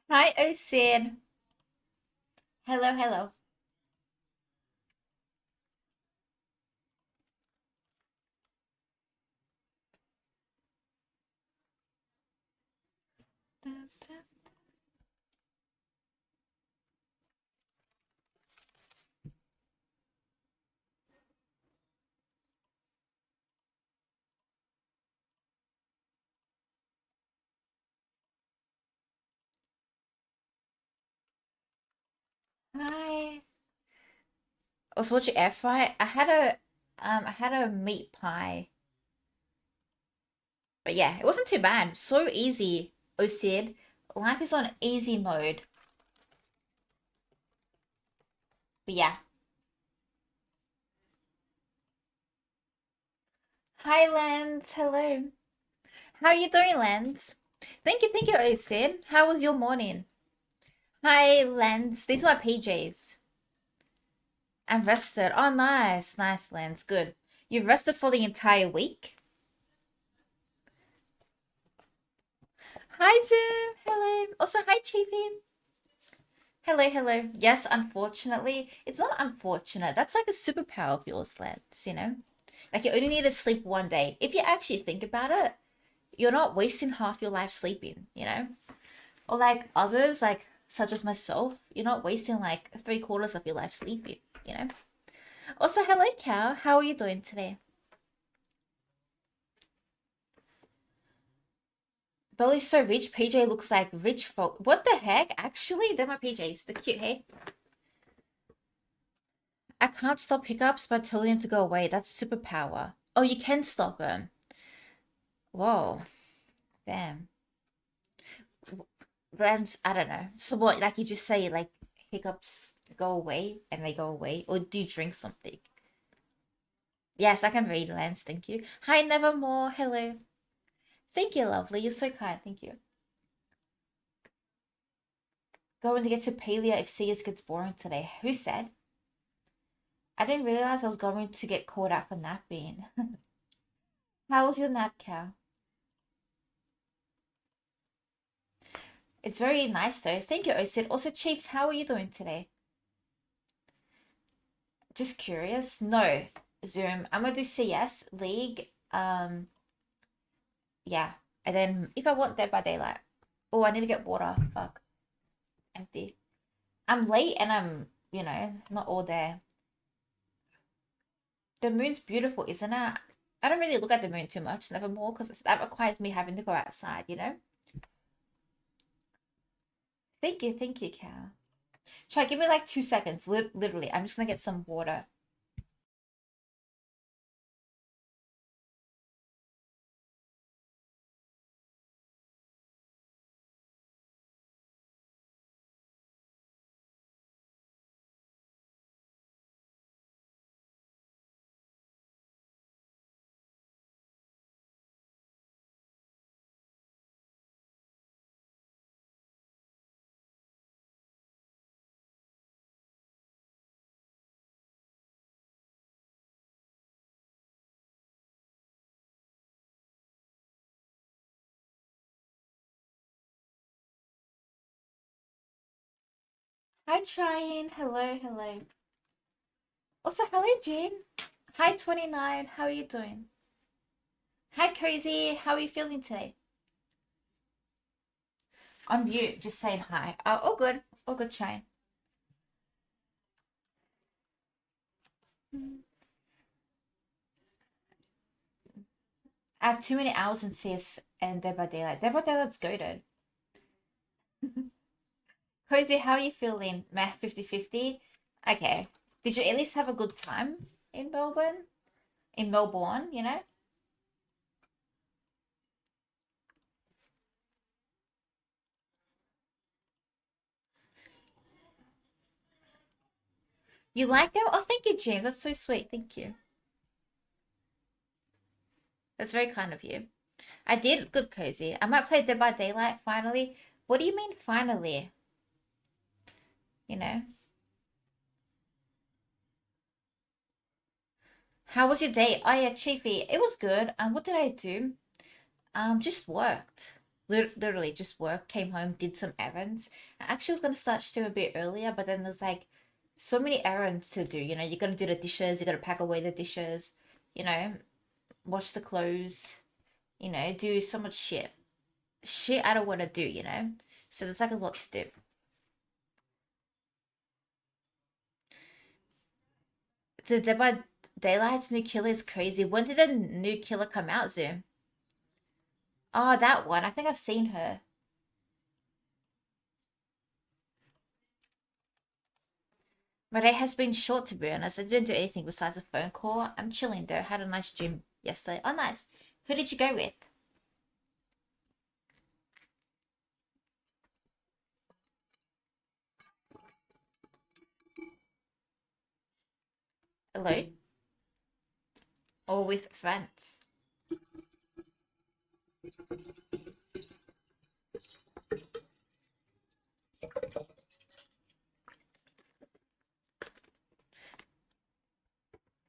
Hi, Osid. Hello, hello. Hi. I was watching air fry. I had a meat pie. But yeah, it wasn't too bad. So easy, Osid. Life is on easy mode. But yeah. Hi, Lens. Hello. How are you doing, Lens? Thank you, Osid. How was your morning? Hi, Lens. These are my PJs. I'm rested. Oh, nice. Nice, Lens. Good. You've rested for the entire week? Hi, Zoom. Hello. Also, hi, Chiefy. Hello, hello. Yes, unfortunately, it's not unfortunate. That's like a superpower of yours, Lance, you know? Like you only need to sleep one day. If you actually think about it, you're not wasting half your life sleeping, you know? Or like others, like such as myself, you're not wasting like three-quarters of your life sleeping, you know? Also, hello, Cow. How are you doing today? Belly's so rich, PJ looks like rich folk. What the heck? Actually, they're my PJs. They're cute, hey? I can't stop hiccups by telling him to go away. That's superpower. Oh, you can stop him. Whoa, damn. Then I don't know. So what? Like you just say like hiccups go away and they go away, or do you drink something? Yes, I can read, Lance. Thank you. Hi, Nevermore. Hello. Thank you, lovely. You're so kind. Thank you. Going to get to Palia if CS gets boring today. Who said? I didn't realize I was going to get caught out for napping. How was your nap, Cow? It's very nice though. Thank you, Osid. Also, Chiefs, how are you doing today? Just curious. No, Zoom. I'm gonna do CS League. Yeah, and then if I want Dead by Daylight. Oh, I need to get water. Fuck, empty. I'm late and I'm, not all there. The moon's beautiful, isn't it? I don't really look at the moon too much, nevermore, because that requires me having to go outside, you know? Thank you, Cal. Should I give me like 2 seconds? Literally, I'm just gonna get some water. Hi, Trying. Hello, hello. Also, hello, Jane. Hi, 29. How are you doing? Hi, Cozy. How are you feeling today? On mute, just saying hi. All good. All good, Shine. I have too many hours in CS and Dead by Daylight. Dead by Daylight's goaded. Cozy, how are you feeling? Math 50-50? Okay. Did you at least have a good time in Melbourne? In Melbourne, you know? You like them? Oh, thank you, James. That's so sweet. Thank you. That's very kind of you. I did good, Cozy. I might play Dead by Daylight finally. What do you mean finally? You know? How was your day? Oh yeah, Chiefy. It was good. What did I do? Just worked. Literally just work, came home, did some errands. I actually was gonna start stream a bit earlier, but then there's like so many errands to do. You know, you gotta do the dishes, you gotta pack away the dishes, you know, wash the clothes, you know, do so much shit. Shit I don't want to do, you know? So there's like a lot to do. The Dead by Daylight's new killer is crazy. When did the new killer come out, Zoom? Oh, that one. I think I've seen her. My day has been short, to be honest. I didn't do anything besides a phone call. I'm chilling though. Had a nice gym yesterday. Oh, nice. Who did you go with? Alone? Or with friends?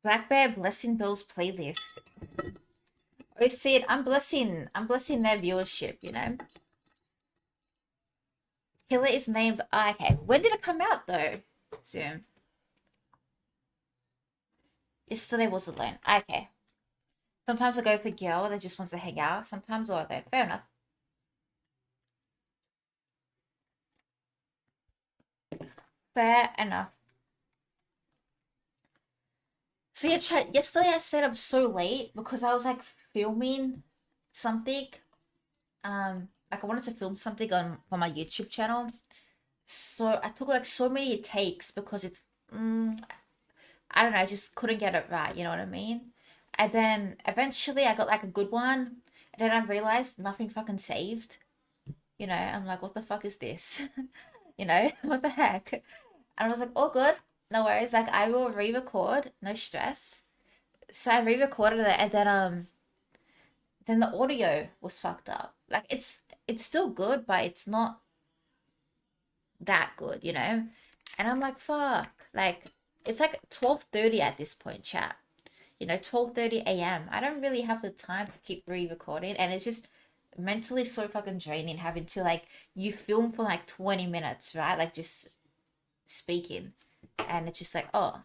Black Bear Blessing Bill's playlist. Oh, see it. I'm blessing their viewership, you know? Killer is named. Oh, okay. When did it come out though? Zoom. Yesterday was alone. Okay. Sometimes I go for girl that just wants to hang out. Sometimes I don't. Fair enough. Fair enough. So yeah, chat. Yesterday I stayed up so late because I was like filming something. Like I wanted to film something on my YouTube channel. So I took like so many takes because it's I don't know. I just couldn't get it right. You know what I mean? And then eventually I got like a good one. And then I realized nothing fucking saved. You know, I'm like, what the fuck is this? You know, what the heck? And I was like, oh, good. No worries. Like, I will re-record. No stress. So I re-recorded it, and then the audio was fucked up. Like, it's still good, but it's not that good, you know. And I'm like, fuck. Like, it's like 12:30 at this point, chat. You know, 12:30 a.m. I don't really have the time to keep re-recording, and it's just mentally so fucking draining having to like you film for like 20 minutes, right? Like just speaking, and it's just like, oh,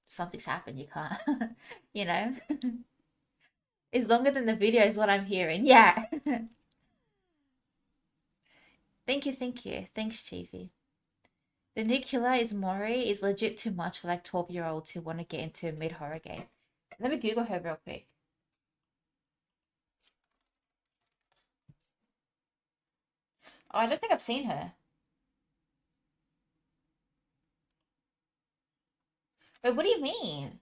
something's happened. You can't, you know. It's longer than the video, is what I'm hearing. Yeah. Thank you, thank you. Thanks, Chiefy. The new killer is Mori is legit too much for like 12-year-olds who want to get into a mid horror game. Let me Google her real quick. Oh, I don't think I've seen her. Wait, what do you mean?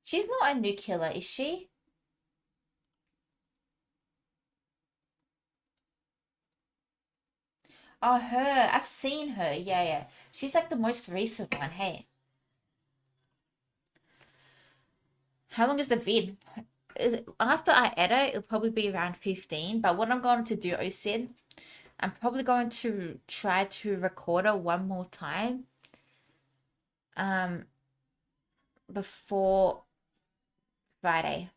She's not a new killer, is she? Oh, her. I've seen her. Yeah, yeah. She's like the most recent one. Hey, how long is the vid? After I edit, it'll probably be around 15. But what I'm going to do, OSID, I'm probably going to try to record it one more time um, before Friday.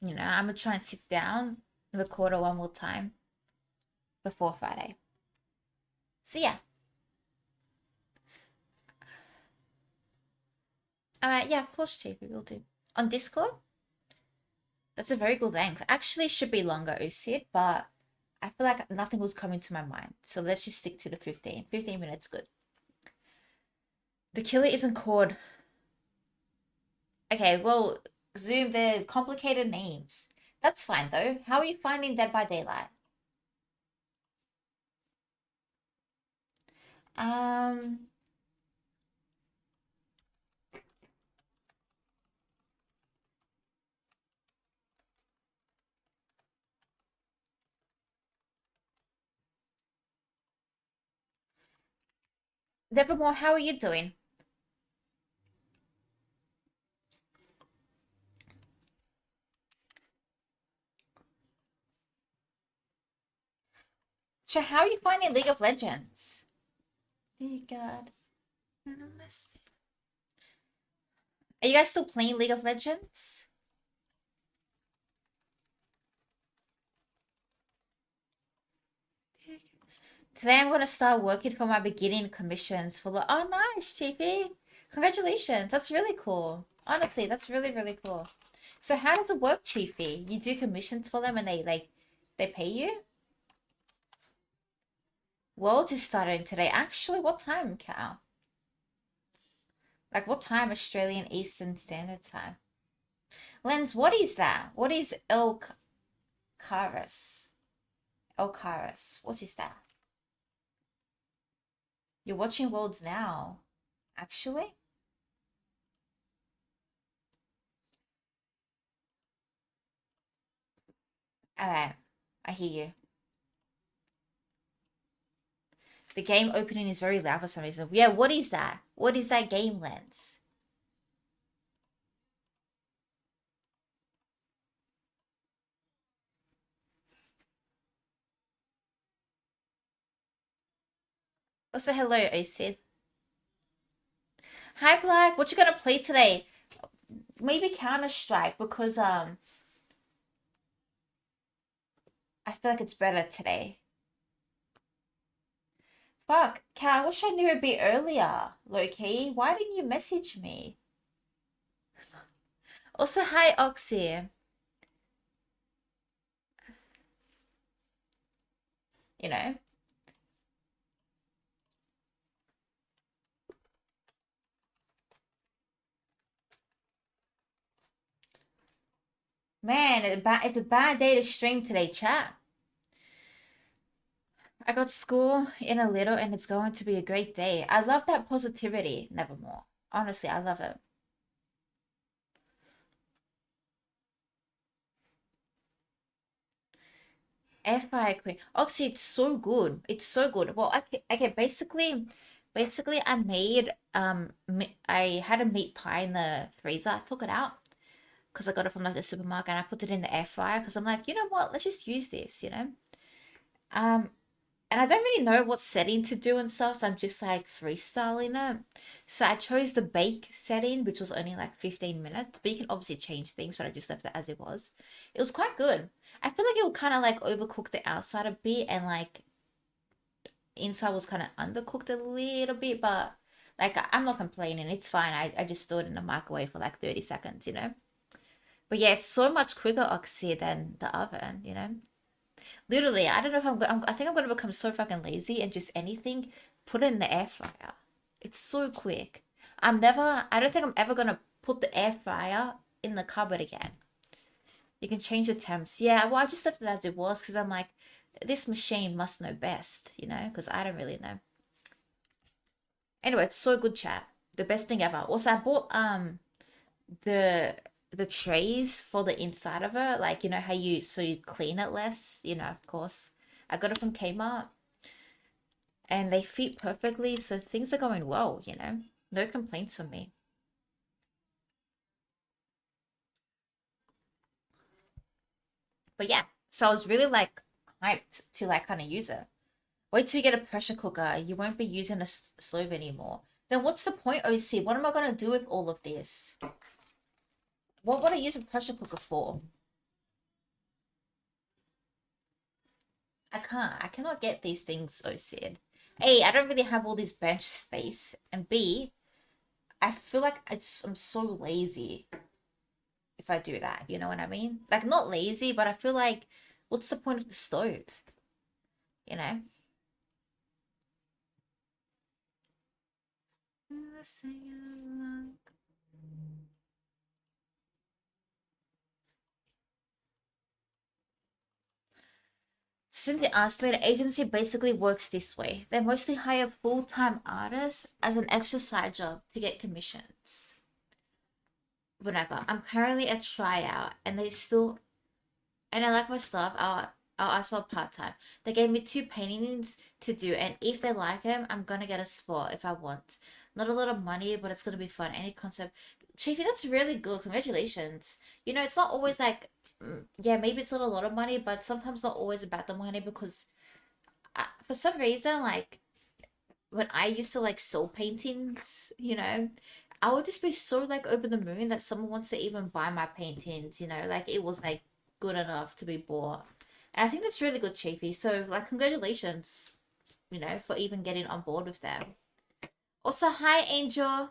You know, I'm going to try and sit down and record it one more time before Friday. So, yeah. Yeah, of course, Chief, we will do. On Discord? That's a very good length. Actually, it should be longer, OSID, but I feel like nothing was coming to my mind. So let's just stick to the 15. 15 minutes, good. The killer isn't called. Okay, well, Zoom, they're complicated names. That's fine though. How are you finding Dead by Daylight? Um, Nevermore, how are you doing? So, how are you finding League of Legends? Dear God. Are you guys still playing League of Legends? Today I'm gonna start working for my beginning commissions for the. Oh, nice, Chiefy! Congratulations. That's really cool. Honestly, that's really really cool. So how does it work, Chiefy? You do commissions for them and they pay you? Worlds is starting today. Actually, what time, Cal? Like what time Australian Eastern Standard Time? Lens, what is that? What is Caris? El Caris. What is that? You're watching Worlds now. Actually? Alright. I hear you. The game opening is very loud for some reason. Yeah, what is that? What is that game, Lens? Also, hello, Osid. Hi, Black. What you gonna play today? Maybe Counterstrike because I feel like it's better today. Fuck, Cal, I wish I knew a bit earlier, low-key. Why didn't you message me? Also, hi, Oxy. You know? Man, it's a bad day to stream today, chat. I got school in a little and it's going to be a great day. I love that positivity, nevermore. Honestly, I love it. Fire Queen. Oxy, it's so good. It's so good. Well, okay, basically I made I had a meat pie in the freezer. I took it out because I got it from like the supermarket and I put it in the air fryer because I'm like, you know what? Let's just use this, you know? Um, and I don't really know what setting to do and stuff, so I'm just like freestyling it. So I chose the bake setting, which was only like 15 minutes, but you can obviously change things, but I just left it as it was. It was quite good. I feel like it will kind of like overcook the outside a bit and like inside was kind of undercooked a little bit, but like I'm not complaining. It's fine. I just threw it in the microwave for like 30 seconds, you know? But yeah, it's so much quicker, Oxy, than the oven, you know? Literally, I don't know if I think I'm gonna become so fucking lazy and just anything, put it in the air fryer. It's so quick. I don't think I'm ever gonna put the air fryer in the cupboard again. You can change the temps. Yeah, well, I just left it as it was because I'm like, this machine must know best, you know, because I don't really know. Anyway, it's so good, chat. The best thing ever. Also, I bought the the trays for the inside of it, like you know how you clean it less, you know, of course. I got it from Kmart and they fit perfectly, so things are going well, you know. No complaints from me. But yeah, so I was really like hyped to like kind of use it. Wait till you get a pressure cooker. You won't be using a stove anymore. Then what's the point, OC? What am I gonna do with all of this? What would I use a pressure cooker for? I can't. I cannot get these things, OC. A, I don't really have all this bench space, and B, I feel like I'm so lazy if I do that. You know what I mean? Like not lazy, but I feel like what's the point of the stove? You know? Since you asked me, the agency basically works this way. They mostly hire full-time artists as an extra side job to get commissions. Whatever. I'm currently a tryout and they still and I like my stuff. I'll ask for part time. They gave me two paintings to do, and if they like them, I'm gonna get a spot if I want. Not a lot of money, but it's gonna be fun. Any concept, Chiefy, that's really good. Congratulations. You know, it's not always like, yeah, maybe it's not a lot of money, but sometimes not always about the money because for some reason, like when I used to like sell paintings, you know, I would just be so like over the moon that someone wants to even buy my paintings, you know, like it was like good enough to be bought. And I think that's really good, Chiefy. So like congratulations. for even getting on board with them. Also, hi, Angel.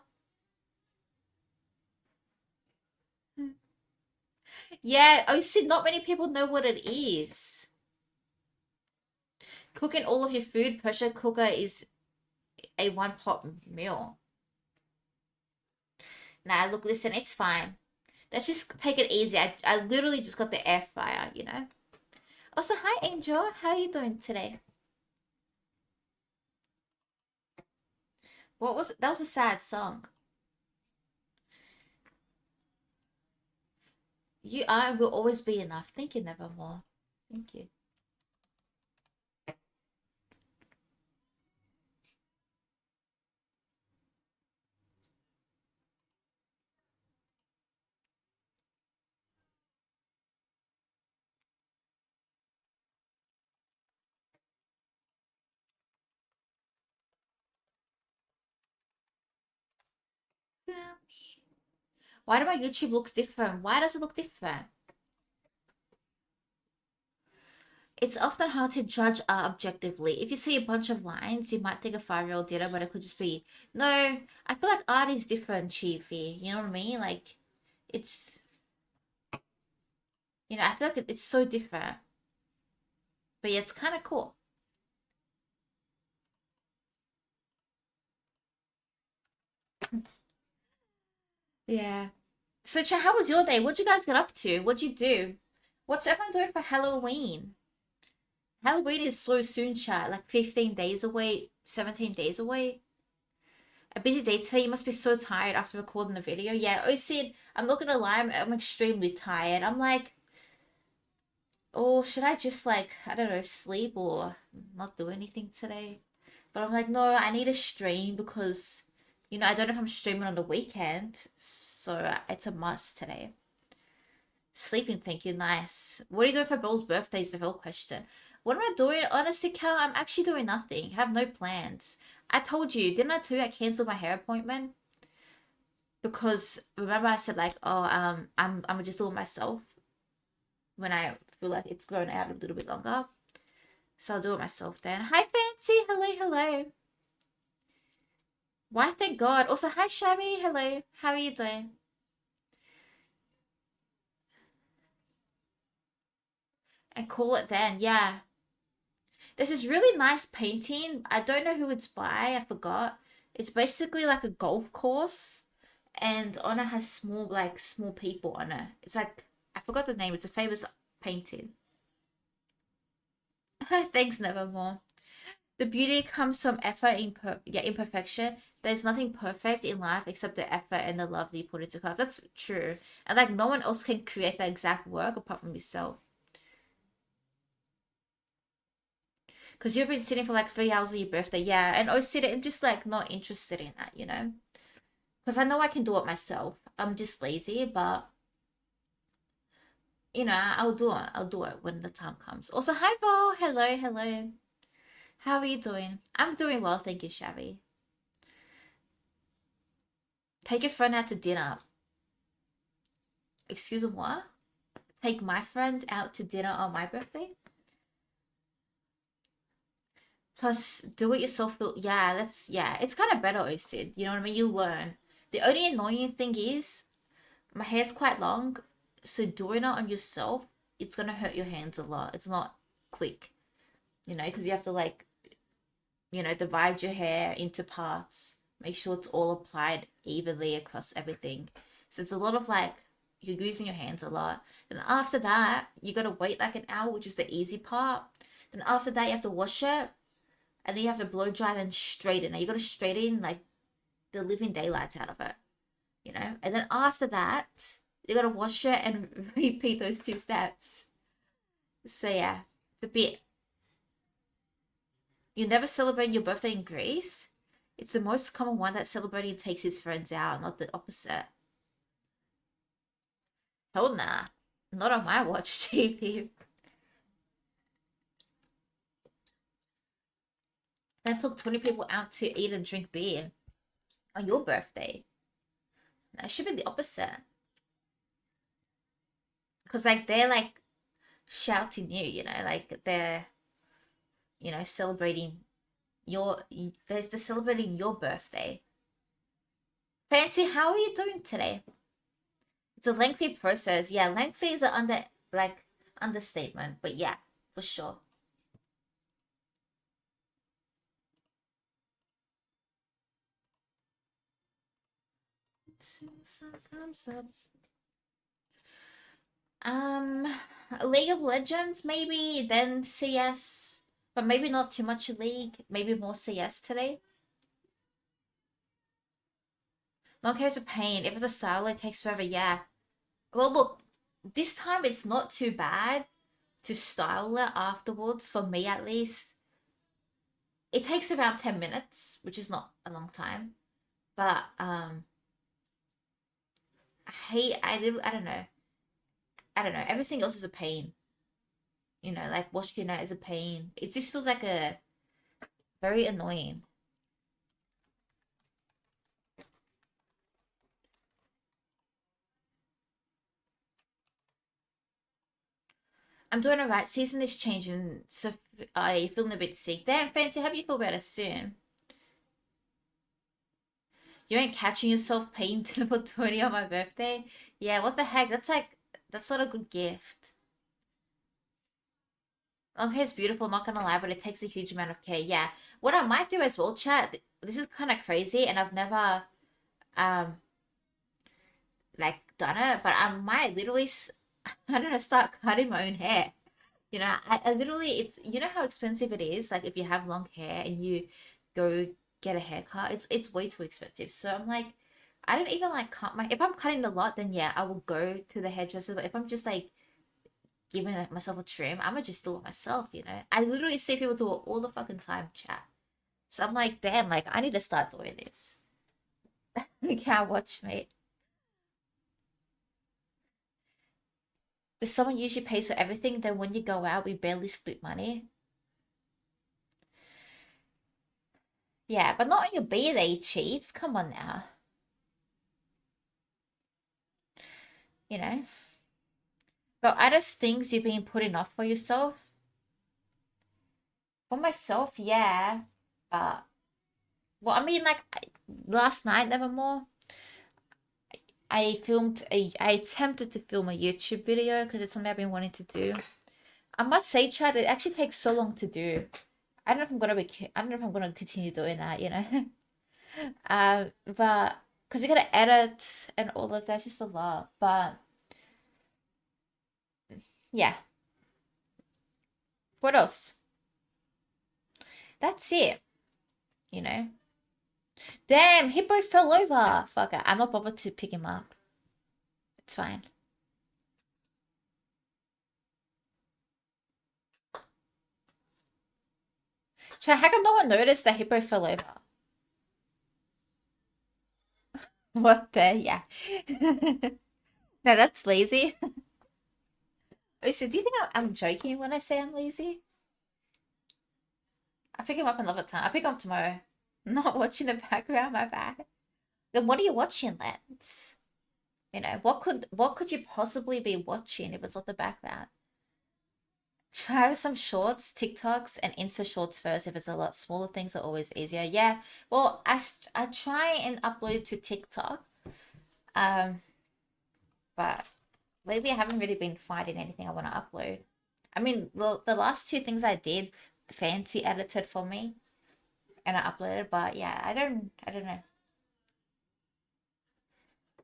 Yeah, oh, see, not many people know what it is. Cooking all of your food, pressure cooker is a one pot meal. Nah, look, listen, it's fine. Let's just take it easy. I literally just got the air fryer. Also, hi, Angel. How are you doing today? What was it? That was a sad song. You are and will always be enough. Thank you, Nevermore. Thank you. Why do my YouTube look different? Why does it look different? It's often hard to judge art objectively. If you see a bunch of lines, you might think a 5-year-old did it, but it could just be. No, I feel like art is different, Chiefy. You know what I mean? Like, it's. I feel like it's so different. But yeah, it's kind of cool. Yeah. So, how was your day? What'd you guys get up to? What'd you do? What's everyone doing for Halloween? Halloween is so soon, chat. Like 15 days away, 17 days away. A busy day today. You must be so tired after recording the video. Yeah. Oh, Sid, I'm not gonna lie. I'm extremely tired. I'm like, oh, should I just like, I don't know, sleep or not do anything today? But I'm like, no, I need a stream because, I don't know if I'm streaming on the weekend. So it's a must today. Sleeping, thank you. Nice. What are you doing for Bill's birthday is the real question. What am I doing? Honestly, Cal, I'm actually doing nothing. I have no plans. I told you, didn't I tell you I canceled my hair appointment? Because remember I said like, oh, I'm just doing myself when I feel like it's grown out a little bit longer. So I'll do it myself then. Hi Fancy, hello, hello. Why thank God. Also, hi Shabby, hello. How are you doing? And call it then, yeah. There's this really nice painting. I don't know who it's by. I forgot. It's basically like a golf course, and on it has small people on it. It's like I forgot the name. It's a famous painting. Thanks, Nevermore. The beauty comes from effort, imperfection. There's nothing perfect in life except the effort and the love that you put into craft. That's true, and like no one else can create that exact work apart from yourself. Because you've been sitting for like 3 hours of your birthday, yeah. And I sit, I'm just like not interested in that. Because I know I can do it myself. I'm just lazy, but I'll do it. I'll do it when the time comes. Also, hi Vo. Hello, hello. How are you doing? I'm doing well, thank you, Shabby. Take your friend out to dinner. Excuse me, what? Take my friend out to dinner on my birthday? Plus, do it yourself. Yeah, it's kind of better, Osid. You know what I mean? You learn. The only annoying thing is my hair's quite long, so doing it on yourself, it's gonna hurt your hands a lot. It's not quick, because you have to like, divide your hair into parts, make sure it's all applied evenly across everything. So it's a lot of like, you're using your hands a lot. Then after that, you gotta wait like an hour, which is the easy part. Then after that, you have to wash it, and then you have to blow dry, then straighten it. You gotta straighten like the living daylights out of it. And then after that, you gotta wash it and repeat those 2 steps. So yeah, it's a bit. You never celebrate your birthday in Greece? It's the most common one that celebrating takes his friends out, not the opposite. Hell nah. Not on my watch, GP. Then took 20 people out to eat and drink beer on your birthday. That should be the opposite. Because like they're like shouting you, like they're celebrating they're celebrating your birthday. Fancy, how are you doing today? It's a lengthy process. Yeah, lengthy is an understatement, but yeah, for sure. Sun comes up. Um, League of Legends maybe, then CS, but maybe not too much League. Maybe more CS today. Long hair is a pain. If it's a solo, it takes forever. Yeah. Well, look, this time it's not too bad to style it afterwards, for me at least. It takes around 10 minutes, which is not a long time. But I don't know. I don't know. Everything else is a pain. Like wash dinner is a pain. It just feels like a very annoying. I'm doing alright. Season is changing, so I feeling a bit sick. Damn, Fancy, hope you feel better soon. You ain't catching yourself paying 2 for 20 on my birthday? Yeah, what the heck? That's not a good gift. Okay, it's beautiful, not gonna lie, but it takes a huge amount of care. Yeah. What I might do as well, chat, this is kind of crazy, and I've never, um, like, done it, but I might literally, I don't know, start cutting my own hair. I literally, you know how expensive it is? Like, if you have long hair and you go get a haircut, it's way too expensive. So I'm like, I don't even like cut my, if I'm cutting a lot, then yeah, I will go to the hairdresser. But if I'm just like giving myself a trim, I'm gonna just do it myself. I literally see people do it all the fucking time, chat. So I'm like, damn, like, I need to start doing this. You can't watch me. Does someone usually pays for everything? Then when you go out, we barely split money. Yeah, but not on your B-Day cheaps. Come on now. You know? But are those things you've been putting off for yourself? For myself, yeah. But, well, I mean, like, last night, Nevermore, I attempted to film a YouTube video because it's something I've been wanting to do. I must say, Chad, it actually takes so long to do. I don't know if I'm gonna continue doing that. But because you gotta edit and all of that's just a lot. But yeah, what else? That's it. You know. Damn, Hippo fell over. Fuck it. I'm not bothered to pick him up. It's fine. So how come no one noticed that Hippo fell over? What the? Yeah. No, that's lazy. Oh, so do you think I'm joking when I say I'm lazy? I pick him up another time. I pick him up tomorrow. Not watching the background, my bad. Then what are you watching, Lens? What could you possibly be watching if it's not the background? Try some shorts, TikToks, and Insta shorts first. If it's a lot smaller, things are always easier. Yeah. Well, I try and upload to TikTok. Um, but lately I haven't really been finding anything I want to upload. I mean, the last two things I did, Fancy edited for me, and I uploaded. But yeah, I don't know.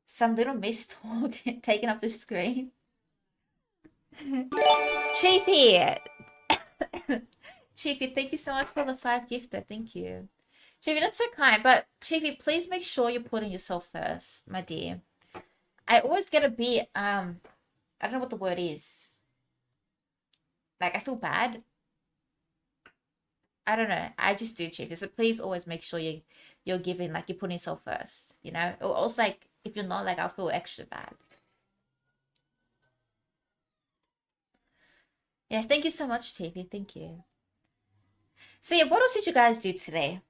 Some little mistalk taking up the screen. Chiefy, Chiefy, thank you so much for the 5 gifted. Thank you. Chiefy, that's so kind. But Chiefy, please make sure you're putting yourself first, my dear. I always get a bit I don't know what the word is. Like I feel bad. I don't know. I just do, Chiefy. So please always make sure you're giving, like, you're putting yourself first. Or also, like, if you're not, like, I'll feel extra bad. Yeah, thank you so much, Chiefy. Thank you. So yeah, what else did you guys do today?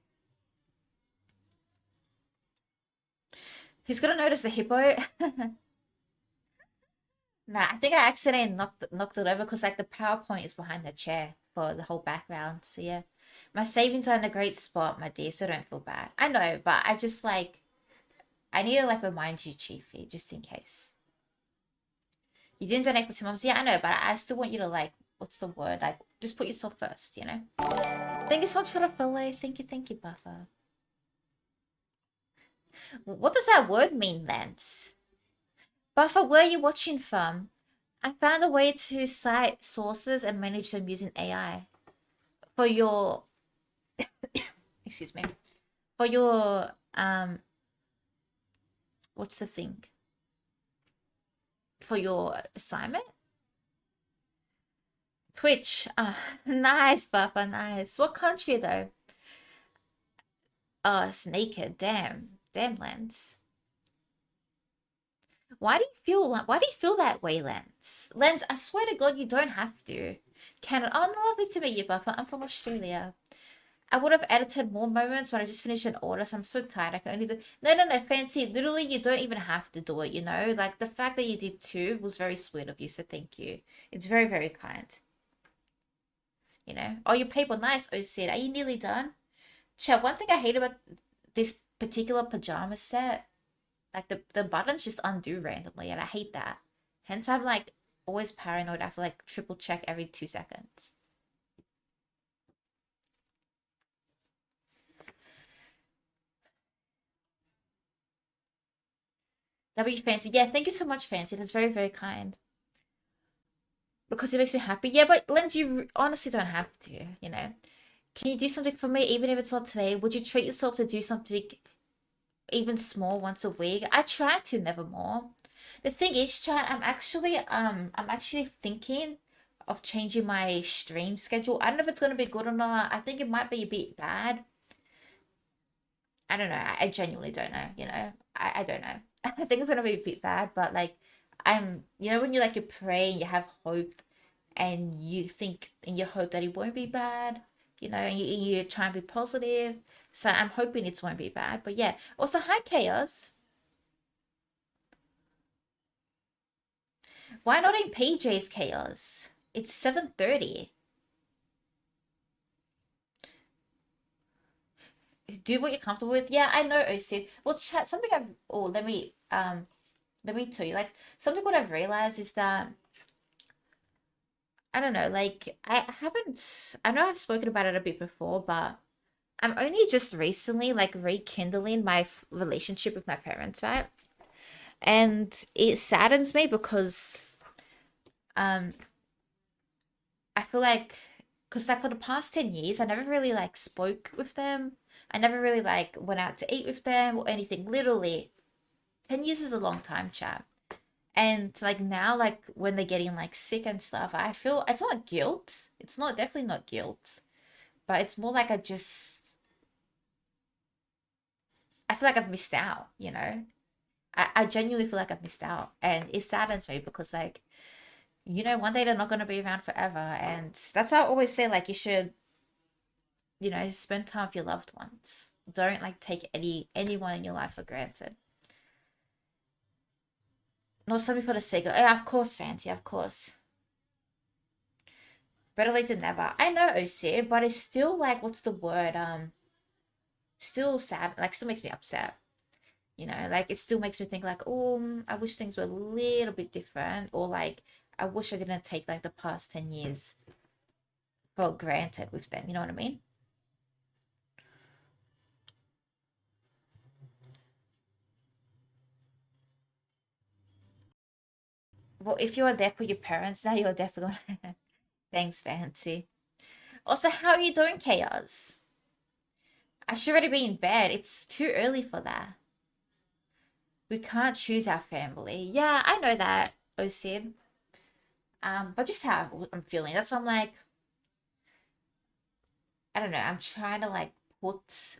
Who's gonna notice the hippo? Nah, I think I accidentally knocked it over because, like, the PowerPoint is behind the chair for the whole background. So yeah. My savings are in a great spot, my dear, so don't feel bad. I know, but I just like I need to like remind you, Chiefy, just in case. You didn't donate for 2 months. Yeah, I know, but I still want you to like, what's the word? Like, just put yourself first, you know? Thank you so much for the follow. Thank you, Buffer. What does that word mean, Lance? Buffer, where are you watching from? I found a way to cite sources and manage them using AI for your, excuse me, for your, what's the thing? For your assignment? Twitch. Ah, nice, Buffer, nice. What country though? Oh, it's naked. Damn. Damn, Lance. Why do you feel that way, Lance? Lance, I swear to God, you don't have to. Canada. Oh, no, lovely to meet you, Buffer. I'm from Australia. I would have edited more moments, but I just finished an order, so I'm so tired. I can only do. No, Fancy. Literally, you don't even have to do it, you know? Like, the fact that you did two was very sweet of you, so thank you. It's very, very kind. You know? Oh, your paper, nice, OC. Are you nearly done? Chat, one thing I hate about this particular pajama set, like the buttons just undo randomly, and I hate that. Hence, I'm like always paranoid. I have to like triple check every 2 seconds. W Fancy, yeah, thank you so much, Fancy. That's very, very kind. Because it makes me happy. Yeah, but Lens, you honestly don't have to, you know. Can you do something for me, even if it's not today? Would you treat yourself to do something even small once a week? I try to, nevermore. The thing is, chat, I'm actually thinking of changing my stream schedule. I don't know if it's gonna be good or not. I think it might be a bit bad. I don't know. I genuinely don't know, you know. I don't know. I think it's gonna be a bit bad, but like you know when you like you pray and you have hope and you think and you hope that it won't be bad, you know, and you try and be positive. So I'm hoping it won't be bad. But yeah. Also, hi Chaos. Why not in PJ's, Chaos? It's 7:30. Do what you're comfortable with. Yeah, I know, OC. Well, chat, something I've oh let me tell you, like something what I've realized is that I don't know, like I know I've spoken about it a bit before, but I'm only just recently like rekindling my relationship with my parents, right? And it saddens me because um I feel like because like for the past 10 years I never really like spoke with them. I never really like went out to eat with them or anything. Literally, 10 years is a long time, chat. And like now, like when they're getting like sick and stuff, I feel it's not guilt. It's not definitely not guilt, but it's more like I feel like I've missed out, you know? I genuinely feel like I've missed out. And it saddens me because like, you know, one day they're not gonna be around forever. And that's why I always say like you should, you know, spend time with your loved ones. Don't like take anyone in your life for granted. Not something for the sake of, oh, of course, Fancy, of course. Better late than never. I know, OC, but it's still like, what's the word? Still sad. Like, still makes me upset. You know, like it still makes me think like, oh, I wish things were a little bit different, or like, I wish I didn't take like the past 10 years for granted with them. You know what I mean? Well, if you are there for your parents now, you're definitely gonna. Thanks, Fancy. Also, how are you doing, Chaos? I should already be in bed. It's too early for that. We can't choose our family. Yeah, I know that, OC. But just how I'm feeling. That's why I'm like, I don't know. I'm trying to like put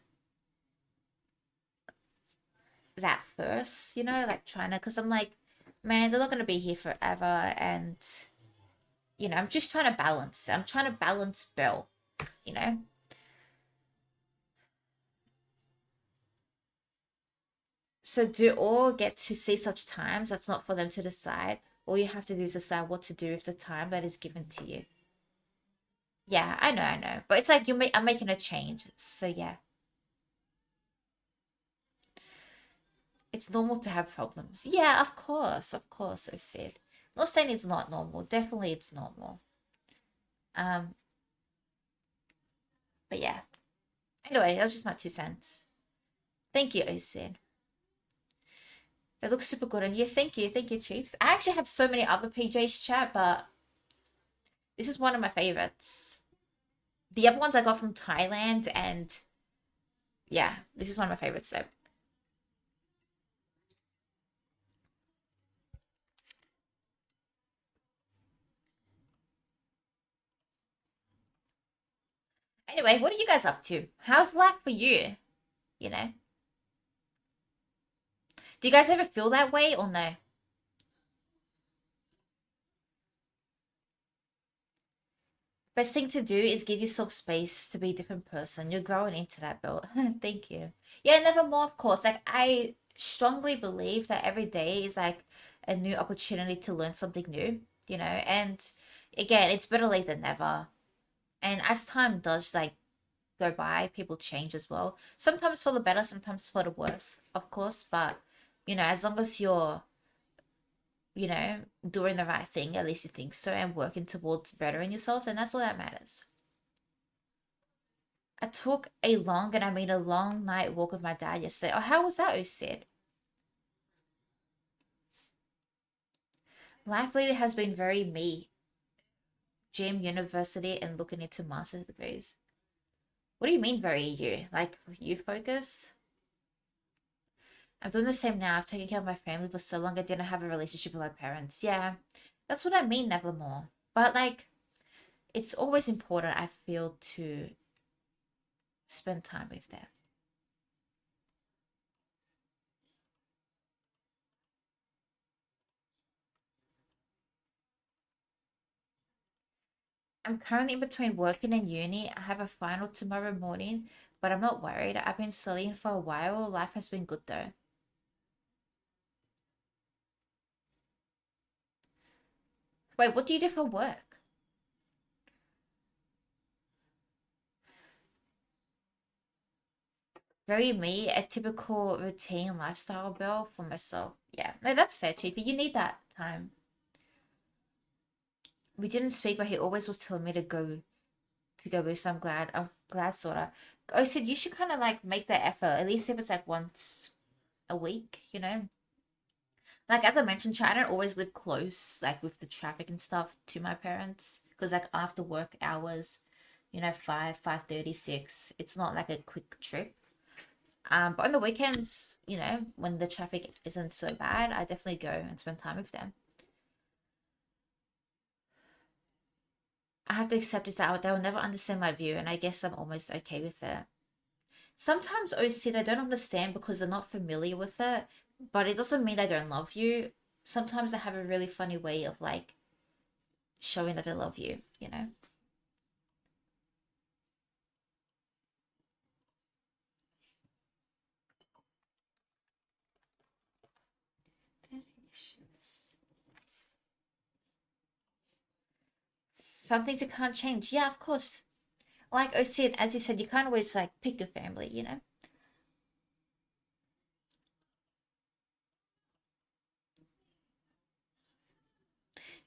that first, you know, like trying to, because I'm like, man, they're not gonna be here forever, and you know, I'm just trying to balance. I'm trying to balance Bell, you know. So do all get to see such times? That's not for them to decide. All you have to do is decide what to do with the time that is given to you. Yeah, I know. But it's like I'm making a change. So yeah, it's normal to have problems. Yeah, of course, I said. Not saying it's not normal. Definitely it's normal. Um, but yeah. Anyway, that was just my 2 cents. Thank you, I said. They look super good on you. Thank you, Chiefs. I actually have so many other PJs chat, but this is one of my favorites. The other ones I got from Thailand, and yeah, this is one of my favorites though. Anyway, what are you guys up to? How's life for you? You know, do you guys ever feel that way or no? Best thing to do is give yourself space to be a different person. You're growing into that, Bill. Thank you. Yeah, nevermore, of course. Like, I strongly believe that every day is like a new opportunity to learn something new, you know? And again, it's better late than never. And as time does like go by, people change as well. Sometimes for the better, sometimes for the worse, of course. But, as long as you're doing the right thing, at least you think so, and working towards bettering yourself, then that's all that matters. I took a long, and I mean a long night walk with my dad yesterday. Oh, how was that, Sid? Life lately has been very me. Gym, university, and looking into master's degrees. What do you mean very you? Like you focused? I'm doing the same now. I've taken care of my family for so long. I didn't have a relationship with my parents. Yeah, that's what I mean, nevermore. But like, it's always important, I feel, to spend time with them. I'm currently in between working and uni. I have a final tomorrow morning, but I'm not worried. I've been studying for a while. Life has been good though. Wait, what do you do for work? Very me, a typical routine lifestyle bill for myself. Yeah, no, that's fair, Chiefy. You need that time. We didn't speak, but he always was telling me to go with. So I'm glad, sorta. I said you should kind of like make that effort, at least if it's like once a week. Like as I mentioned, I don't always live close, like with the traffic and stuff, to my parents, because like after work hours, 5:30, 6, it's not like a quick trip. But on the weekends, when the traffic isn't so bad, I definitely go and spend time with them. I have to accept this out. They will never understand my view, and I guess I'm almost okay with it. Sometimes OC I don't understand because they're not familiar with it, but it doesn't mean they don't love you. Sometimes they have a really funny way of like showing that they love you. Some things you can't change. Yeah, of course. Like OC, as you said, you can't always like pick your family.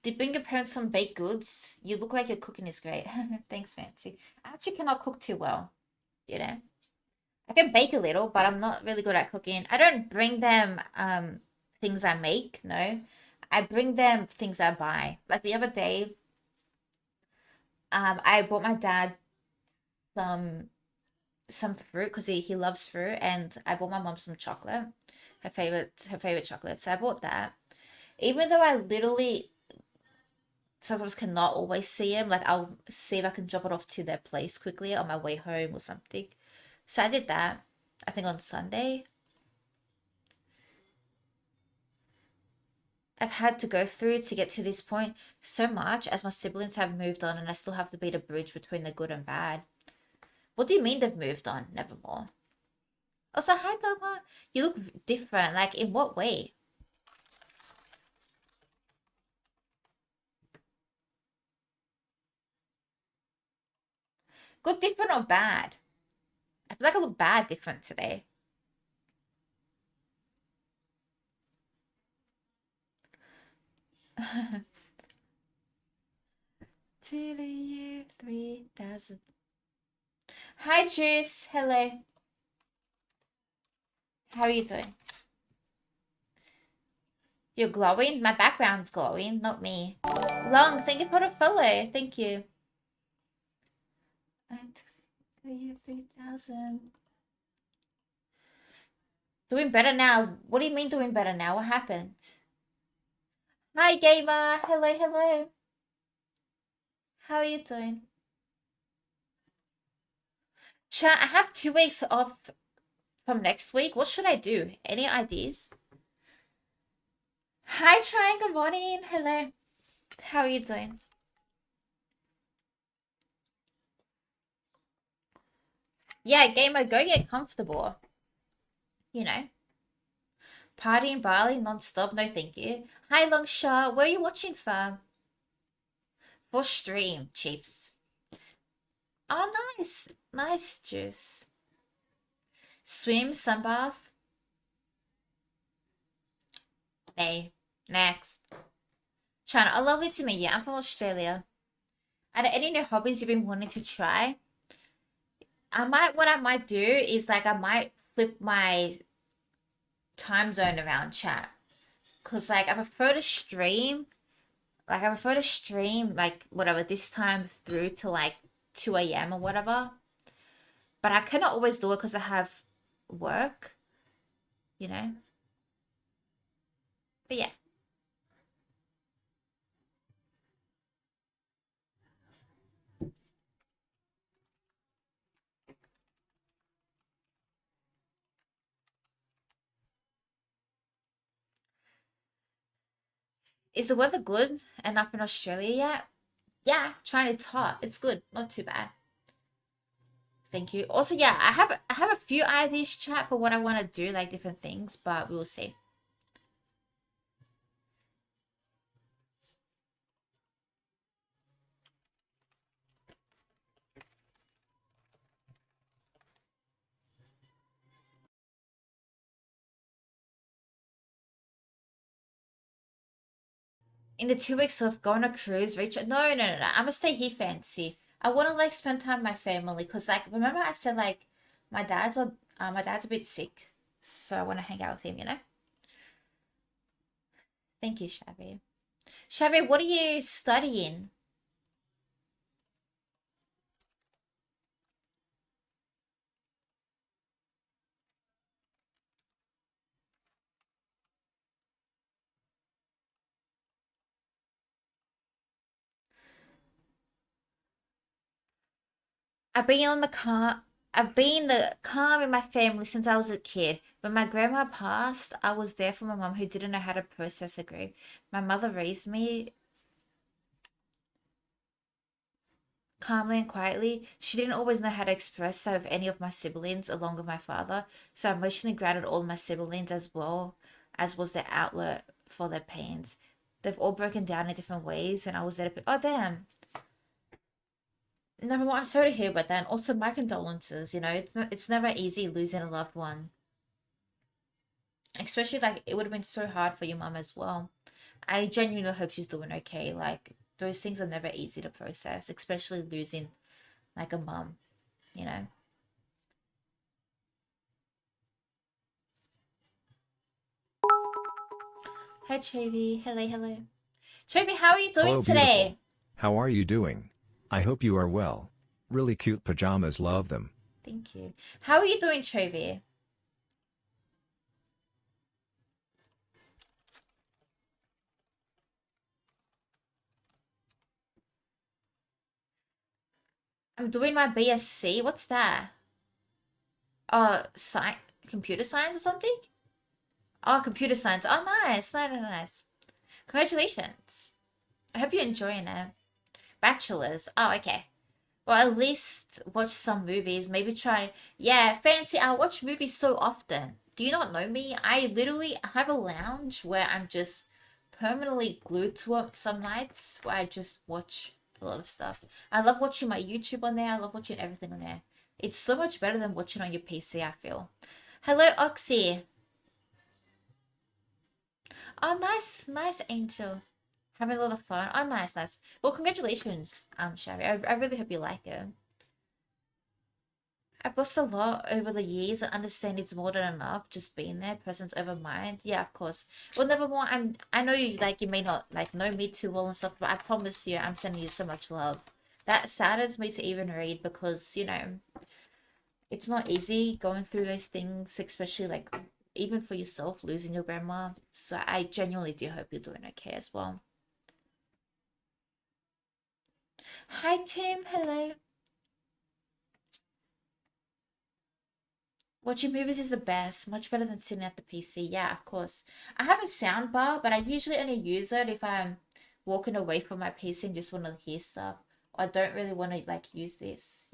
Did you bring your parents some baked goods? You look like your cooking is great. Thanks, Fancy. I actually cannot cook too well, you know. I can bake a little, but I'm not really good at cooking. I don't bring them things I make, no. I bring them things I buy. Like the other day, I bought my dad some some fruit because he loves fruit, and I bought my mom some chocolate, her favorite chocolate. So I bought that. Even though I literally sometimes cannot always see him, like I'll see if I can drop it off to their place quickly on my way home or something. So I did that. I think on Sunday. I've had to go through to get to this point so much as my siblings have moved on and I still have to be the bridge between the good and bad. What do you mean they've moved on? Nevermore. Also, hi Dogma. You look different. Like in what way? Good, different, or bad? I feel like I look bad different today. To the year 3000. Hi, Juice. Hello. How are you doing? You're glowing? My background's glowing, not me. Long, thank you for the follow. Thank you. And the year 3000. Doing better now. What do you mean doing better now? What happened? Hi, gamer. Hello, hello. How are you doing? Chat, I have 2 weeks off from next week. What should I do? Any ideas? Hi, Trying. Good morning. Hello. How are you doing? Yeah, gamer, go get comfortable. You know, party in Bali non-stop. No, thank you. Hi, Longshot. Where are you watching from? For stream, Chiefs. Oh, nice. Nice, Juice. Swim, sunbath. Nay. Next. China, oh, lovely to meet you. I'm from Australia. Are there any new hobbies you've been wanting to try? What I might do is like I might flip my time zone around, chat. Cause like I prefer to stream like whatever this time through to like 2 a.m. or whatever. But I cannot always do it because I have work, you know. But yeah. Is the weather good enough in Australia yet? Yeah, China, it's hot. It's good. Not too bad. Thank you. Also, yeah, I have a few ideas, chat, for what I want to do, like different things, but we will see. In the 2 weeks of going on a cruise, Rachel. No, no, no, no. I'm gonna stay here, fancy. I want to like spend time with my family, cause like remember I said like my dad's a bit sick, so I want to hang out with him. You know. Thank you, Shabby. Shabby, what are you studying? I've been on the car. I've been the calm in my family since I was a kid. When my grandma passed, I was there for my mom who didn't know how to process her grief. My mother raised me calmly and quietly. She didn't always know how to express that with any of my siblings, along with my father. So I emotionally grounded all my siblings as well as was their outlet for their pains. They've all broken down in different ways, and I was there to. Oh damn! Number one, I'm sorry to hear about that. And also, my condolences. You know, it's never easy losing a loved one, especially like it would have been so hard for your mum as well. I genuinely hope she's doing okay. Like those things are never easy to process, especially losing like a mum. You know. Hi, Chovy. Hello, hello. Chovy, how are you doing Hello beautiful. today? How are you doing? I hope you are well. Really cute pajamas, love them. Thank you. How are you doing, Chovy? I'm doing my BSc. What's that? Sci computer science or something? Oh, computer science. Oh, nice. Nice, nice, nice. Congratulations. I hope you're enjoying it. Bachelor's. Oh, okay. Well, at least watch some movies. Maybe try. Yeah, fancy. I watch movies so often. Do you not know me? I literally have a lounge where I'm just permanently glued to it some nights where I just watch a lot of stuff. I love watching my YouTube on there. I love watching everything on there. It's so much better than watching on your PC, I feel. Hello, Oxy. Oh, nice, nice, Angel. Having a lot of fun. Oh, nice, nice. Well, congratulations, Shabby. I really hope you like it. I've lost a lot over the years. I understand it's more than enough just being there, presence over mind. Yeah, of course. Well, Nevermore, I know you like you may not like know me too well and stuff, but I promise you I'm sending you so much love. That saddens me to even read because, it's not easy going through those things, especially like even for yourself, losing your grandma. So I genuinely do hope you're doing okay as well. Hi Tim, hello. Watching movies is the best, much better than sitting at the PC. Yeah, of course. I have a sound bar, but I usually only use it if I'm walking away from my PC and just want to hear stuff. Or I don't really want to like use this.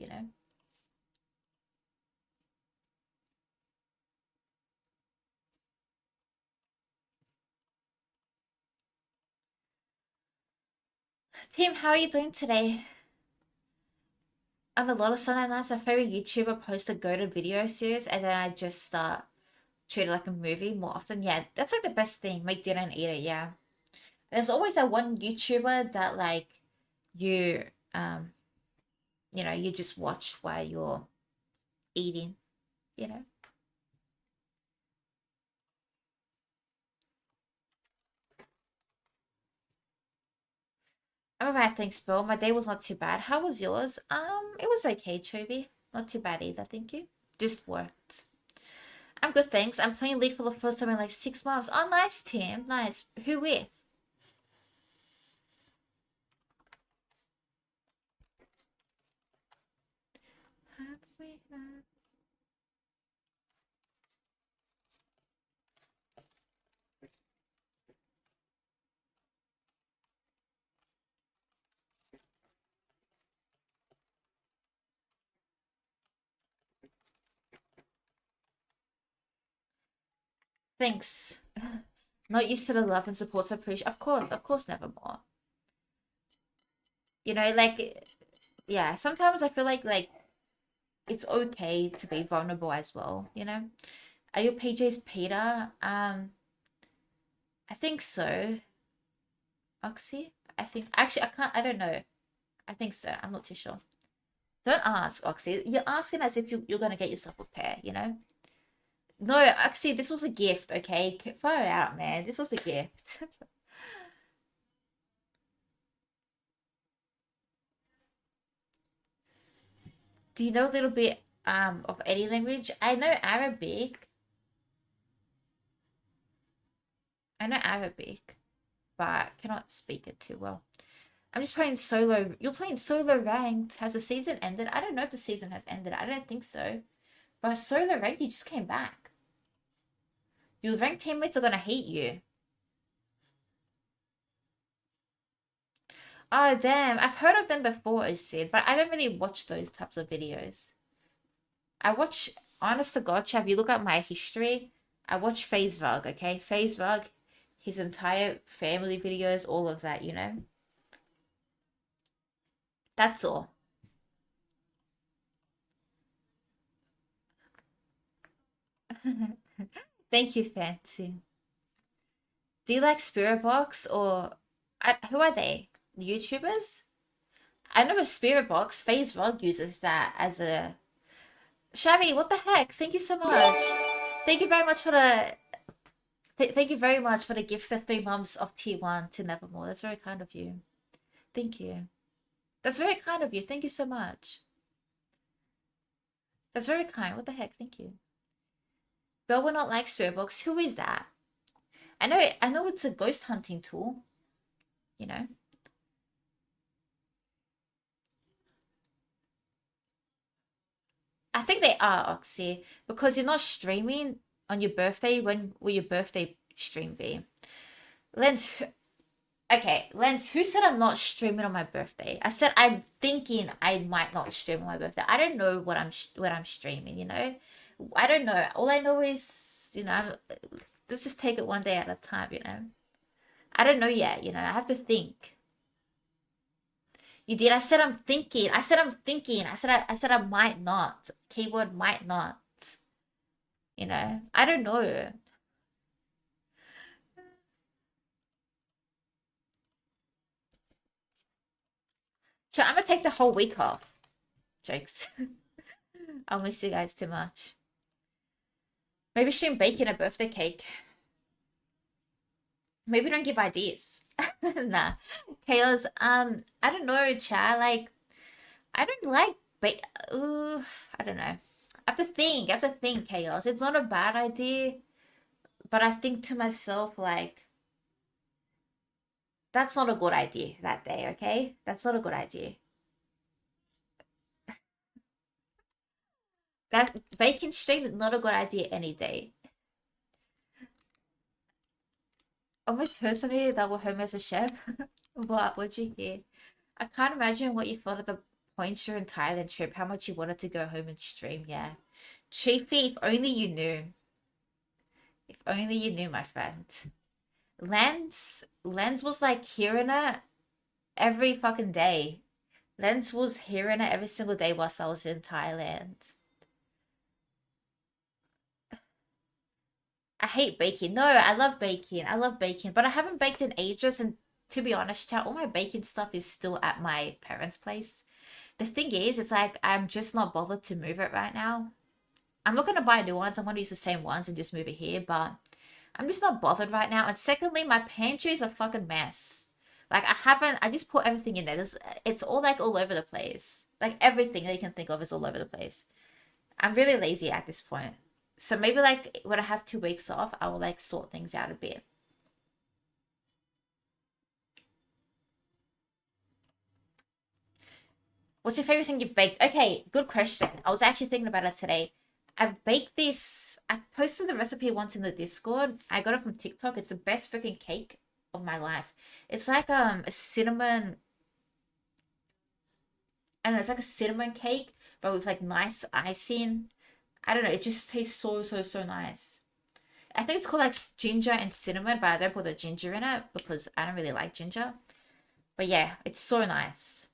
Tim, how are you doing today? On a lot of Sunday nights, my favorite YouTuber posts a go to video series, and then I just start treat it like a movie more often. Yeah, that's like the best thing. Make dinner and eat it. Yeah, there's always that one YouTuber that like you you just watch while you're eating. You know. I'm alright, thanks, Bill. My day was not too bad. How was yours? It was okay, Chovy. Not too bad either, thank you. Just worked. I'm good, thanks. I'm playing League for the first time in like 6 months. Oh, nice, Tim. Nice. Who with? Thanks. Not used to the love and support, so appreciate. Of course, nevermore. Like, yeah. Sometimes I feel like it's okay to be vulnerable as well. Are your PJs Peter? I think so. Oxy? I think actually I can't. I don't know. I think so. I'm not too sure. Don't ask, Oxy. You're asking as if you're gonna get yourself a pair. No, Oxy, this was a gift, okay? Far out, man. This was a gift. Do you know a little bit of any language? I know Arabic. I know Arabic, but cannot speak it too well. I'm just playing solo. You're playing solo ranked. Has the season ended? I don't know if the season has ended. I don't think so. But solo ranked, you just came back. Your ranked teammates are gonna hate you. Oh, damn. I've heard of them before, Sid, but I don't really watch those types of videos. I watch, honest to God, Chav, you look at my history, I watch FaZe Rug, okay? FaZe Rug, his entire family videos, all of that. That's all. Thank you, Fancy. Do you like Spirit Box or who are they? YouTubers? I know a Spirit Box. FaZe Rug uses that as a Shabby, what the heck? Thank you so much. Thank you very much for the thank you very much for the gift of 3 months of T1 to Nevermore. That's very kind of you. Thank you. That's very kind of you. Thank you so much. That's very kind. What the heck? Thank you. Belle will not like Spirit Box. Who is that? I know it's a ghost hunting tool, you know. I think they are, Oxy, because you're not streaming on your birthday. When will your birthday stream be? Lens, okay, Lens, who said I'm not streaming on my birthday? I said I'm thinking I might not stream on my birthday. I don't know what I'm streaming. I don't know. All I know is, let's just take it one day at a time. I don't know yet. I have to think. You did. I said I'm thinking. I said I'm thinking. I said I might not. Keyword might not. You know, I don't know. So I'm gonna take the whole week off. Jokes. I'll miss you guys too much. Maybe stream baking a birthday cake. Maybe don't give ideas. Nah. Chaos. I don't know, Chad. Like, I don't like I don't know. I have to think, Chaos. It's not a bad idea, but I think to myself, like, that's not a good idea that day, okay? That's not a good idea. That bacon stream is not a good idea any day. Almost heard somebody that will home as a chef. What'd you hear? I can't imagine what you thought of the points your Thailand trip, how much you wanted to go home and stream, yeah. Chiefy, if only you knew. If only you knew, my friend. Lens was like hearing it every fucking day. Lens was hearing it every single day whilst I was in Thailand. I hate baking. No, I love baking. I love baking, but I haven't baked in ages. And to be honest, chat, all my baking stuff is still at my parents' place. The thing is, it's like I'm just not bothered to move it right now. I'm not gonna buy new ones. I'm gonna use the same ones and just move it here, but I'm just not bothered right now. And secondly, my pantry is a fucking mess. Like I just put everything in there. It's all like all over the place. Like everything that you can think of is all over the place. I'm really lazy at this point. So maybe like when I have 2 weeks off, I will like sort things out a bit. What's your favorite thing you've baked? Okay, good question. I was actually thinking about it today. I've posted the recipe once in the Discord. I got it from TikTok. It's the best freaking cake of my life. It's like a cinnamon, I don't know, it's like a cinnamon cake, but with like nice icing. I don't know, it just tastes so nice. I think it's called like ginger and cinnamon, but I don't put the ginger in it because I don't really like ginger. But yeah, it's so nice.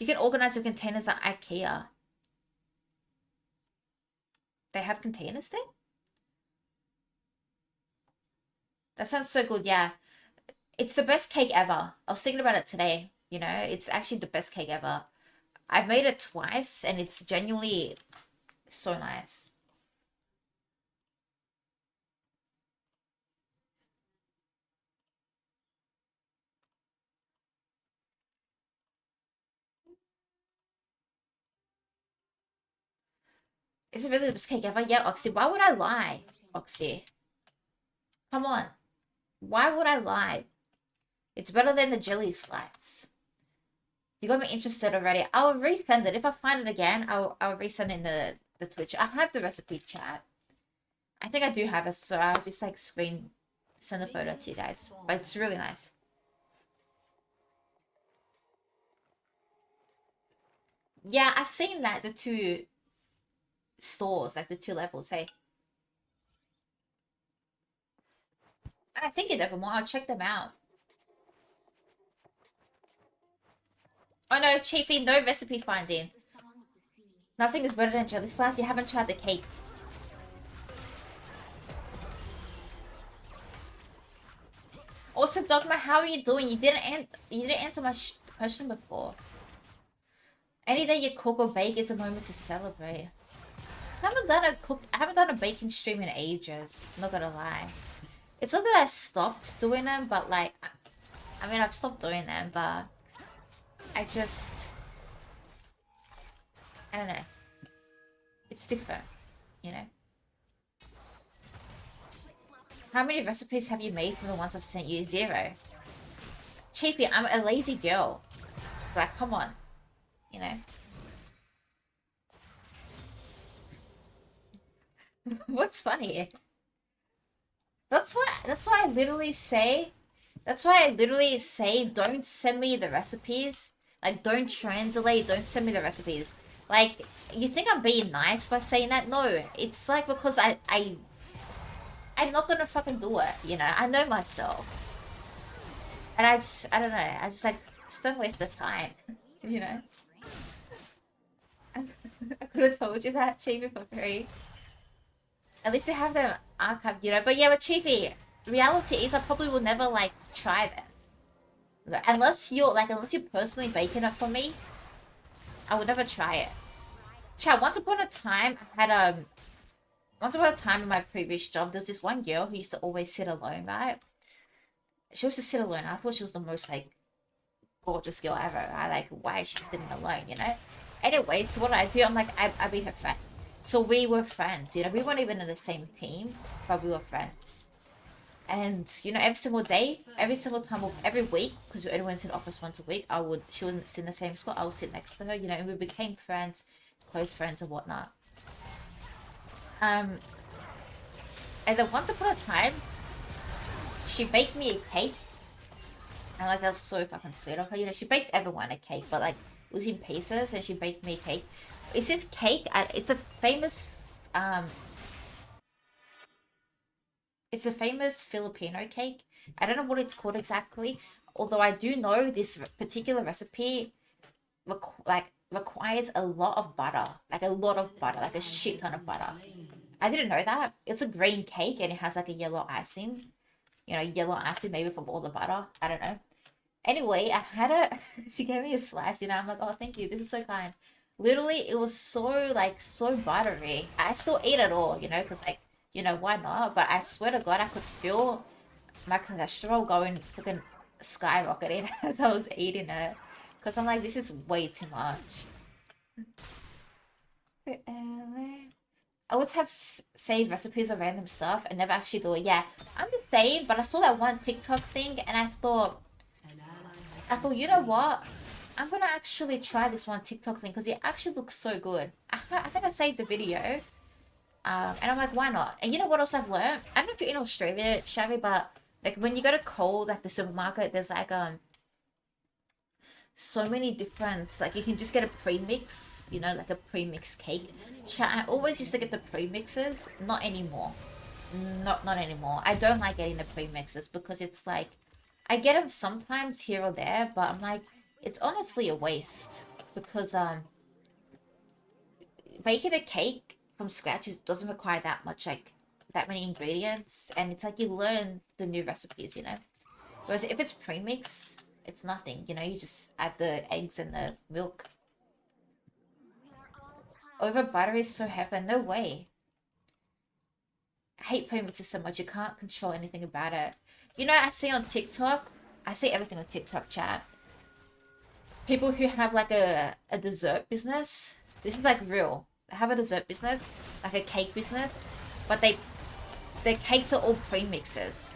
You can organize your containers at IKEA. They have containers there? That sounds so good, yeah. It's the best cake ever. I was thinking about it today, you know, it's actually the best cake ever. I've made it twice and it's genuinely so nice. Is it really the best cake ever? Yeah, Oxy. Why would I lie, Oxy? Come on. Why would I lie? It's better than the jelly slides. You got me interested already. I'll resend it. If I find it again, I'll resend in the Twitch. I have the recipe chat. I think I do have it, so I'll just like send a photo to you guys. But it's really nice. Yeah, I've seen that, the two stores, like the two levels, hey. I think in Evermore, I'll check them out. Oh no, Chiefy, no recipe finding. Nothing is better than jelly slice. You haven't tried the cake. Also, Dogma, how are you doing? You didn't answer my question before. Any day you cook or bake is a moment to celebrate. I haven't done a baking stream in ages. Not gonna lie. It's not that I stopped doing them, but like, I mean, I've stopped doing them, but I just, I don't know. It's different, you know? How many recipes have you made from the ones I've sent you? 0. Chiefy, I'm a lazy girl. Like, come on. You know? What's funny? That's why I literally say don't send me the recipes. Like don't translate, don't send me the recipes. Like you think I'm being nice by saying that? No, it's like because I'm not gonna fucking do it, you know. I know myself. And I don't know, I just like, just don't waste the time, you know? I could have told you that, Chibi, for free. At least they have them archived, you know? But yeah, with Chibi, reality is I probably will never, like, try them. Unless you're personally baking it for me, I would never try it. Chat, once upon a time, I had, once upon a time in my previous job, there was this one girl who used to always sit alone, right? She used to sit alone. I thought she was the most, like, gorgeous girl ever. I like, why is she sitting alone, you know? Anyway, so what I do, I'm like, I be her friend. So we were friends, you know? We weren't even in the same team, but we were friends. And, you know, every single day, every single time, every week, because we only went to the office once a week, she wouldn't sit in the same spot, I would sit next to her, you know, and we became friends, close friends and whatnot. And then once upon a time, she baked me a cake. And like, that was so fucking sweet of her. You know, she baked everyone a cake, but like, it was in pieces, and she baked me a cake. It's this cake, it's a famous, it's a famous Filipino cake. I don't know what it's called exactly, although I do know this particular recipe requires a lot of butter, like a shit ton of butter. I didn't know that. It's a green cake and it has like a yellow icing. You know, yellow icing maybe from all the butter. I don't know. Anyway, I had a she gave me a slice, you know, I'm like, oh thank you, this is so kind. Literally, it was so like so buttery. I still ate it all, you know, because like, you know, why not? But I swear to God, I could feel my cholesterol going fucking skyrocketing as I was eating it. Because I'm like, this is way too much. I always have saved recipes of random stuff and never actually do it. Yeah, I'm the same, but I saw that one TikTok thing and I thought, you know what? I'm gonna actually try this one TikTok thing because it actually looks so good. I think I saved the video. And I'm like, why not? And you know what else I've learned? I don't know if you're in Australia, Shabby, but like when you go to Coles, like the supermarket, there's like so many different, like you can just get a premix, you know, like a premix cake. I always used to get the premixes, not anymore. Not anymore. I don't like getting the premixes because it's like I get them sometimes here or there, but I'm like, it's honestly a waste because baking a cake from scratch doesn't require that much, like that many ingredients, and it's like you learn the new recipes, you know. Whereas if it's premix, it's nothing, you know. You just add the eggs and the milk. Over butter is so heaven. No way. I hate premixes so much. You can't control anything about it. You know, I see on TikTok. I see everything on TikTok chat. People who have like a dessert business. This is like real. They have a dessert business, like a cake business, but their cakes are all premixes.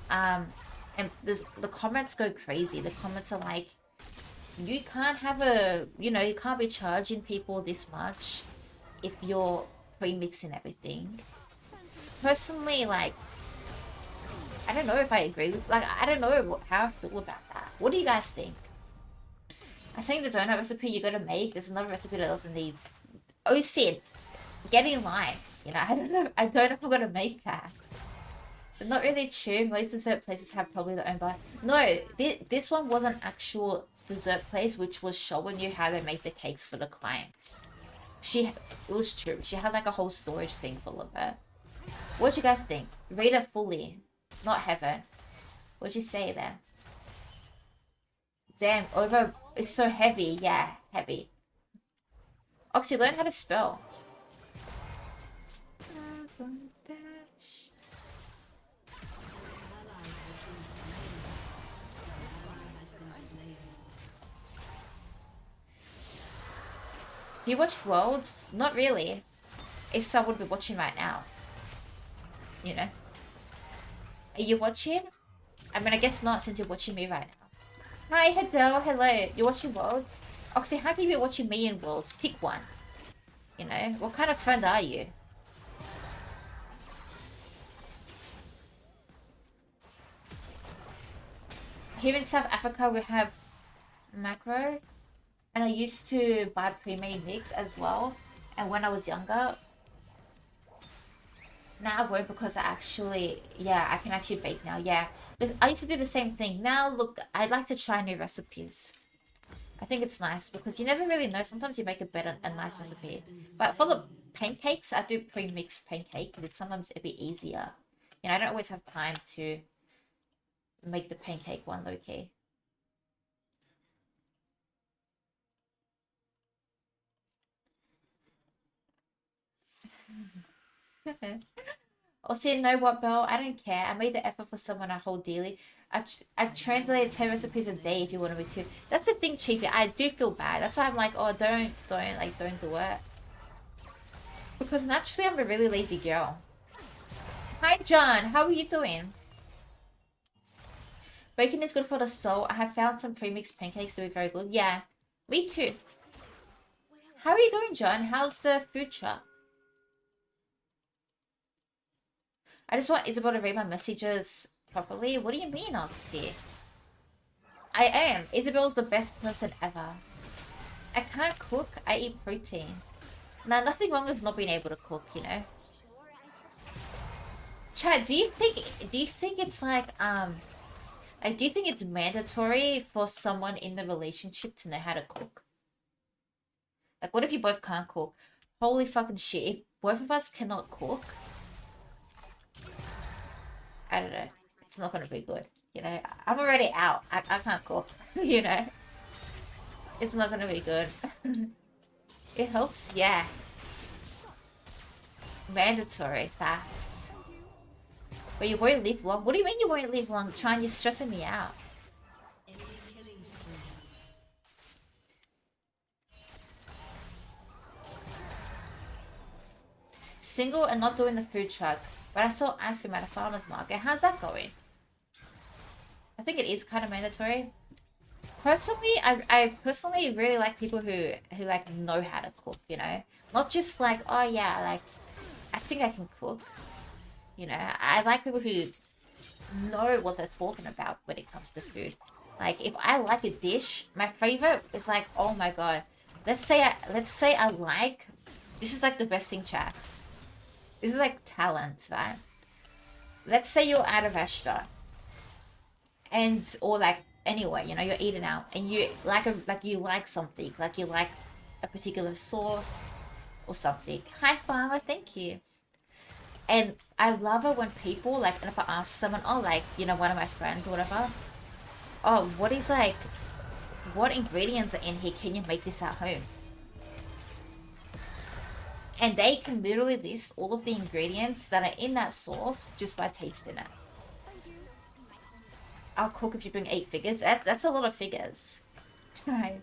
And the comments go crazy. The comments are like, you can't have you can't be charging people this much if you're premixing everything. Personally, like, I don't know if I agree with, like, I don't know how I feel about that. What do you guys think? I think the donut recipe you gotta make, there's another recipe that doesn't need. Oh, Sid, get in line. You know, I don't know if I'm gonna make that. But not really true. Most dessert places have probably their own bar. No, this one was an actual dessert place which was showing you how they make the cakes for the clients. It was true. She had like a whole storage thing full of it. What'd you guys think? Read it fully. Not heaven. What'd you say there? Damn, it's so heavy. Yeah, heavy. Oxy, learn how to spell. Do you watch Worlds? Not really. If so, I would be watching right now. You know? Are you watching? I mean, I guess not since you're watching me right now. Hi, Hadel. Hello. You're watching Worlds? Oxy, how can you be watching me in Worlds? Pick one. You know? What kind of friend are you? Here in South Africa, we have macro. And I used to buy pre-made mix as well. And when I was younger, Now I won't because I actually, yeah, I can actually bake now. Yeah, I used to do the same thing. Now look, I'd like to try new recipes. I think it's nice because you never really know. Sometimes you make a nice recipe. But for the pancakes, I do pre-mixed pancake. It's sometimes a bit easier. You know, I don't always have time to make the pancake one low key. Also, you know what, Belle? I don't care. I made the effort for someone I hold dearly. I translated 10 recipes a day if you wanted me to. That's the thing, Chiefy. I do feel bad. That's why I'm like, oh, don't do it. Because naturally, I'm a really lazy girl. Hi, John. How are you doing? Bacon is good for the soul. I have found some pre-mixed pancakes to be very good. Yeah, me too. How are you doing, John? How's the food truck? I just want Isabel to read my messages properly. What do you mean, Oxy? I am. Isabel's the best person ever. I can't cook. I eat protein. Now, nothing wrong with not being able to cook, you know. Chad, do you think it's like do you think it's mandatory for someone in the relationship to know how to cook? Like, what if you both can't cook? Holy fucking shit! If both of us cannot cook, I don't know. It's not gonna be good. You know, I'm already out. I can't cook. You know, it's not gonna be good. It helps, yeah. Mandatory facts. But you won't live long. What do you mean you won't live long? Trying, you're stressing me out. Single and not doing the food truck, but I saw ice cream at a farmer's market. How's that going? I think it is kind of mandatory. Personally, I personally really like people who like know how to cook, you know? Not just like, oh yeah, like I think I can cook. You know, I like people who know what they're talking about when it comes to food. Like if I like a dish, my favorite is like, oh my god. Let's say I like this is like the best thing, chat. This is like talent, right? Let's say you're at a restaurant and or like anyway, you know, you're eating out and you like you like something, like you like a particular sauce or something. Hi farmer, thank you. And I love it when people like, and if I ask someone, oh, like, you know, one of my friends or whatever, oh, what ingredients are in here? Can you make this at home? And they can literally list all of the ingredients that are in that sauce just by tasting it. I'll cook if you bring 8 figures. That's a lot of figures. Right.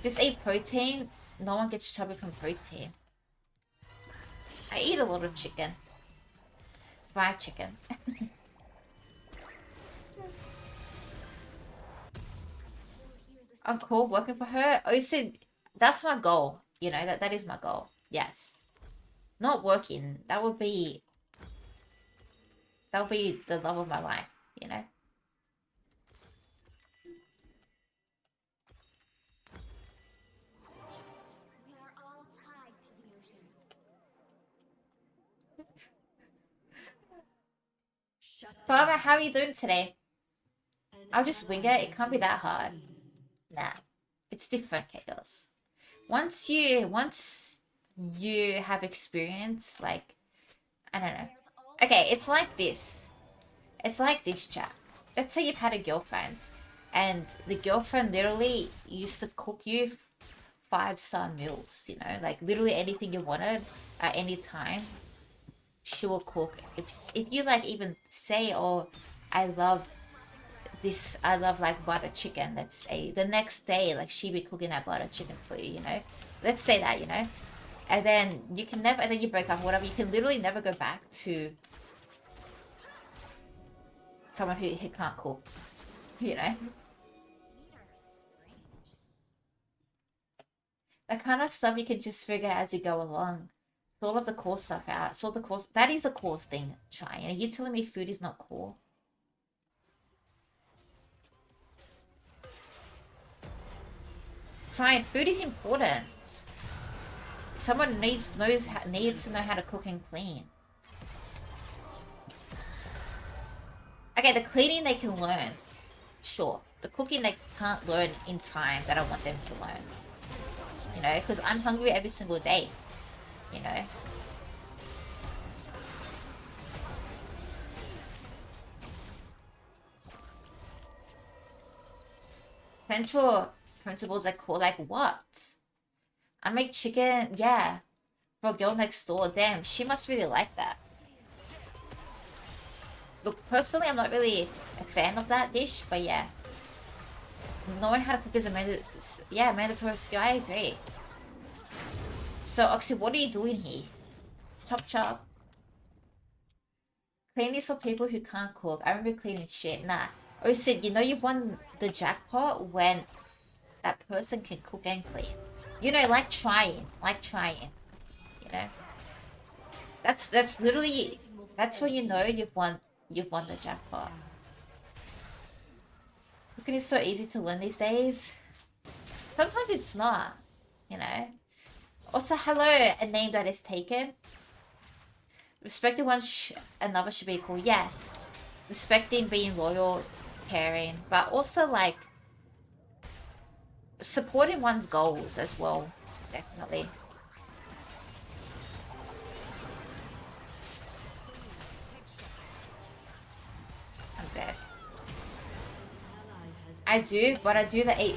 Just eat protein. No one gets chubby from protein. I eat a lot of chicken. Fried chicken. I'm cool working for her. Oh, you said that's my goal. You know, that is my goal. Yes. Not working. That would be the love of my life, you know? Farmer, how are you doing today? I'll just wing it. It can't be that hard. Nah. It's different chaos. Once you have experience, like I don't know. Okay, it's like this. It's like this, chat. Let's say you've had a girlfriend, and the girlfriend literally used to cook you 5-star meals. You know, like literally anything you wanted at any time, she will cook. If you like even say, "Oh, I love this. I love like butter chicken." Let's say the next day, like she be cooking that butter chicken for you. You know, let's say that. You know, and then you can never. And then you break up, whatever. You can literally never go back to someone who can't cook. You know, that kind of stuff you can just figure out as you go along. So all of the core stuff out. So the core that is a core thing. Try. And you telling me food is not core? Try. Food is important. Someone needs to know how to cook and clean. Okay, the cleaning they can learn. Sure. The cooking they can't learn in time that I want them to learn. You know, because I'm hungry every single day. You know. Central principles are cool. Like what? I make chicken. Yeah. For a girl next door. Damn, she must really like that. Look, personally, I'm not really a fan of that dish, but yeah. Knowing how to cook is a mandatory skill. I agree. So, Oxy, what are you doing here? Chop chop. Cleaning is for people who can't cook. I remember cleaning shit. Nah. Or Sid, you know you won the jackpot when that person can cook and clean. You know, like trying. You know. That's literally that's when you know you've won the jackpot. Cooking is so easy to learn these days. Sometimes it's not, you know. Also, hello, a name that is taken. Respecting one another should be cool. Yes. Respecting, being loyal, caring, but also like supporting one's goals as well. Definitely. I'm dead. I do, but I do the 8.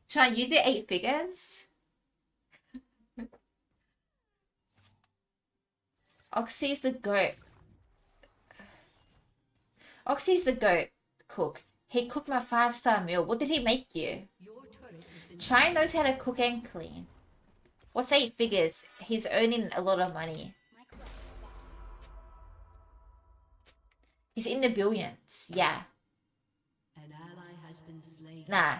Sean, you did 8 figures? Oxy's the goat. Oxy's the goat cook. He cooked my 5-star meal. What did he make you? Chai knows how to cook and clean. What's 8 figures? He's earning a lot of money. He's in the billions. Yeah. An ally has been slain. Nah,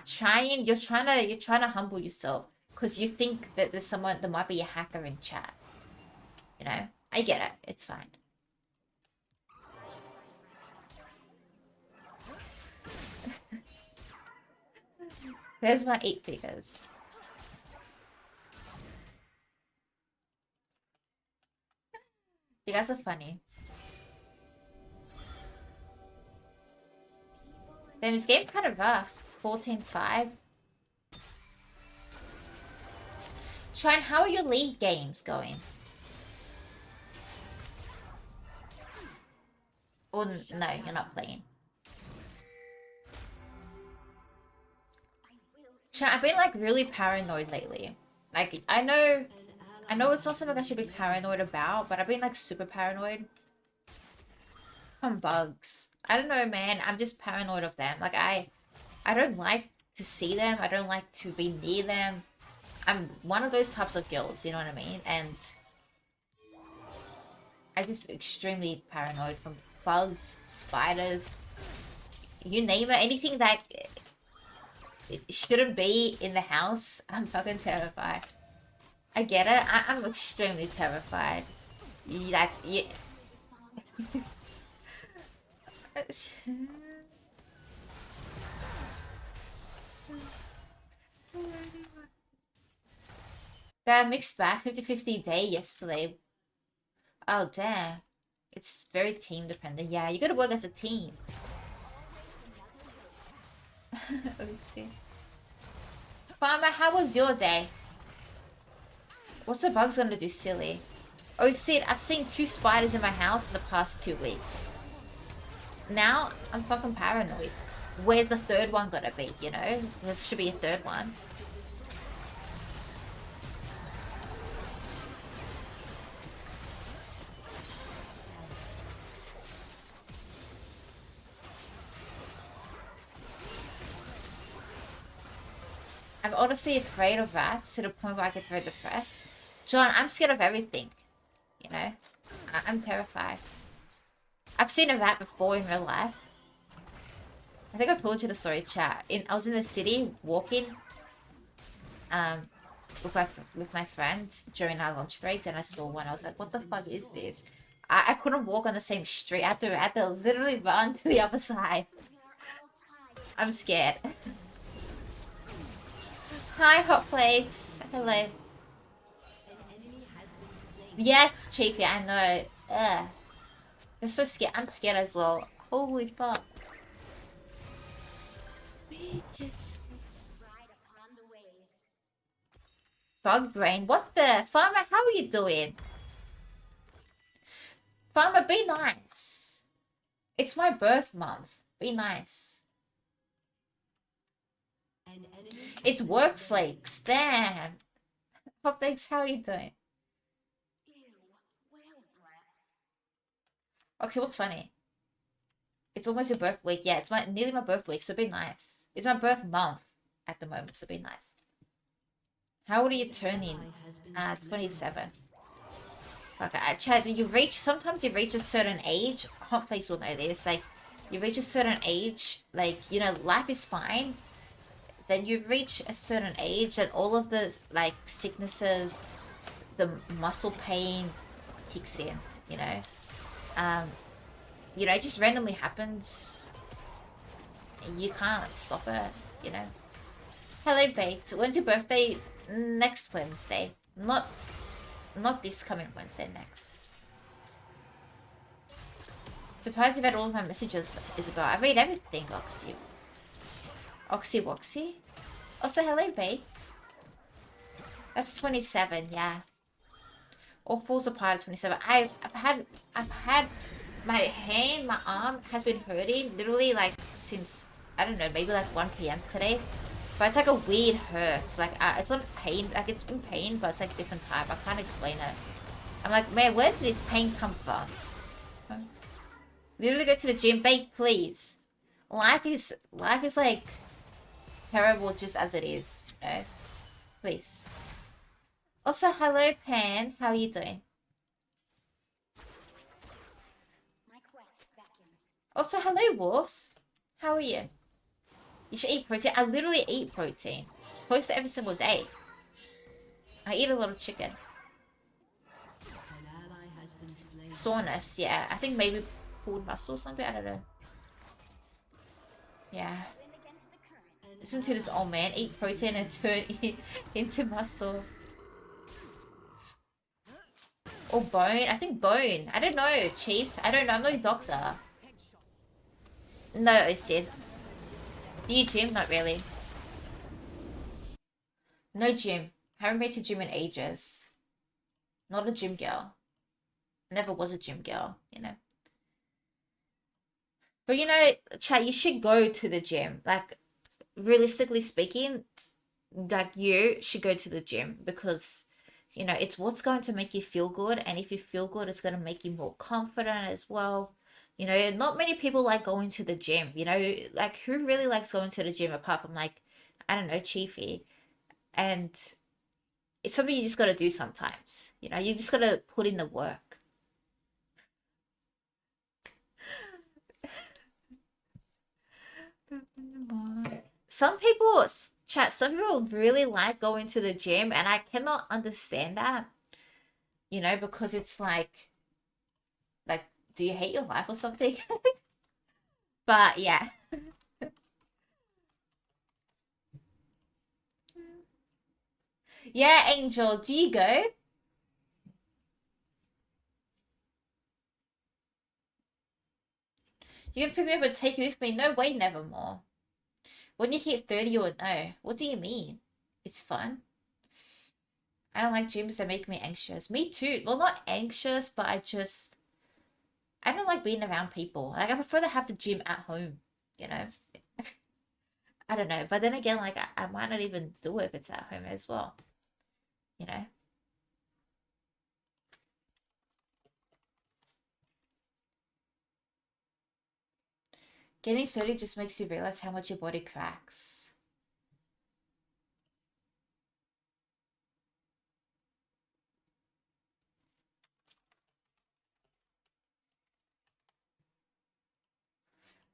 you're trying to humble yourself because you think that there might be a hacker in chat. You know? I get it. It's fine. There's my 8 figures. You guys are funny. Damn, this game's kind of rough. 14-5. Shine, how are your league games going? Or no, you're not playing. Shine, I've been like really paranoid lately. Like I know it's not something I should be paranoid about, but I've been like super paranoid. From bugs. I don't know, man. I'm just paranoid of them. Like I don't like to see them. I don't like to be near them. I'm one of those types of girls, you know what I mean? And I just extremely paranoid from bugs, spiders, you name it. Anything that it shouldn't be in the house, I'm fucking terrified. I get it. I'm extremely terrified. Like, yeah. That mixed back 50-50 day yesterday. Oh damn. It's very team dependent. Yeah, you gotta work as a team. Let's see. Farmer, how was your day? What's the bugs gonna do, silly? Oh, Sid, I've seen 2 spiders in my house in the past 2 weeks. Now, I'm fucking paranoid. Where's the 3rd one gonna be, you know? There should be a 3rd one. I'm honestly afraid of rats to the point where I get very depressed. John, I'm scared of everything. You know? I'm terrified. I've seen a rat before in real life. I think I told you the story, chat. I was in the city walking with my friend during our lunch break. Then I saw one. I was like, what the fuck is this? I couldn't walk on the same street. I had to literally run to the other side. I'm scared. Hi, Hot Flakes. Hello. Yes, Chiefy, I know. Ugh. They're so scared. I'm scared as well. Holy fuck. It's Bug brain. What the? Farmer, how are you doing? Farmer, be nice. It's my birth month. Be nice. It's work flakes. Damn. Hot Flakes, how are you doing? Okay, what's funny? It's almost your birth week. Yeah, it's my nearly my birth week, so be nice. It's my birth month at the moment, so be nice. How old are you turning? 27. Okay, Chad, sometimes you reach a certain age. Hot Flakes will know this. Like, you reach a certain age, like, life is fine. Then you reach a certain age, and all of the, like, sicknesses, the muscle pain kicks in, you know? Um, it just randomly happens. You can't stop it, you know? Hello, Baked. When's your birthday? Next Wednesday. Not this coming Wednesday, next. Surprised you've had all of my messages, Isabel. I read everything, Oxy. Oxy Woxy? Also, hello, Baked. That's 27, yeah. All falls apart at 27. I've had my hand, my arm has been hurting literally like since, I don't know, maybe like 1 p.m. today. But it's like a weird hurt. It's like, it's not pain, like it's been pain, but it's like a different type. I can't explain it. I'm like, man, where did this pain come from? Literally go to the gym, bake, please. Life is like terrible just as it is, you know? Please. Also, hello, Pan. How are you doing? Also, hello, Wolf. How are you? You should eat protein. I literally eat protein. Close to every single day. I eat a lot of chicken. Soreness, yeah. I think maybe pulled muscle or something. I don't know. Yeah. Listen to this old man eat protein and turn it into muscle. Or bone. I think bone. I don't know, Chiefs. I don't know. I'm not a doctor. No, Sid. Do you gym? Not really. No gym. Haven't been to gym in ages. Not a gym girl. Never was a gym girl, you know. But chat, you should go to the gym. Like, realistically speaking, like you should go to the gym because it's what's going to make you feel good, and if you feel good, it's going to make you more confident as well. Not many people like going to the gym. Like, who really likes going to the gym apart from, like, I don't know, Chiefy. And it's something you just got to do sometimes. You just got to put in the work. Some people really like going to the gym, and I cannot understand that, because it's like, do you hate your life or something? But yeah. Yeah, Angel, do you go? You can pick me up and take you with me? No way, nevermore. When you hit 30, you would know. What do you mean? It's fun. I don't like gyms that make me anxious. Me too. Well, not anxious, but I don't like being around people. Like, I prefer to have the gym at home, you know? I don't know. But then again, like, I might not even do it if it's at home as well, you know? Getting 30 just makes you realize how much your body cracks.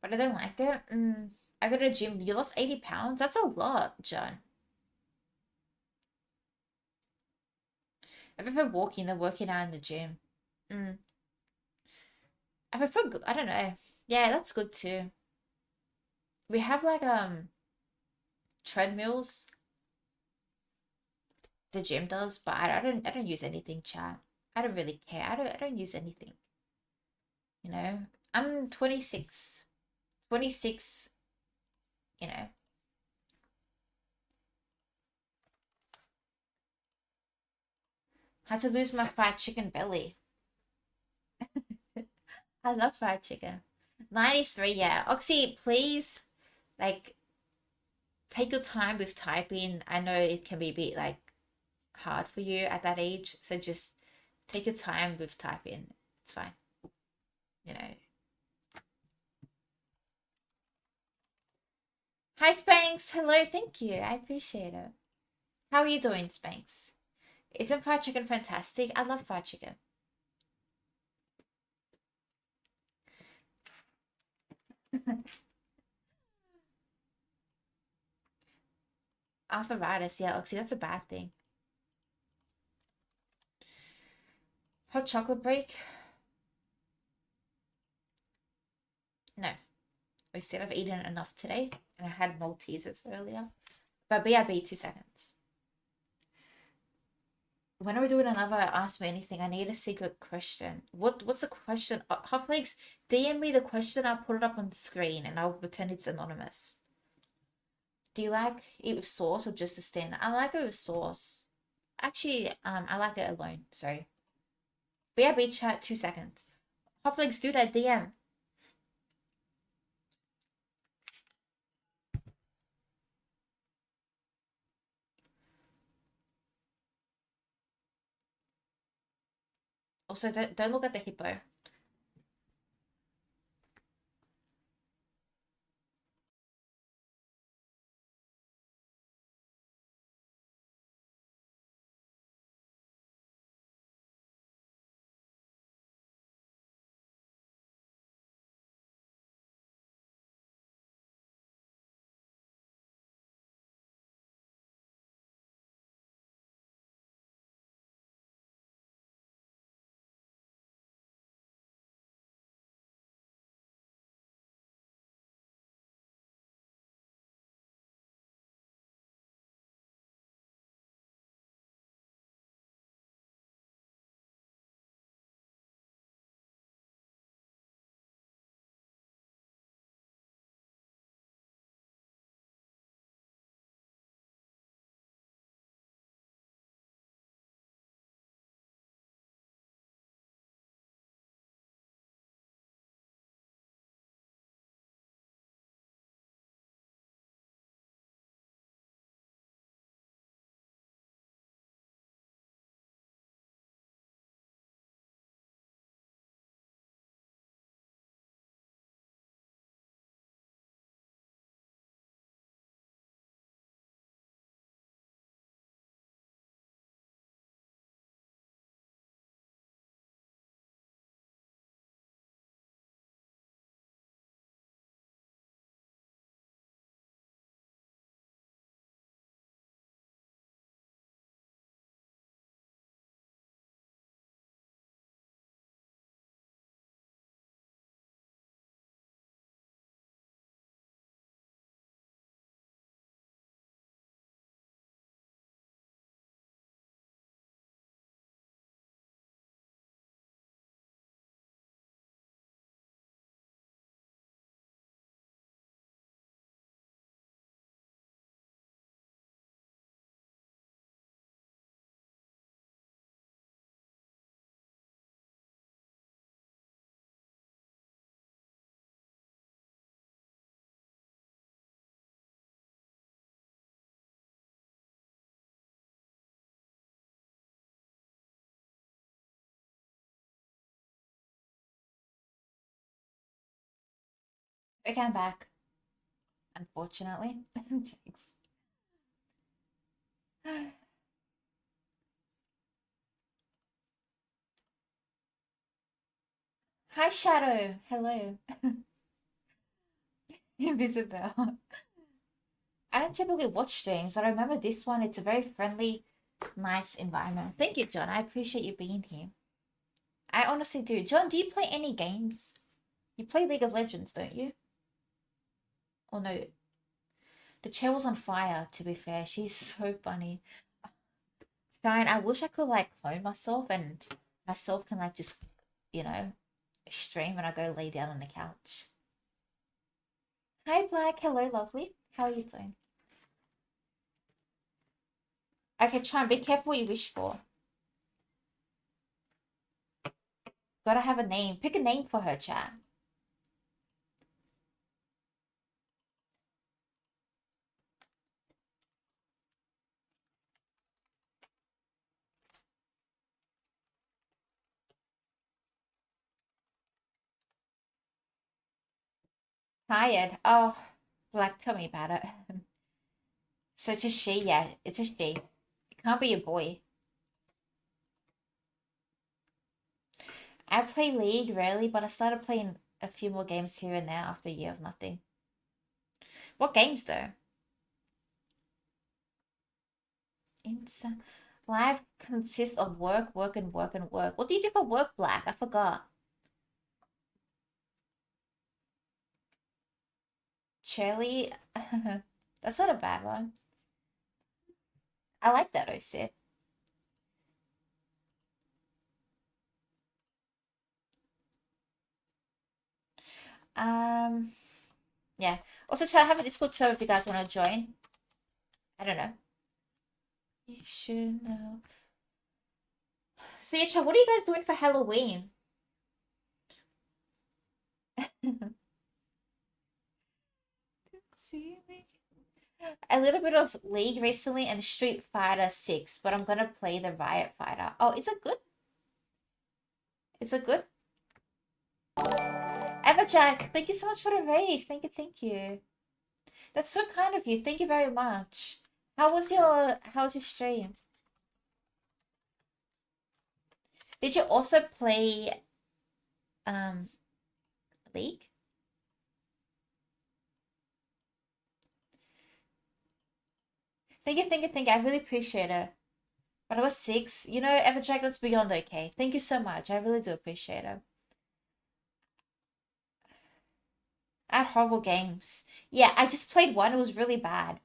But I don't like it. I go to the gym. You lost 80 pounds? That's a lot, John. I prefer walking than working out in the gym. Mm. I prefer, I don't know. Yeah, that's good too. We have like treadmills The gym does, but I don't use anything, chat. I don't really care. I don't use anything. You know? I'm 26. 26, you know. Had to lose my fried chicken belly. I love fried chicken. 93, yeah. Oxy, please, like, take your time with typing. I know it can be a bit, like, hard for you at that age, so just take your time with typing. It's fine, you know. Hi, Spanx. Hello, thank you. I appreciate it. How are you doing, Spanx? Isn't fried chicken fantastic? I love fried chicken. Arthritis, yeah, Oxy, that's a bad thing. Hot chocolate break? No. I said I've eaten enough today, and I had Maltesers earlier. But BRB, 2 seconds. When are we doing another Ask Me Anything? I need a secret question. What's the question? Hotflakes, DM me the question. I'll put it up on screen, and I'll pretend it's anonymous. Do you like it with sauce or just the standard? I like it with sauce. Actually, I like it alone. Sorry. BRB chat, 2 seconds. Hotflakes, do that DM. Also, don't look at the hippo. Okay, I'm back. Unfortunately. Jinx. Hi, Shadow. Hello. Invisible. I don't typically watch streams, but I remember this one. It's a very friendly, nice environment. Thank you, John. I appreciate you being here. I honestly do. John, do you play any games? You play League of Legends, don't you? Or no? The chair was on fire, to be fair. She's so funny. Shine, I wish I could like clone myself and myself can like just, you know, stream when I go lay down on the couch. Hi Black, hello lovely. How are you doing? Okay, try and be careful what you wish for. Gotta have a name. Pick a name for her, chat. Tired. Oh, Black, tell me about it. So it's a she, yeah, it's a she. It can't be a boy. I play League rarely, but I started playing a few more games here and there after a year of nothing. What games though? Insta Life consists of work, work, and work and work. What do you do for work, Black? I forgot. Shirley, that's not a bad one. I like that, Osip. Um, yeah. Also, try to have a Discord server if you guys want to join. I don't know. You should know. So, yeah, what are you guys doing for Halloween? See me? A little bit of League recently and Street Fighter 6, but I'm gonna play the Riot Fighter. Oh, is it good? Is it good? Everjack, thank you so much for the raid. Thank you, thank you. That's so kind of you. Thank you very much. How was your stream? Did you also play um League? Thank you, thank you, thank you. I really appreciate it. But I was 6. You know, Everjack, that's beyond okay. Thank you so much. I really do appreciate it. I had horrible games. Yeah, I just played one. It was really bad.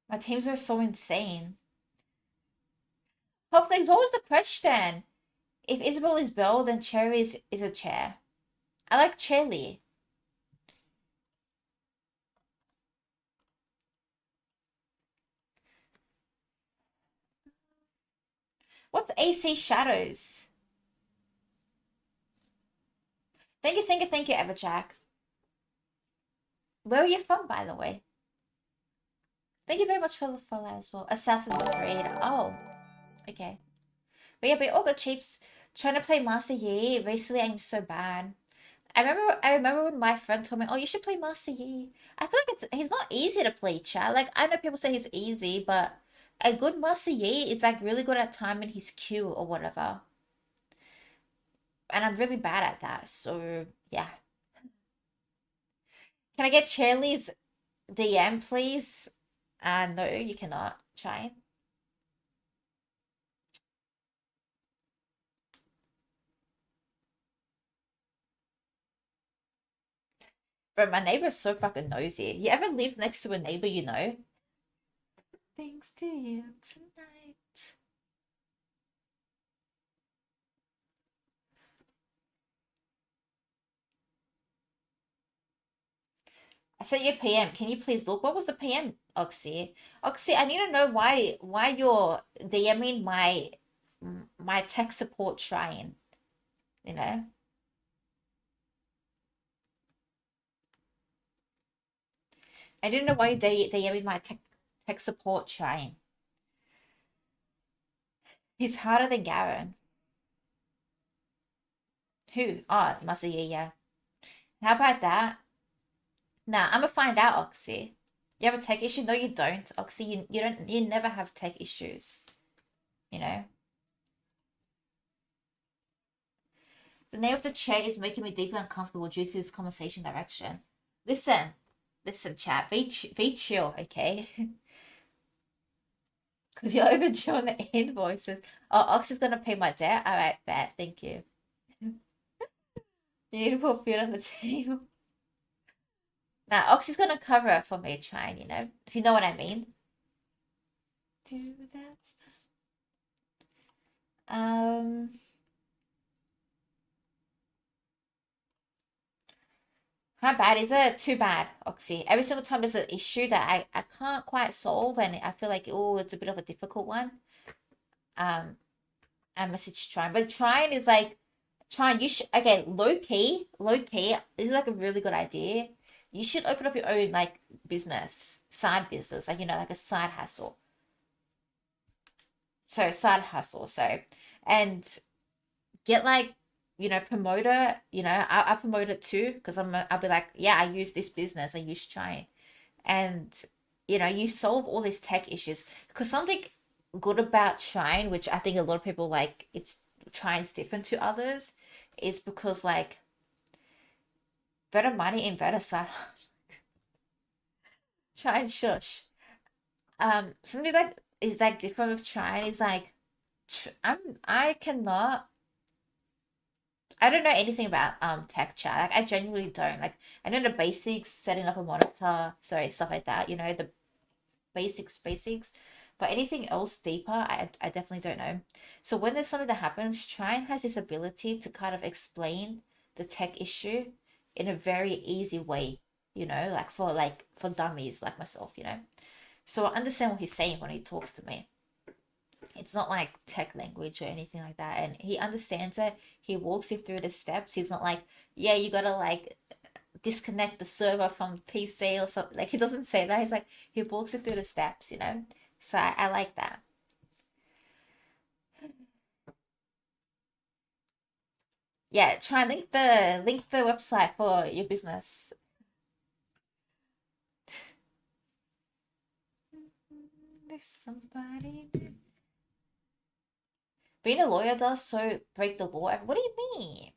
My teams were so insane. Hopefully, what was the question? If Isabel is Belle, then Cherry is a chair. I like Cherry. What's AC Shadows? Thank you, Everjack. Where are you from, by the way? Thank you very much for the follow as well. Assassin's Creed. Oh, okay. But yeah, but all good cheaps. Trying to play Master Yi. Recently, I'm so bad. I remember when my friend told me, "Oh, you should play Master Yi." I feel like he's not easy to play, chat. Like I know people say he's easy, but a good Master Yi is like really good at timing his Q or whatever. And I'm really bad at that. So yeah. Can I get Charlie's DM, please? No, you cannot. Try. But my neighbor is so fucking nosy. You ever live next to a neighbor you know? Thanks to you tonight. I sent you a PM. Can you please look? What was the PM, Oxy? Oxy, I need to know why you're DMing my tech support shrine. You know? I didn't know why you're DMing my tech support shrine. He's harder than Garen. Who? Oh, must be yeah. How about that? Nah, I'm gonna find out, Oxy. You have a tech issue? No, you don't, Oxy. You never have tech issues. You know? The name of the chair is making me deeply uncomfortable due to this conversation direction. Listen, chat. Be chill, okay? Because you're overdue the invoices. Oh, Oxy's gonna pay my debt. All right, bet. Thank you. You need to put food on the table. Now, Oxy's gonna cover it for me, trying. You know, if you know what I mean. Do that stuff. Um, how bad is it? Too bad, Oxy. Every single time there's an issue that I can't quite solve, and I feel like, oh, it's a bit of a difficult one. Um, I message trying, but trying is like trying. You should okay, low key. This is like a really good idea. You should open up your own like business, side business, like like a side hustle. So side hustle. So and get like promoter. I promote it too because I'll be like, yeah, I use this business. I use trying, and you solve all these tech issues because something good about trying, which I think a lot of people like, it's trying's different to others, is because like better money and better side. Trying shush. Something that is like different with trying is like I cannot. I don't know anything about tech chat. Like I genuinely don't. Like I know the basics, setting up a monitor, sorry, stuff like that. The basics. But anything else deeper, I definitely don't know. So when there's something that happens, Trine has this ability to kind of explain the tech issue in a very easy way, like for dummies like myself. So I understand what he's saying when he talks to me. It's not like tech language or anything like that. And he understands it. He walks you through the steps. He's not like, yeah, you gotta like disconnect the server from the PC or something. Like he doesn't say that. He's like he walks you through the steps. So I like that. Yeah, try and link the website for your business. There's somebody. Being a lawyer does so break the law. What do you mean?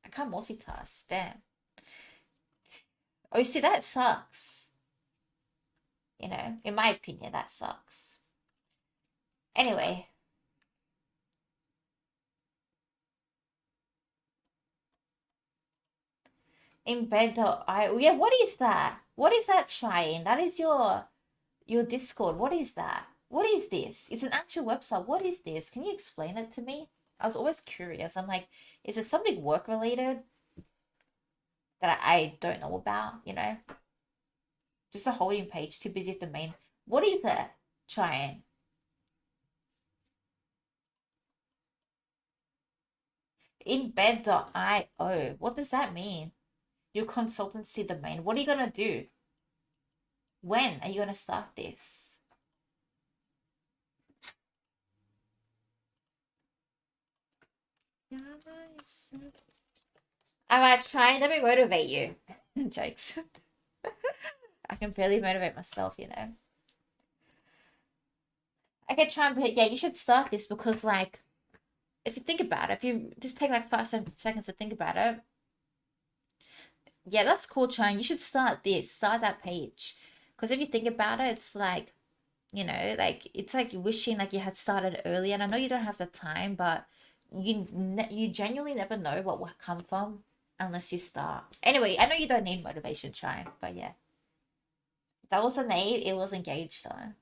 I can't multitask. Damn. Oh, you see, that sucks. In my opinion, that sucks. Anyway, embed.io. Yeah, what is that? What is that, Cheyenne? That is your Discord. What is that? What is this? It's an actual website. What is this? Can you explain it to me? I was always curious. I'm like, is it something work related that I don't know about? Just a holding page, too busy with the main. What is that, Cheyenne? Embed.io. What does that mean? Your consultancy domain. What are you gonna do? When are you gonna start this? Alright, try. Let me motivate you. Jokes. I can barely motivate myself. I can try but yeah, you should start this because like if you think about it, if you just take like 5 seconds to think about it, yeah, that's cool, trying. You should start this, start that page. Because if you think about it, it's like it's like wishing like you had started earlier. And I know you don't have the time, but you genuinely never know what will come from unless you start. Anyway, I know you don't need motivation, trying, but yeah, that was a name. It was engaged on.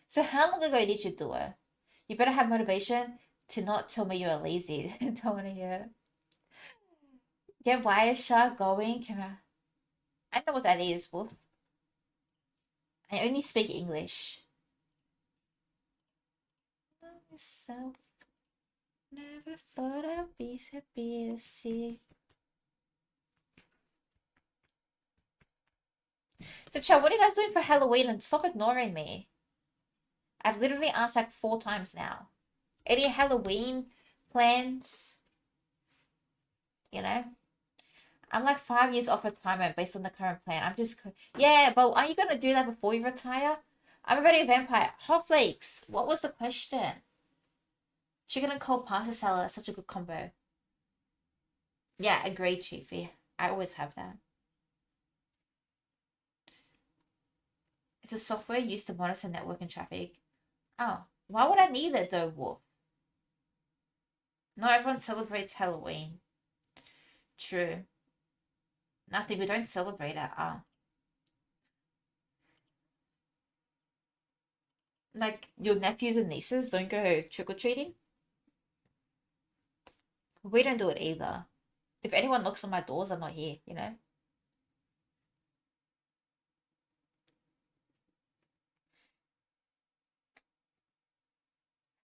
So how long ago did you do it? You better have motivation to not tell me you're lazy. Don't want to hear. Get Wireshark going. I know what that is, Wolf. I only speak English. Yourself. Never thought I'd be so busy. So, Chad, what are you guys doing for Halloween? And stop ignoring me. I've literally asked like 4 times now. Any Halloween plans? You know? I'm like 5 years off retirement based on the current plan. Yeah, but are you gonna do that before you retire? I'm already a vampire. Hot flakes. What was the question? Chicken and cold pasta salad. That's such a good combo. Yeah, agreed, Chiefy. I always have that. It's a software used to monitor network and traffic. Oh, why would I need it though, Wolf? Not everyone celebrates Halloween. True. Nothing. We don't celebrate it. Like your nephews and nieces don't go trick or treating. We don't do it either. If anyone knocks on my doors, I'm not here. You know.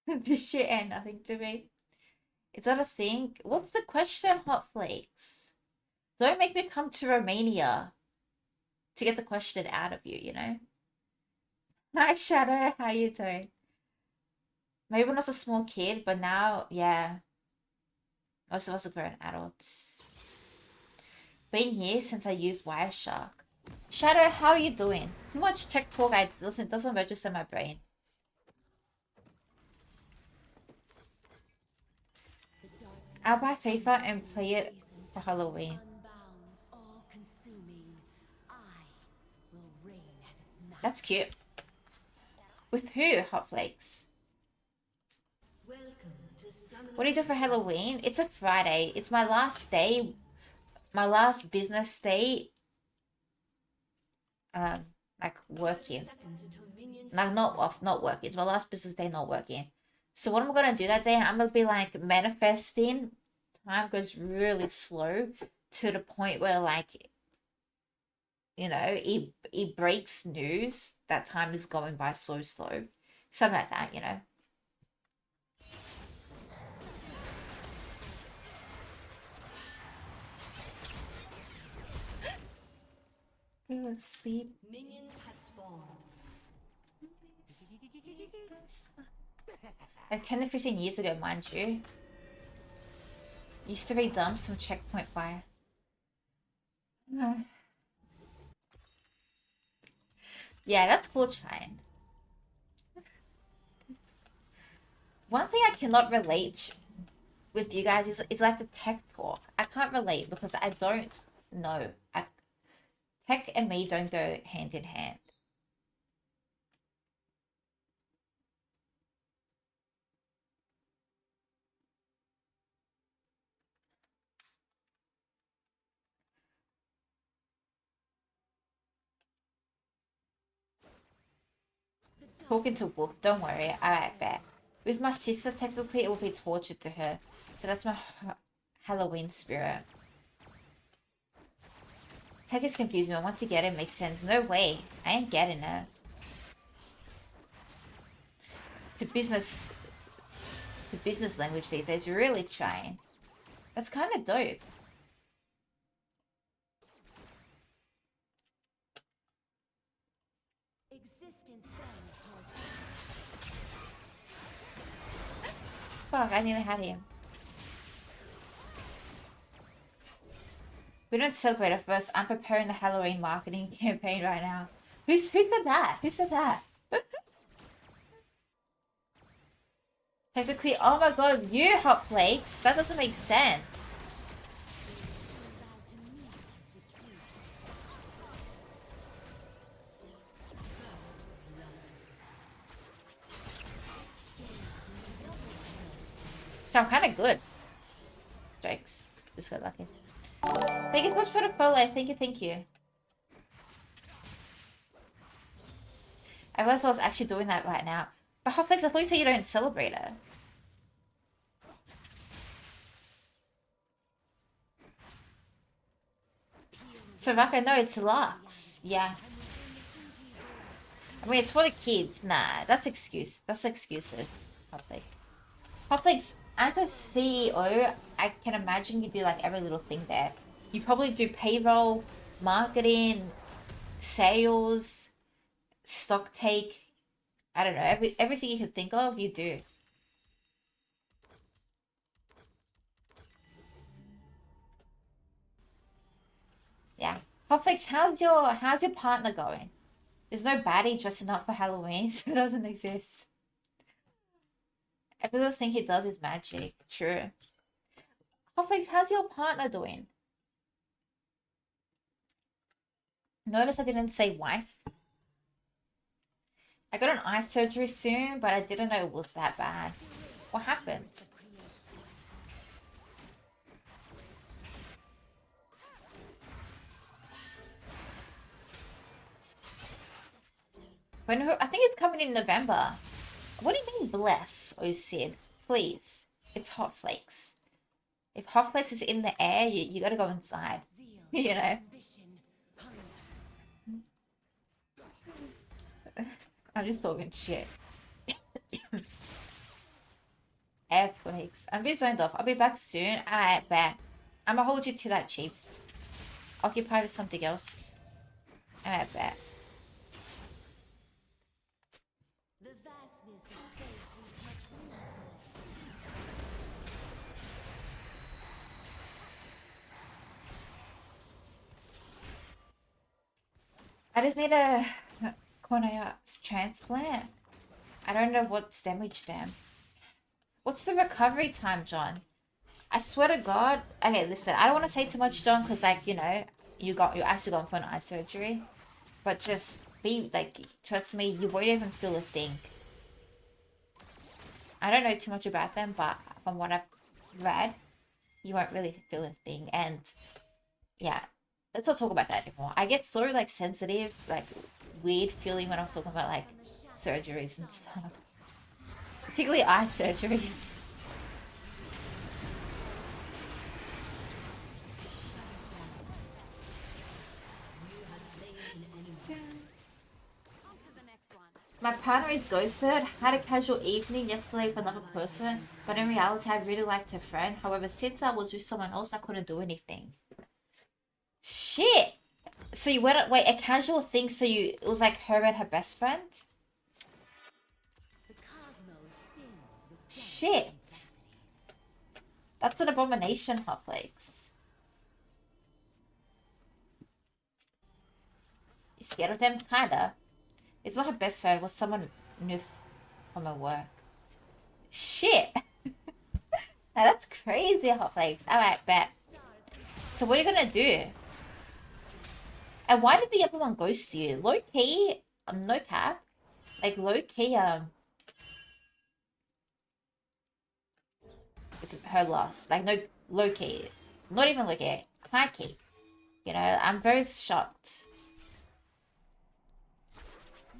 This shit ain't nothing to me. It's not a thing. What's the question, Hot Flakes? Don't make me come to Romania to get the question out of you, you know? Hi, Shadow. How you doing? Maybe when I was a small kid, but now, yeah, most of us are grown adults. Been years since I used Wireshark. Shadow, how are you doing? Too much tech talk, I doesn't register my brain. I'll buy FIFA and play it for Halloween. That's cute. With who, Hot Flakes? What do you do for Halloween? It's a Friday. It's my last day, my last business day. Like working. Like not off, not working. It's my last business day not working. So what I'm gonna do that day, I'm gonna be like manifesting. Time goes really slow to the point where like it breaks news that time is going by so slow. Something like that, you know. Go to sleep. Minions have spawned. Like 10 to 15 years ago, mind you. Used to be dumps from Checkpoint Fire. Yeah, that's cool, trying. One thing I cannot relate with you guys is like the tech talk. I can't relate because I don't know. Tech and me don't go hand in hand. Talking to Wolf, don't worry. Alright, bet. With my sister, technically, it will be torture to her. So that's my Halloween spirit. Tech is confusing, but once you get it, it makes sense. No way. I ain't getting it. To business... The business language these days, really trying. That's kind of dope. Fuck, I nearly had him. We don't celebrate it first. I'm preparing the Halloween marketing campaign right now. Who said that? Who said that? Technically, oh my god, you Hot Flakes. That doesn't make sense. So I'm kind of good. Jokes. Just got lucky. Thank you so much for the follow. Thank you, thank you. I realized I was actually doing that right now. But Hot Flakes, I thought you said you don't celebrate it. So Raka, no, it's Lux. Yeah. I mean, it's for the kids. Nah, that's excuse. That's excuses. Hot Flakes. Hot Flakes, as a CEO, I can imagine you do like every little thing there. You probably do payroll, marketing, sales, stock take. I don't know, everything you can think of, you do. Yeah. Hotflakes, how's your partner going? There's no baddie dressing up for Halloween, so it doesn't exist. Every little thing he does is magic. True. Hotflakes, how's your partner doing? Notice I didn't say wife. I got an eye surgery soon, but I didn't know it was that bad. What happened? I think it's coming in November. What do you mean bless, oh Sid? Please. It's hot flakes. If hot flakes is in the air, you gotta go inside. You know? I'm just talking shit. Air flakes. I'm a bit zoned off. I'll be back soon. Alright, bet. I'm gonna hold you to that, Chiefs. Occupy with something else. Alright, bet. The vastness of space leaves much room. I just need a cornea transplant. I don't know what's damaged them. What's the recovery time, John? I swear to God. Okay, listen. I don't want to say too much, John, because like you actually gone for an eye surgery, but just be like, trust me, you won't even feel a thing. I don't know too much about them, but from what I've read, you won't really feel a thing. And yeah, let's not talk about that anymore. I get so like sensitive, like weird feeling when I'm talking about like surgeries and stuff, particularly eye surgeries. My partner is ghosted. Had a casual evening yesterday with another person, but in reality, I really liked her friend. However, since I was with someone else, I couldn't do anything. Shit. So you went wait a casual thing. So it was like her and her best friend. The cosmos spins with Shit. That's an abomination, Hot Flakes. You scared of them? Kinda. It's not her best friend. It was someone new from her work. Shit. Now that's crazy, Hot Flakes. Alright, bet. So what are you gonna do? And why did the other one ghost you? Low key, no cap. Like low key, it's her loss. Like no low key, not even low key, high key. You know, I'm very shocked.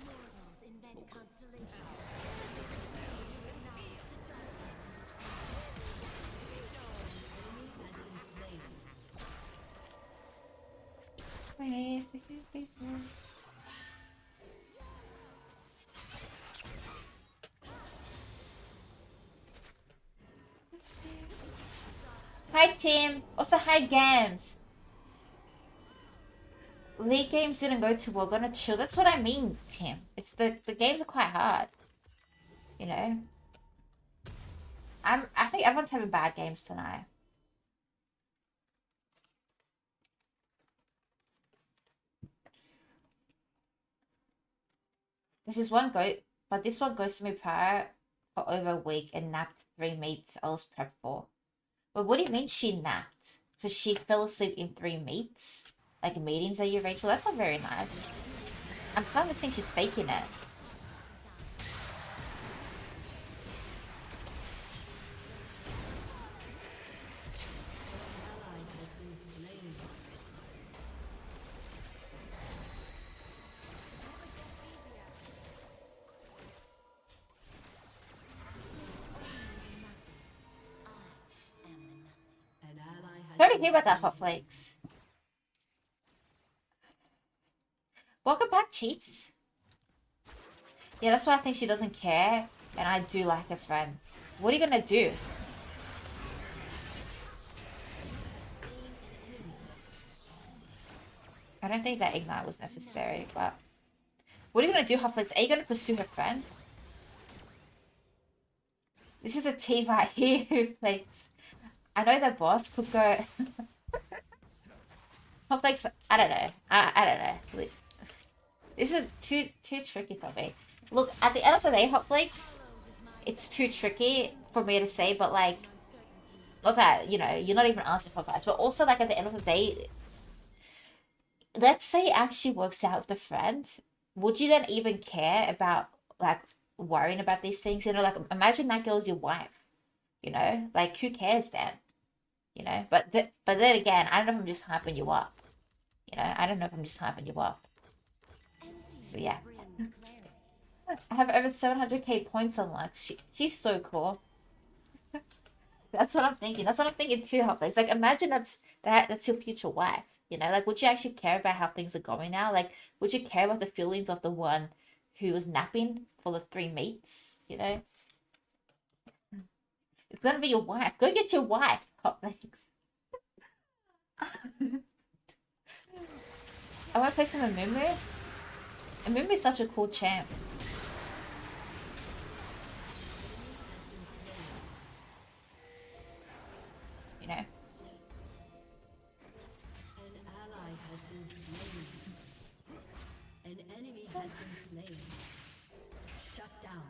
mortals invent constellations. Hi Tim. Also hi Gams. League games didn't go too well. Gonna chill. That's what I mean, Tim. It's the games are quite hard. You know. I think everyone's having bad games tonight. This is one go, but this one goes to me prior for over a week and napped 3 meets I was prepped for. But what do you mean she napped? So she fell asleep in 3 meets? Like meetings that you Rachel? That's not very nice. I'm starting to think she's faking it. Ally has been slain. An ally has Sorry to been hear about that, slain. Hot Flakes. Welcome back, Cheeps. Yeah, that's why I think she doesn't care, and I do like her friend. What are you gonna do? I don't think that ignite was necessary, but what are you gonna do, Hot Flakes? Are you gonna pursue her friend? This is a team right here who Flakes. I know the boss could go. Hot Flakes, I don't know. I don't know. This is too tricky for me. Look, at the end of the day, Hot Flakes, it's too tricky for me to say, but like, not that, you're not even asking for advice, but also like at the end of the day, let's say it actually works out with a friend, would you then even care about like worrying about these things? Like imagine that girl's your wife, like who cares then? But then again, I don't know if I'm just hyping you up. I don't know if I'm just hyping you up. So yeah. I have over 700k points unlocked. She's so cool. That's what I'm thinking. That's what I'm thinking too, Hoplex. Like, imagine that's your future wife. You know, like, would you actually care about how things are going now? Like, would you care about the feelings of the one who was napping for the three mates? You know, it's gonna be your wife. Go get your wife, Hoplex. I want to play some Amumu. Amumu is such a cool champ. You know. An ally has been slain. An enemy has been slain. Shut down.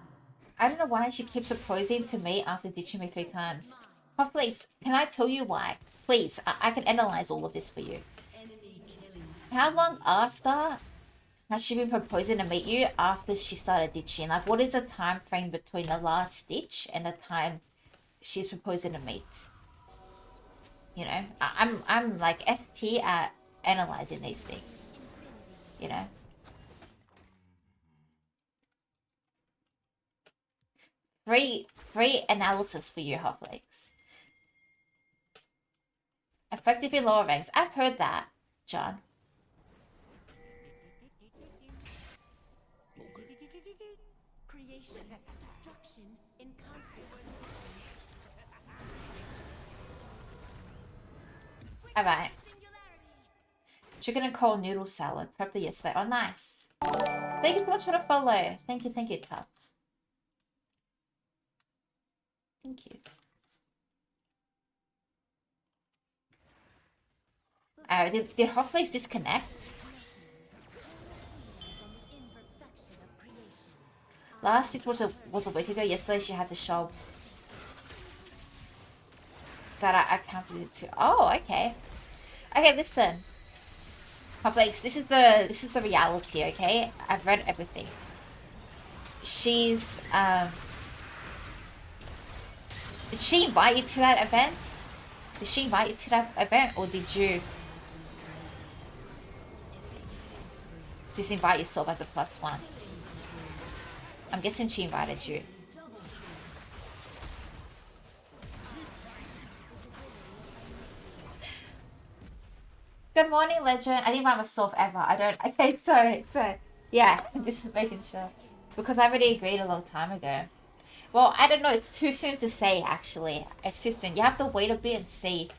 I don't know why she keeps proposing to me after ditching me 3 times. Hoplex, can I tell you why? Please, I can analyze all of this for you. Enemy killing. How long after has she been proposing to meet you after she started ditching? Like, what is the time frame between the last ditch and the time she's proposing to meet? You know, I'm like ST at analyzing these things. You know, free analysis for you, Hoplex. Effectively lower ranks. I've heard that, John. Creation. Destruction in constant. Alright. Chicken and cold noodle salad. Prepped it yesterday. Oh, nice. Thank you so much for the follow. Thank you, Tuck. Thank you. Did Hoplex disconnect? Last it was a week ago. Yesterday she had to show that I counted it to. Oh, okay. Okay, listen. Hoplex, this is the reality, okay? I've read everything. She's did she invite you to that event? Did she invite you to that event, or did you just invite yourself as a +1? I'm guessing she invited you. Good morning, legend. I didn't invite myself ever. I don't. Okay, so yeah, I'm just making sure because I already agreed a long time ago. Well, I don't know. It's too soon to say. Actually, it's too soon. You have to wait a bit and see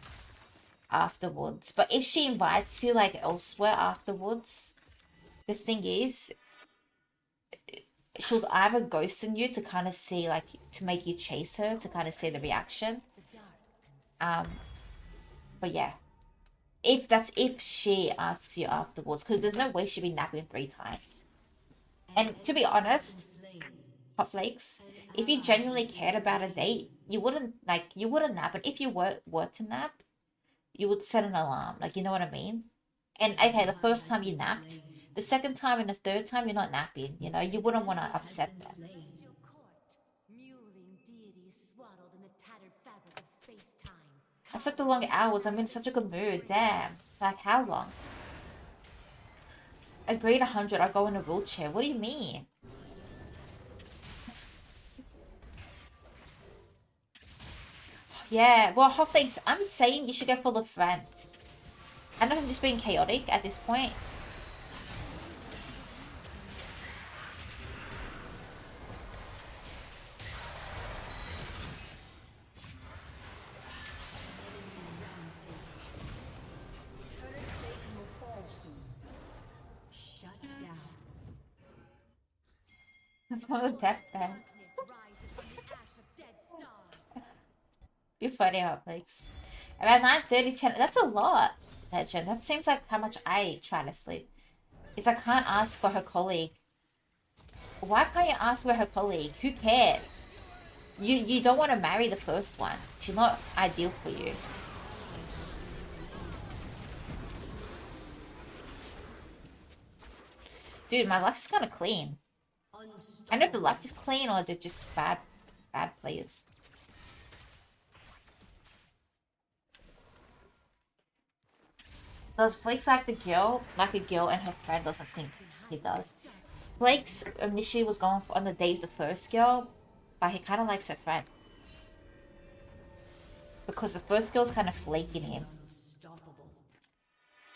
afterwards. But if she invites you like elsewhere afterwards, the thing is, she was either ghosting you to kind of see like to make you chase her to kind of see the reaction. But yeah. If she asks you afterwards, because there's no way she'd be napping 3 times. And to be honest, Hotflakes, if you genuinely cared about a date, you wouldn't nap. But if you were to nap, you would set an alarm. Like, you know what I mean? And okay, the first time you napped, the second time and the third time you're not napping. You know, you wouldn't want to upset them. Your court, mewling deities swaddled in the tattered fabric of space-time. I slept the long hours. I'm in such a good mood. Damn. Like, how long? Agreed 100. I'll go in a wheelchair. What do you mean? Yeah, well, Hotflakes, I'm saying you should go for the friend. I know I'm just being chaotic at this point. Shut down. From the deathbed. Darkness rises from the ash of dead stars. You're funny, Hotflakes. Around 9:30, 10. That's a lot, Legend. That seems like how much I try to sleep. Is I can't ask for her colleague. Why can't you ask for her colleague? Who cares? You don't want to marry the first one. She's not ideal for you. Dude, my Lux is kind of clean. I don't know if the Lux is clean or they're just bad players. Does Flakes like a girl and her friend doesn't think he does? Flakes initially was going on the date with the first girl, but he kind of likes her friend. Because the first girl's kind of flaking him. Unstoppable.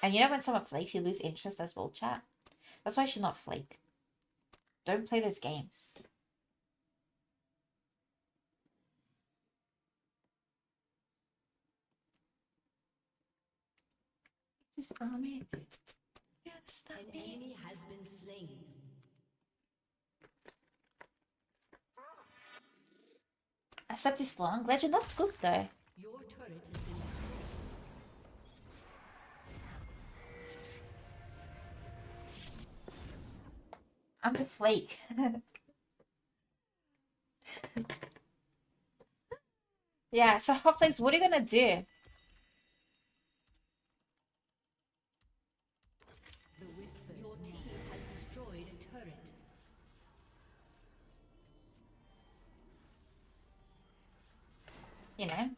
And you know when someone flakes, you lose interest as well, chat? That's why you should not flake. Don't play those games. Just follow me. Yeah, stop An me. enemy has been slain. I slept this long. Legend, that's good though. Your turret has been destroyed. I'm the flake. Yeah, so hot flakes, what are you gonna do? The whisper. Your team has destroyed a turret. You know?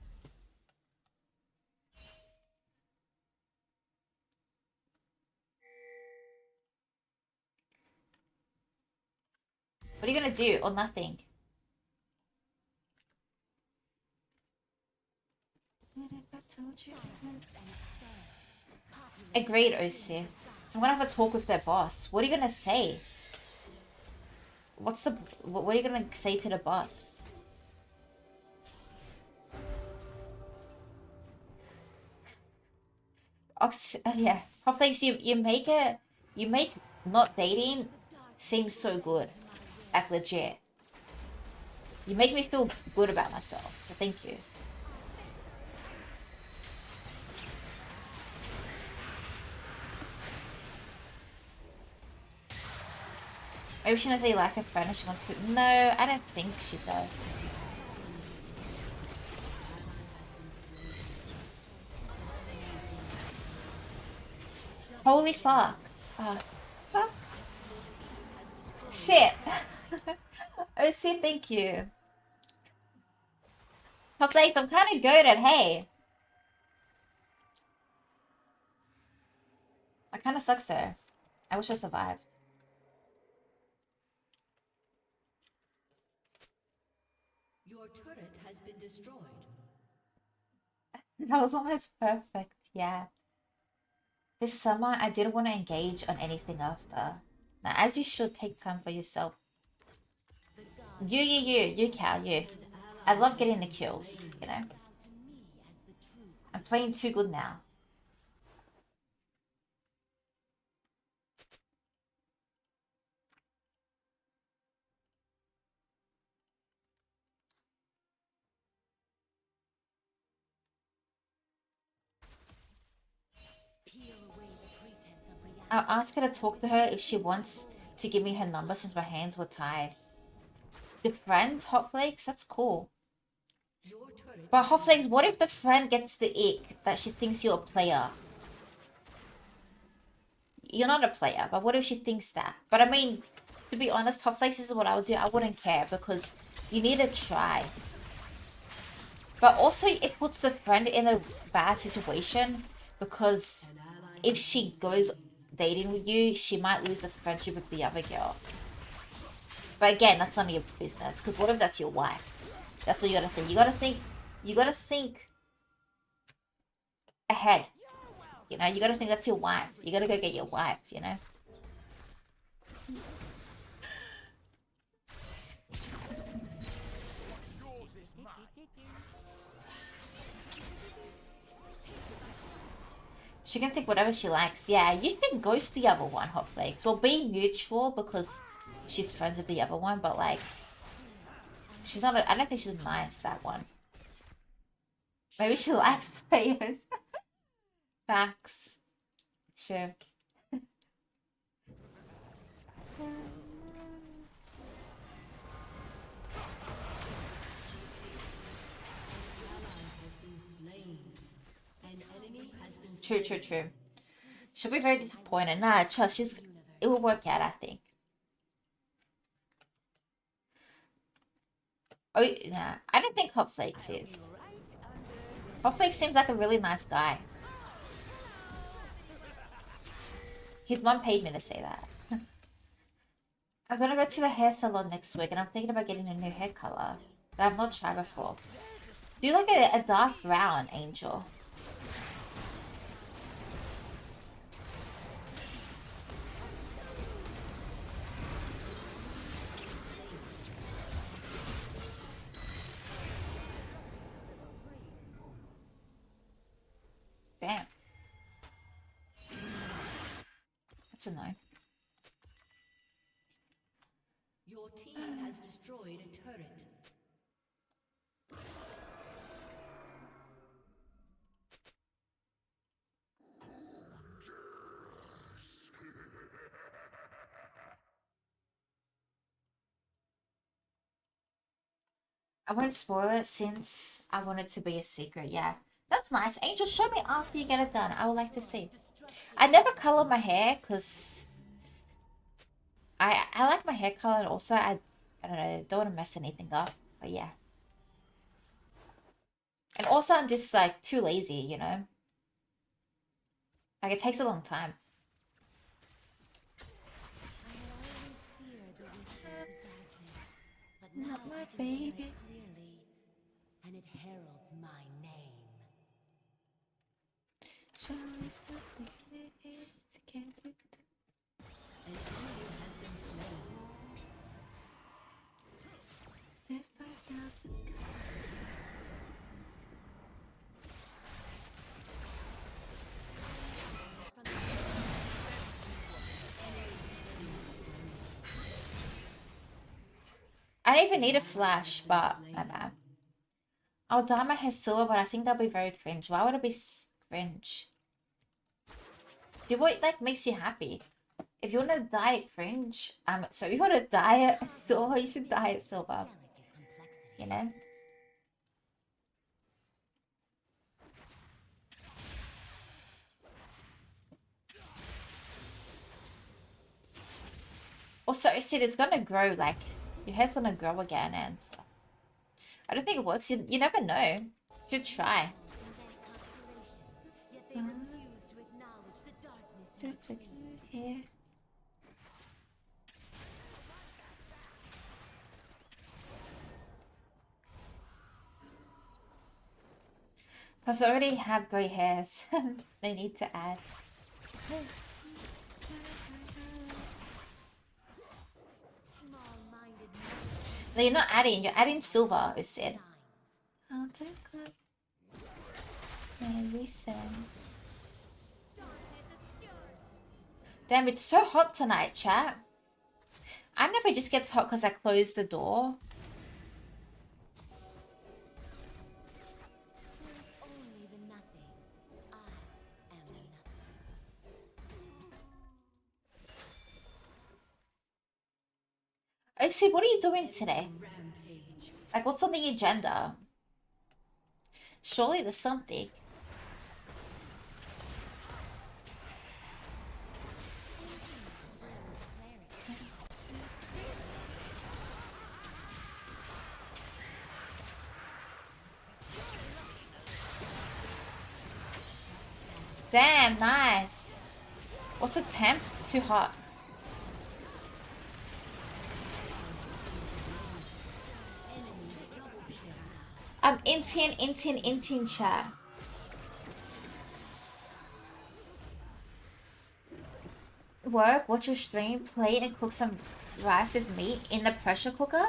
What are you gonna do? Or nothing? Agreed, OC. So I'm gonna have a talk with their boss. What are you gonna say? What are you gonna say to the boss? Yeah. Hot flakes, you make not dating seem so good. Like legit. You make me feel good about myself, so thank you. Maybe she knows they like her friend and she wants to. No, I don't think she does. Holy fuck. Fuck. Shit. OC, thank you. Hot flakes, I'm kind of goated, hey. That kind of sucks though. I wish I survived. Your turret has been destroyed. That was almost perfect, yeah. This summer, I didn't want to engage on anything after. Now, as you should, take time for yourself. You, Cal, you. I love getting the kills, you know? I'm playing too good now. I'll ask her to talk to her if she wants to give me her number since my hands were tied. The friend, Hot Flakes? That's cool. Your turret. But Hot Flakes, what if the friend gets the ick that she thinks you're a player? You're not a player, but what if she thinks that? But I mean, to be honest, Hot Flakes, this is what I would do. I wouldn't care because you need to try. But also, it puts the friend in a bad situation because if she goes dating with you, she might lose the friendship with the other girl. But again, that's none of your business. Because what if that's your wife? That's what you gotta think. You gotta think ahead. You know, you gotta think that's your wife. You gotta go get your wife, you know? She can think whatever she likes. Yeah, you can ghost the other one, Hot Flakes. Well, be mutual because she's friends with the other one, but like, she's not. I don't think she's nice. That one. Maybe she likes players. Facts. Sure. True. She'll be very disappointed. Nah, trust. It will work out. I think. Oh, nah. I don't think Hot Flakes is. Hot Flakes seems like a really nice guy. His mom paid me to say that. I'm gonna go to the hair salon next week, and I'm thinking about getting a new hair color that I've not tried before. Do like a dark brown, Angel. Damn. That's annoying. Your team has destroyed a turret. I won't spoil it since I want it to be a secret. Yeah, that's nice. Angel, show me after you get it done. I would like to see. I never color my hair because I like my hair color, and also I don't know, don't want to mess anything up. But yeah, and also I'm just like too lazy, you know. Like it takes a long time. I had always feared the whispers of darkness, but now Not my I can hear baby. it clearly, and it heralds my name. Shall we stop the games? Can't do it. An enemy has been slain. Death 5,000 cuts. I don't even need a flash, but my bad. I'll dye my hair silver, but I think that'll be very cringe. Why would it be cringe? Do what like makes you happy. If you want to dye it cringe, so if you want to dye it silver, you should dye it silver. You know. Also, I said it's gonna grow. Like your hair's gonna grow again and stuff. I don't think it works. You never know. You should try. Yet they refuse to acknowledge the darkness in between. Here. Plus, I already have grey hairs. They need to add. Small-minded No, you're not adding. You're adding silver. You said. signs. I'll take a maybe some. Damn, it's so hot tonight, chat. I don't know if it just gets hot because I closed the door. There is only the nothing. I am the nothing. Oh, see, what are you doing today? Rampage. Like, what's on the agenda? Surely there's something. Damn, nice. What's the temp? Too hot. Intin chat. Work, watch your stream, play and cook some rice with meat in the pressure cooker.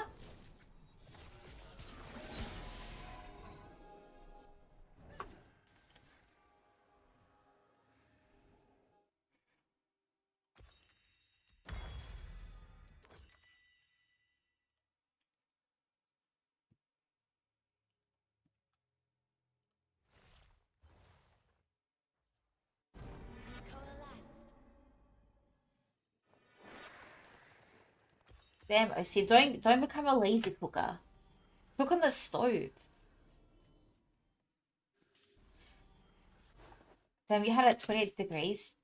Damn, OC, don't become a lazy cooker. Cook on the stove. Damn, you had it at 28 degrees.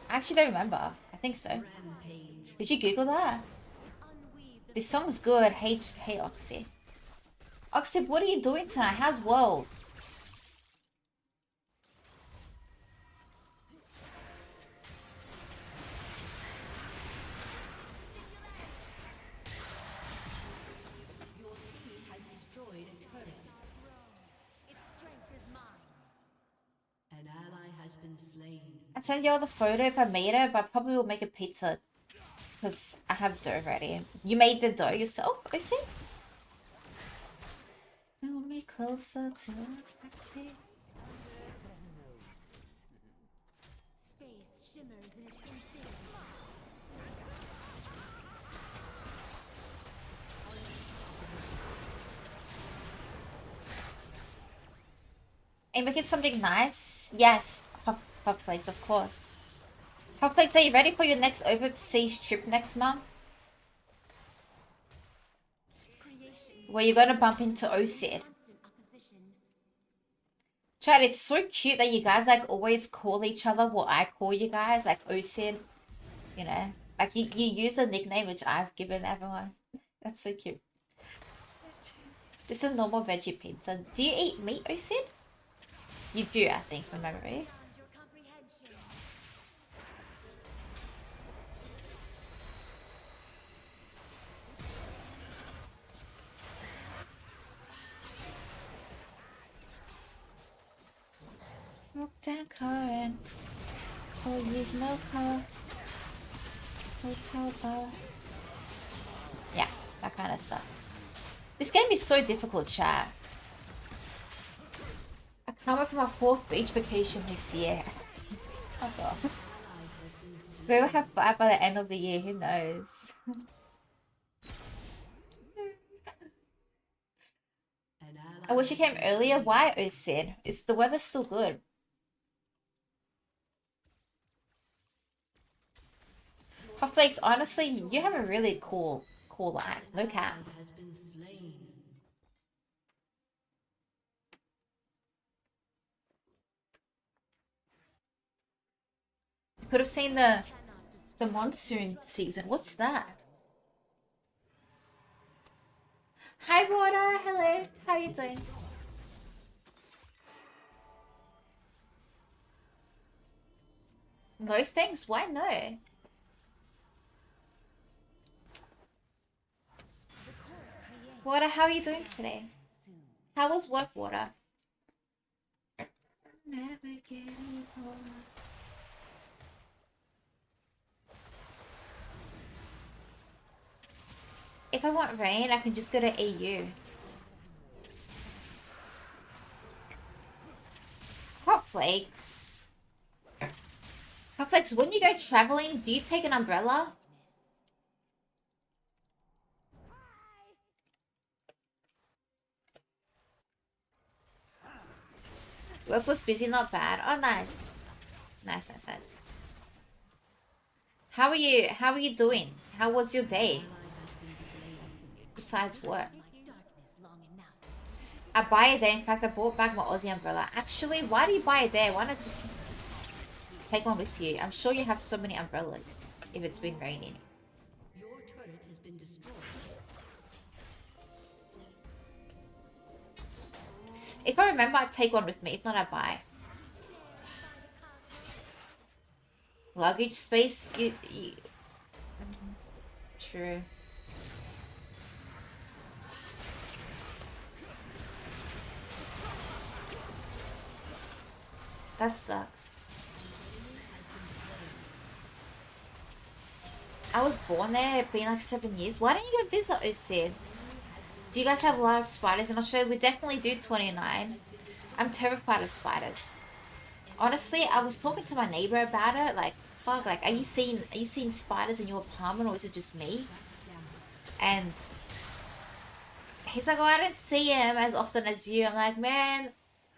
I actually don't remember. I think so. Rampage. Did you Google that? Unweave the This song's good. Hey, Oxy. Oxy, what are you doing tonight? How's Worlds? been slain. I'd send you all the photo if I made it, but I probably will make a pizza because I have dough ready. You made the dough yourself, I see. Pull me closer to see. Space shimmers in its infinity. And making something nice? Yes, hot flakes, of course. Hot flakes, are you ready for your next overseas trip next month? Where you're gonna bump into OSID. Chad, it's so cute that you guys like always call each other what I call you guys, like OSID. You know, like you use a nickname which I've given everyone. That's so cute. Just a normal veggie pizza. Do you eat meat, OSID? You do, I think, from memory. Beyond your comprehension. Walk down current. Oh, use no car. Hotel bar. Yeah, that kind of sucks. This game is so difficult, chat. I can't wait for my 4th beach vacation this year. Oh god. We will have 5 by the end of the year, who knows? I wish you came earlier. Why, Osid? It's the weather's still good. Hot Flakes, honestly, you have a really cool line. No cap. Has been slain. You could have seen the monsoon season. What's that? Hi, Water. Hello. How are you doing? No thanks. Why no? Water, how are you doing today? How was work, Water? Never getting old. If I want rain, I can just go to AU. Hot Flakes. Hot Flakes, when you go traveling, do you take an umbrella? Work was busy, not bad. Oh, nice. Nice, nice, nice. How are you doing? How was your day? Besides work. I buy it there. In fact, I bought back my Aussie umbrella. Actually, why do you buy it there? Why not just take one with you? I'm sure you have so many umbrellas if it's been raining. Your turret has been destroyed. If I remember, I'd take one with me. If not, I buy. Luggage space? You... True. That sucks. I was born there. It's been like 7 years. Why don't you go visit OC? Do you guys have a lot of spiders in Australia? We definitely do 29. I'm terrified of spiders. Honestly, I was talking to my neighbor about it. Like, fuck, like, are you seeing spiders in your apartment or is it just me? And he's like, oh, I don't see him as often as you. I'm like, man,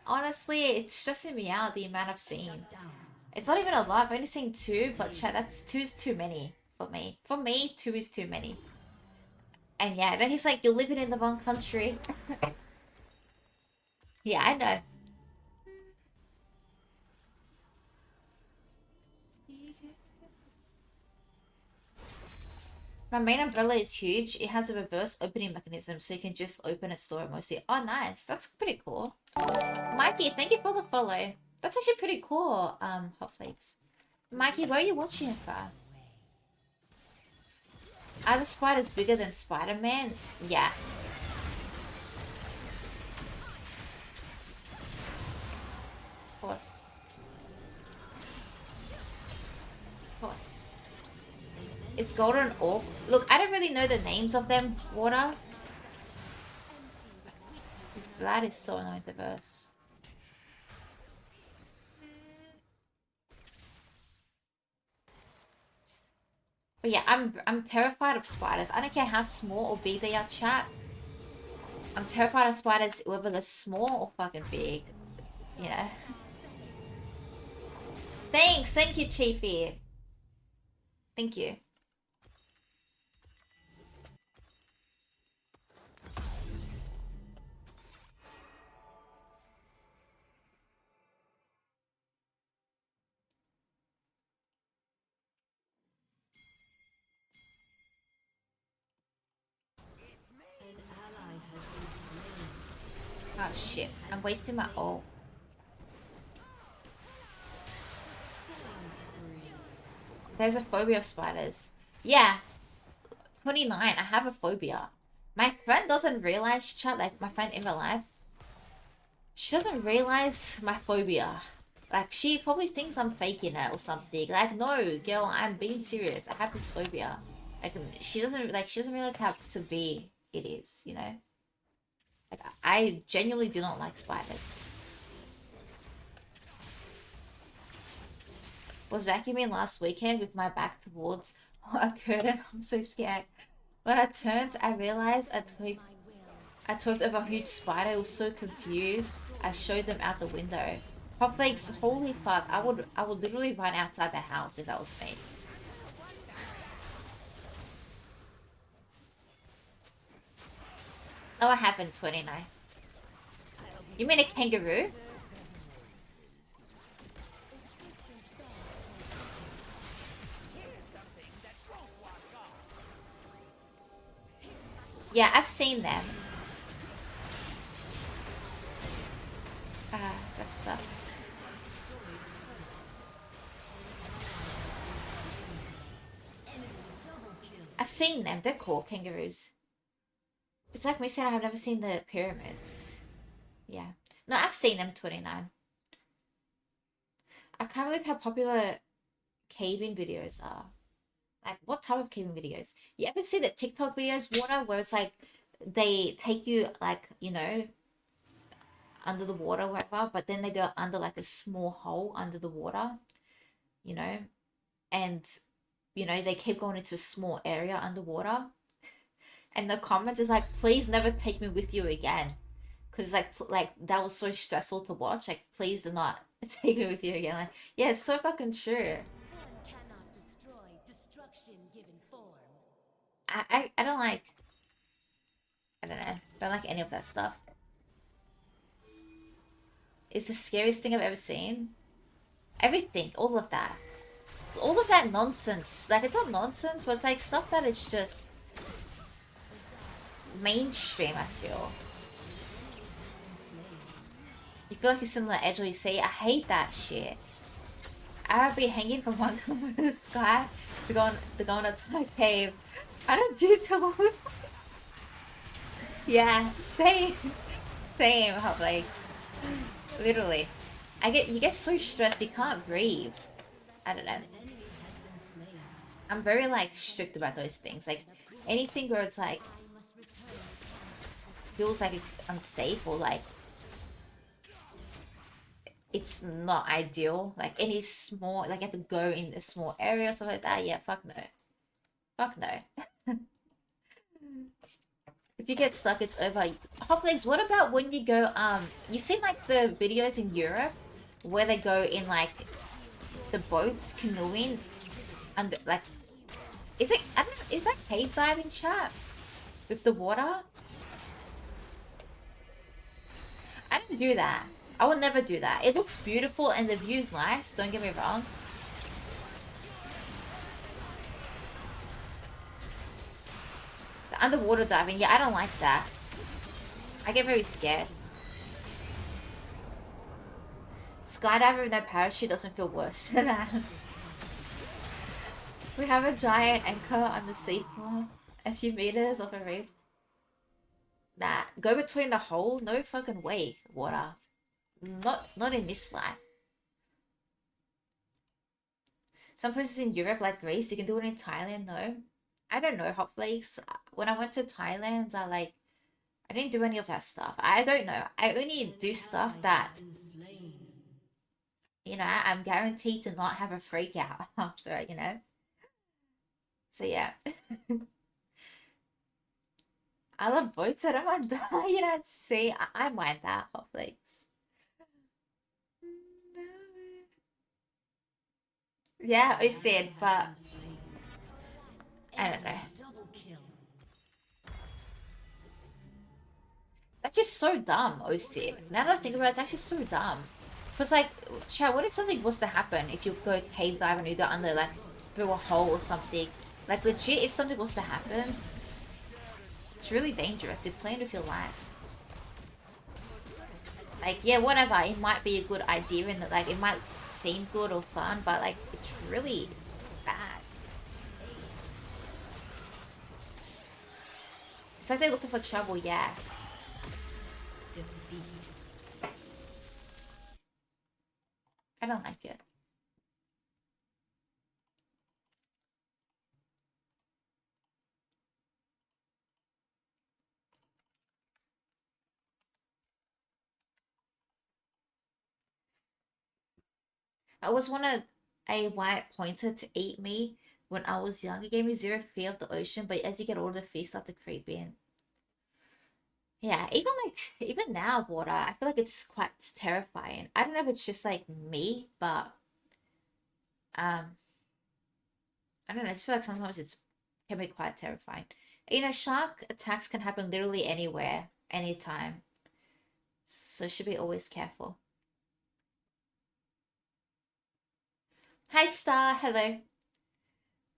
honestly, it's stressing me out the amount I've seen. It's not even a lot. I've only seen 2, but chat, that's 2's too many for me. For me, 2 is too many. And yeah, then he's like, you're living in the wrong country. Yeah, I know. My main umbrella is huge. It has a reverse opening mechanism, so you can just open and store it mostly. Oh, nice. That's pretty cool. Mikey, thank you for the follow. That's actually pretty cool, Hot Flakes. Mikey, where are you watching it from? Are the spiders bigger than Spider-Man? Yeah. Of course. Of course. It's golden orc. Look, I don't really know the names of them, water. This Vlad is so annoying diverse. But yeah, I'm terrified of spiders. I don't care how small or big they are, chat. I'm terrified of spiders, whether they're small or fucking big. You know? Thanks! Thank you, Chiefy. Thank you. An ally has been slain. Oh shit. I'm wasting my ult. Killing spree. There's a phobia of spiders. Yeah. 29. I have a phobia. My friend doesn't realize, chat, like my friend in real life. She doesn't realize my phobia. Like, she probably thinks I'm faking it or something. Like, no, girl, I'm being serious. I have this phobia. Like, she doesn't realize how severe it is, you know? Like, I genuinely do not like spiders. Was vacuuming last weekend with my back towards a curtain. I'm so scared. When I turned, I realized I talked over a huge spider. I was so confused. I showed them out the window. Pop Flakes, holy fuck! I would literally run outside the house if that was me. Oh, I happened 29. You mean a kangaroo? Yeah, I've seen them. Ah, that sucks. I've seen them. They're cool, kangaroos. It's like me saying I have never seen the pyramids. Yeah. No, I've seen them 29. I can't believe how popular caving videos are. Like, what type of caving videos? You ever see the TikTok videos, water, where it's like they take you, like, you know, under the water, whatever, but then they go under like a small hole under the water, you know, and, you know, they keep going into a small area underwater. And the comments is like, please never take me with you again. Because it's like that was so stressful to watch. Like, please do not take me with you again. Like, yeah, it's so fucking true. One cannot destroy destruction given form. I don't like, I don't know, don't like any of that stuff. It's the scariest thing I've ever seen. Everything, all of that. All of that nonsense. Like, it's not nonsense, but it's like stuff that it's just mainstream, I feel. You feel like you're sitting on the edge of your seat. I hate that shit. I'd be hanging from one corner of the sky to go on a cave. I don't do toad. Yeah, same. Same, hot legs. Literally. You get so stressed you can't breathe. I don't know. I'm very like strict about those things. Like anything where it's like feels like it's unsafe or like it's not ideal. Like any small, like you have to go in a small area or stuff like that. Yeah, fuck no. Fuck no. If you get stuck, it's over. Hot legs, what about when you go, you see like the videos in Europe where they go in like the boats canoeing under, like, is it, I don't know, is that cave diving, chat? With the water? I don't do that. I would never do that. It looks beautiful and the view's nice, don't get me wrong. The underwater diving, yeah, I don't like that. I get very scared. Skydiving with no parachute doesn't feel worse than that. We have a giant anchor on the seafloor, a few meters off a reef. Nah, go between the hole? No fucking way, water. Not in this life. Some places in Europe, like Greece, you can do it in Thailand. No, I don't know. Hot flakes. When I went to Thailand, I didn't do any of that stuff. I don't know. I only do stuff Ally has that been slain. I'm guaranteed to not have a freak out after it. So yeah, I love boats. I don't mind dying at sea. I mind that hot flakes. Yeah, I Ally said, has but been slain. I don't know. Enemy double kill. That's just so dumb, OC. Now that I think about it, it's actually so dumb. Because, like, Chad, what if something was to happen if you go cave dive and you go under, like, through a hole or something? Like, legit, if something was to happen, it's really dangerous. You're playing with your life. Like, yeah, whatever. It might be a good idea in that, like, it might seem good or fun, but, like, it's really bad. It's like they're looking for trouble, yeah. Defeat. I don't like it. I always wanted a white pointer to eat me when I was young. It gave me zero fear of the ocean, but as you get older, the fear start to creep in. Yeah, even now, water, I feel like it's quite terrifying. I don't know if it's just like me, but um, I don't know. I just feel like sometimes it's can be quite terrifying. Shark attacks can happen literally anywhere, anytime. So should be always careful. Hi, Star. Hello.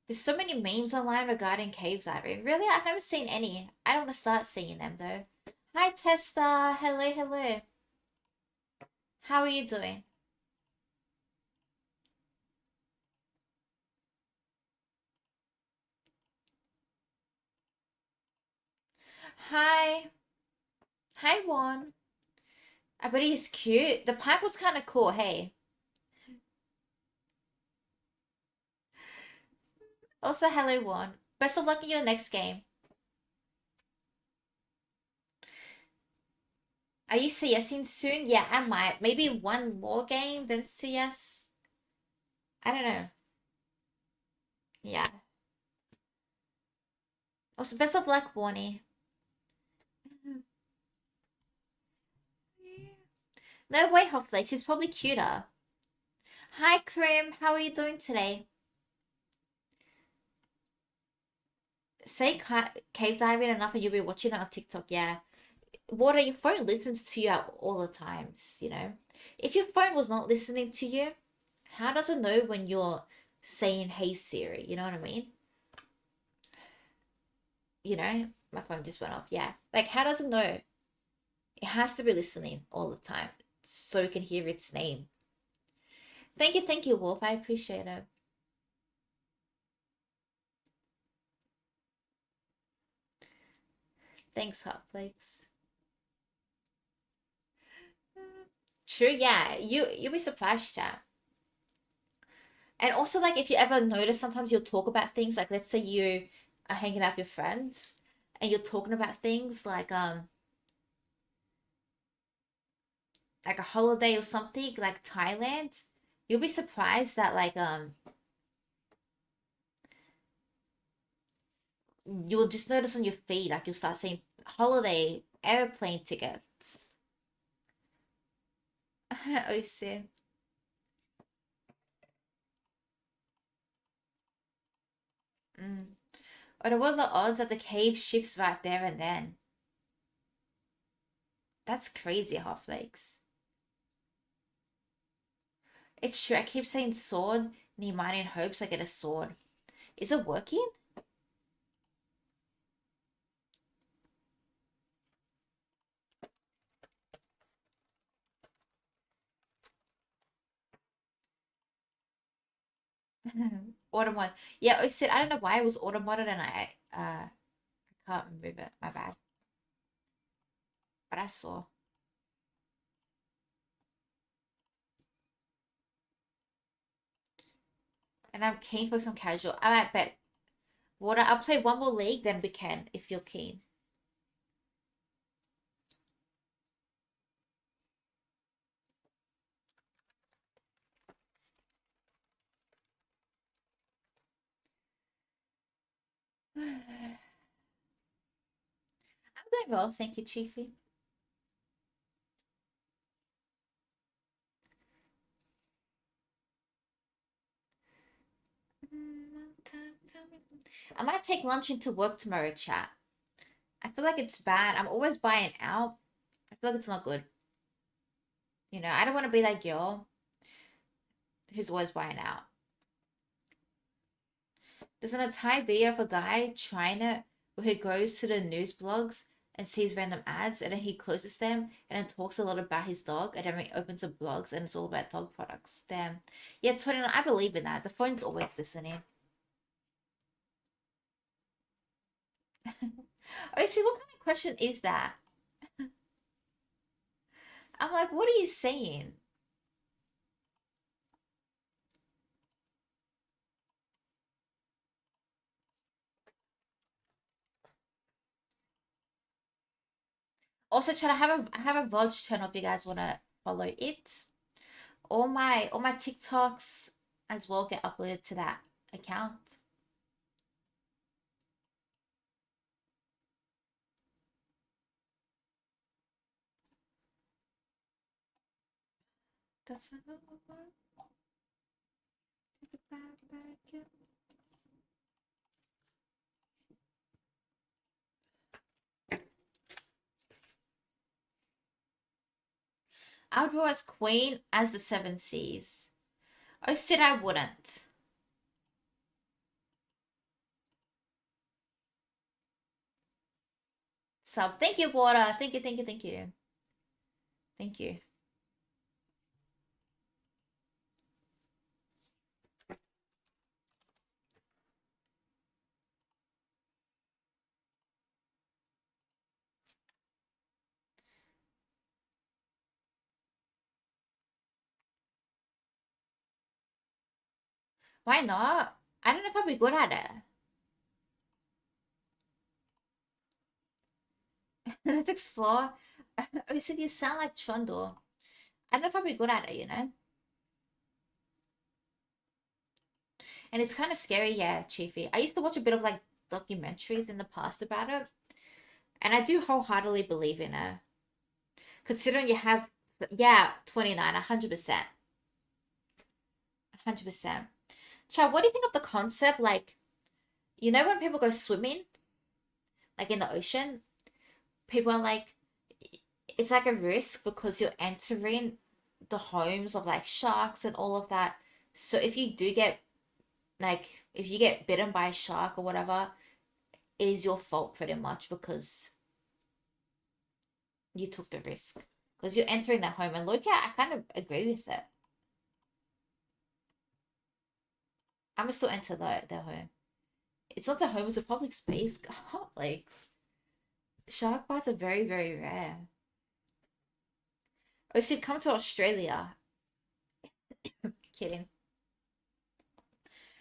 There's so many memes online regarding cave diving. Really? I've never seen any. I don't want to start seeing them though. Hi, Testa. Hello, hello. How are you doing? Hi. Hi, Juan. I bet he's cute. The pipe was kind of cool, hey. Also, hello, Juan. Best of luck in your next game. Are you CSing soon? Yeah, I might. Maybe one more game than CS. I don't know. Yeah. Also, best of luck, Bonnie. No way, Hotflakes. He's probably cuter. Hi, Krim. How are you doing today? Say cave diving enough and you'll be watching it on TikTok. Yeah. Water, your phone listens to you at all the times. If your phone was not listening to you, how does it know when you're saying, hey Siri? You know what I mean? My phone just went off. Yeah. Like, how does it know? It has to be listening all the time so it can hear its name. Thank you, Wolf. I appreciate it. Thanks, Hot Flakes. True, yeah. You'll be surprised, chat. And also, like, if you ever notice, sometimes you'll talk about things like, let's say you are hanging out with your friends, and you're talking about things like a holiday or something, like Thailand. You'll be surprised that you'll just notice on your feed, like you'll start seeing holiday airplane tickets. Oh, see. Mm. Or what are the odds that the cave shifts right there and then? That's crazy, Hot Flakes. It's true. I keep saying sword, and he might in hopes I get a sword. Is it working? Auto mod. Yeah, I said I don't know why it was auto modded and I can't remove it. My bad. But I saw. And I'm keen for some casual. I might bet. Water, I'll play one more league, then we can, if you're keen. I'm doing well, thank you, Chiefy. I might take lunch into work tomorrow, chat. I feel like it's bad. I'm always buying out. I feel like it's not good. I don't want to be that girl who's always buying out. There's an entire video of a guy trying it where he goes to the news blogs and sees random ads and then he closes them and then talks a lot about his dog and then he opens up blogs and it's all about dog products. Damn. Yeah, 29, I believe in that. The phone's always listening. Oh, see, what kind of question is that? I'm like, what are you saying? Also, chat, I have a Vlog channel if you guys wanna follow it. All my TikToks as well get uploaded to that account. That's not I would roll as queen as the seven seas. I said I wouldn't. Sub. Thank you, water. Thank you, thank you, thank you. Thank you. Why not? I don't know if I'll be good at it. Let's explore. Oh, said you sound like Trundle. I don't know if I'll be good at it. And it's kind of scary, yeah, Chiefy. I used to watch a bit of like documentaries in the past about it, and I do wholeheartedly believe in it. Considering you have, yeah, 29, 100%. 100%. Chad, what do you think of the concept? Like, when people go swimming, like in the ocean, people are like, it's like a risk because you're entering the homes of like sharks and all of that. So if you do get, like, if you get bitten by a shark or whatever, it is your fault pretty much because you took the risk. Because you're entering that home. And look, yeah, I kind of agree with it. I'm still enter the home. It's not the home, it's a public space. God, like, shark bites are very, very rare. Oh, you should come to Australia. Kidding.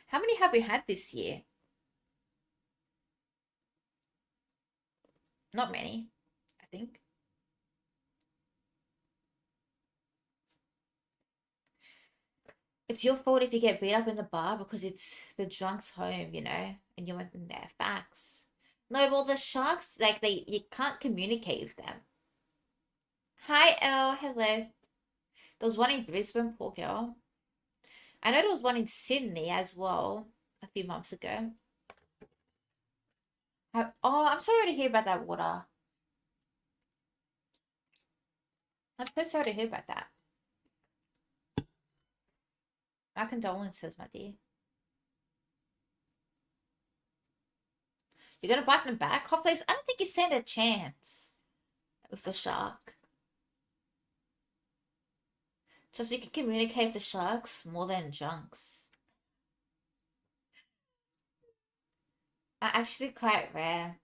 How many have we had this year? Not many, I think. It's your fault if you get beat up in the bar because it's the drunk's home, and you went in there. Facts. No, well, the sharks, like, you can't communicate with them. Hi, Elle. Hello. There was one in Brisbane, poor girl. I know there was one in Sydney as well a few months ago. Oh, I'm sorry to hear about that, water. I'm so sorry to hear about that. My condolences, my dear. You're gonna bite them back? Hopflakes, I don't think you stand a chance with the shark. Just we can communicate with the sharks more than drunks. Are actually quite rare.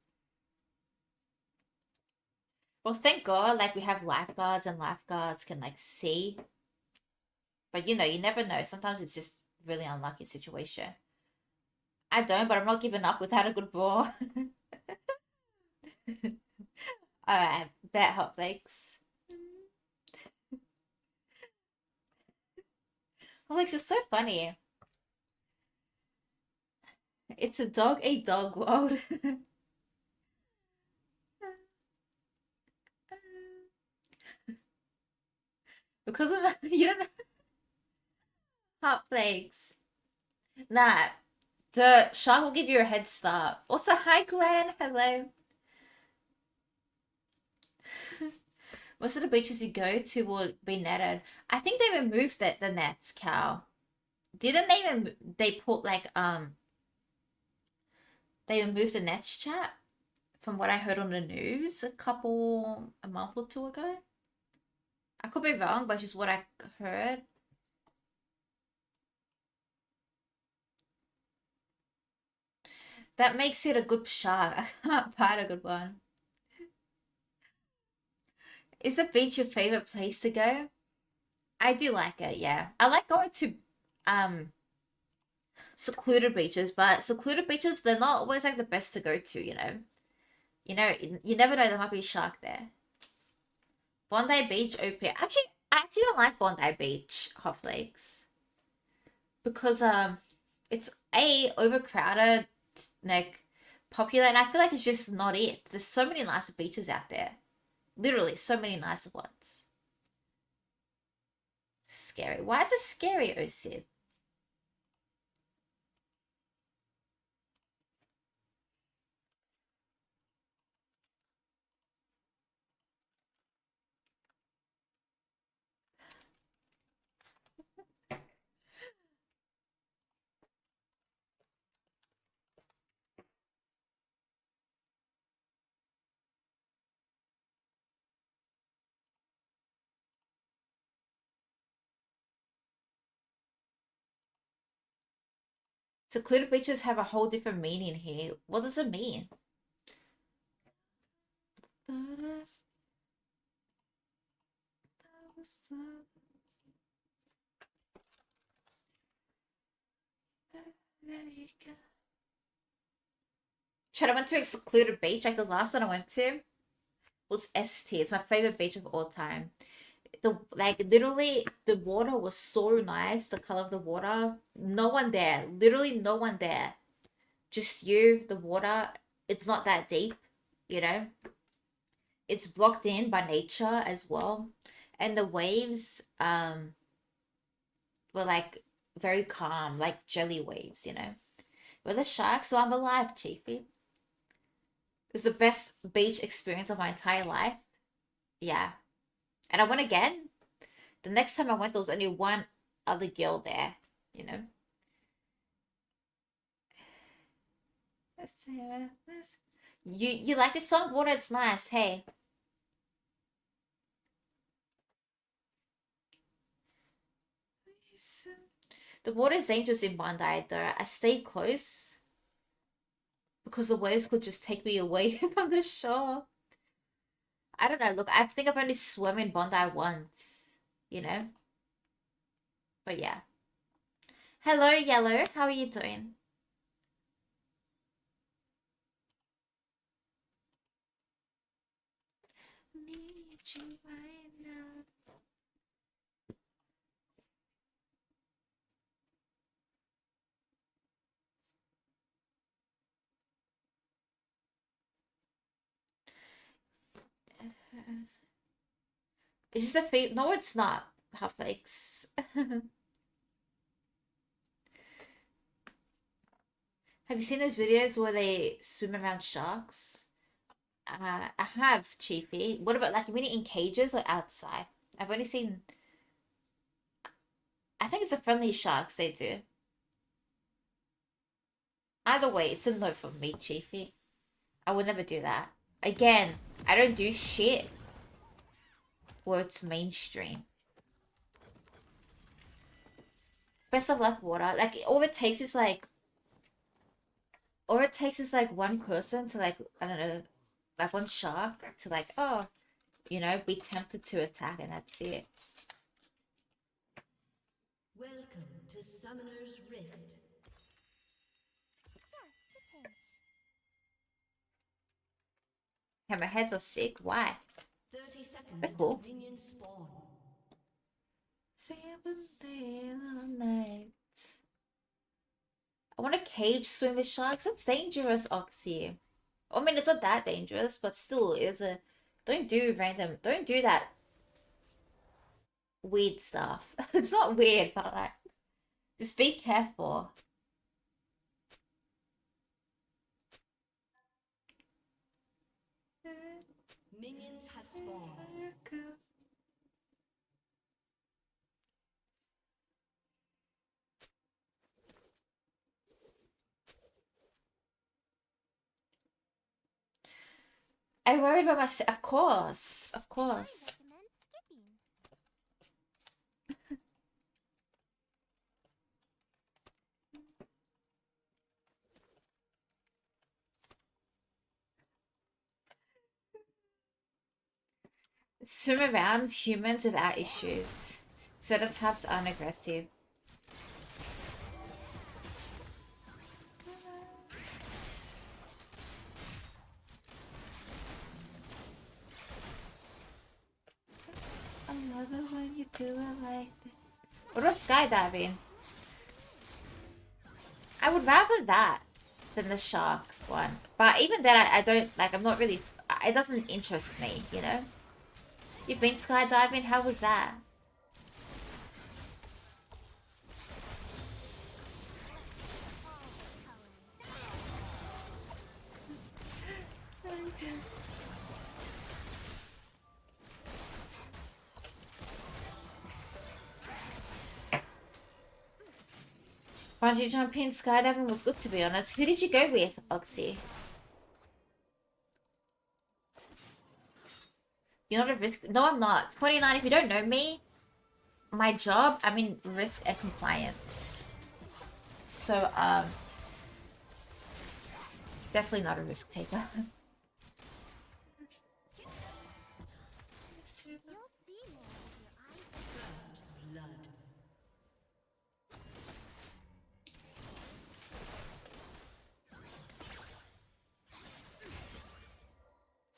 Well, thank God, like we have lifeguards and lifeguards can like see. But you never know. Sometimes it's just really unlucky situation. I don't, but I'm not giving up without a good brawl. Alright, bet hot flakes. Hot flakes is so funny. It's a dog eat dog world. Because of you don't know hot flakes. Nah, the shark will give you a head start. Also, hi Glenn, hello. Most of the beaches you go to will be netted. I think they removed the nets, Cal. Didn't they even they put like they removed the nets chat from what I heard on the news a month or two ago. I could be wrong, but just what I heard. That makes it a good shark. I can't find a good one. Is the beach your favorite place to go? I do like it, yeah. I like going to um secluded beaches, but secluded beaches they're not always like the best to go to, you know. You never know there might be a shark there. Bondi Beach OP. I actually don't like Bondi Beach hot flakes because it's a overcrowded, like popular, and I feel like it's just not it. There's so many nicer beaches out there. Literally, so many nicer ones. Scary. Why is it scary, Osid? Secluded beaches have a whole different meaning here. What does it mean? Chad, I went to a secluded beach. Like the last one I went to was ST. It's my favorite beach of all time. The like literally the water was so nice. The color of the water. No one there. Literally no one there. Just you, the water. It's not that deep, you know. It's blocked in by nature as well, and the waves were like very calm, like jelly waves, you know. With the sharks, so I'm alive, Chiefy. It was the best beach experience of my entire life. Yeah. And I went again. The next time I went, there was only one other girl there, you know. You like this song? Water, it's nice. Hey. The water is dangerous in Bondi though. I stayed close because the waves could just take me away from the shore. I don't know. Look, I think I've only swum in Bondi once, you know? But yeah. Hello, Yellow. How are you doing? Need you right now. It's just a feet. No, it's not. Half flakes. Have you seen those videos where they swim around sharks? I have, Chiefy. What about like, you mean it in cages or outside? I've only seen. I think it's a friendly sharks they do. Either way, it's a no from me, Chiefy. I would never do that. Again, I don't do shit where it's mainstream. Best of luck, water. Like all it takes is like one person to like, I don't know, like one shark to like, oh, you know, be tempted to attack, and that's it. Welcome to to Summoner's Rift. Just a pinch. Hammerheads are sick. Why? 30 seconds They're until cool. minions spawn. 7th day of the night. I want to cage swim with sharks. That's dangerous, Oxy. I mean, it's not that dangerous, but still, it's a. Don't do random. Don't do that weird stuff. It's not weird, but like, just be careful. Minions have spawned. I worried about myself. Of course, of course. I recommend skipping. Swim around humans without issues. Certain types aren't aggressive. I love it when you do it like that. What about skydiving? I would rather that than the shark one. But even then, I don't, like, I'm not really, it doesn't interest me, you know? You've been skydiving? How was that? Bungee jumping, skydiving was good, to be honest. Who did you go with, Oxy? You're not a risk. No, I'm not. 29, if you don't know me, my job, I'm in risk and compliance. So, definitely not a risk taker. You'll see more with your eyes. First blood.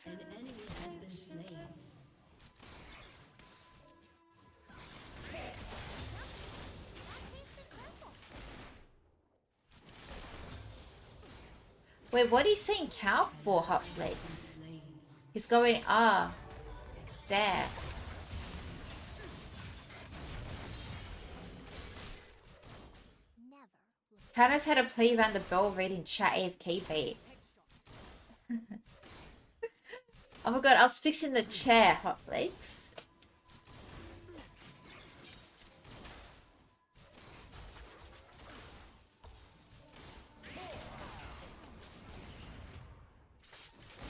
An enemy has been slain. Wait, what are you saying count for, Hot Flakes? Slain. He's going, there. Never look. Hannah's had to play around the bell reading chat AFK bait. Oh my god, I was fixing the chair, Hot Flakes.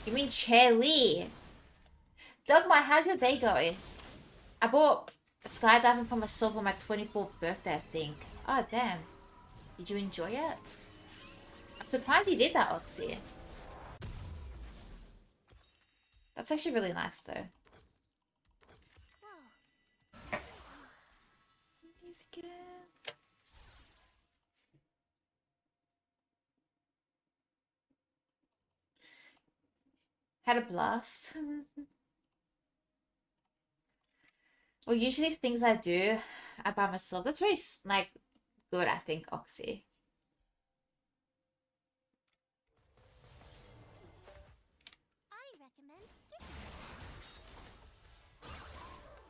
You mean Chair Lee? Dogma, how's your day going? I bought skydiving for myself on my 24th birthday, I think. Oh, damn. Did you enjoy it? I'm surprised you did that, Oxy. That's actually really nice, though. So, Music again. Had a blast. Well, usually things I do are by myself. That's very, like, good, I think, Oxy. I recommend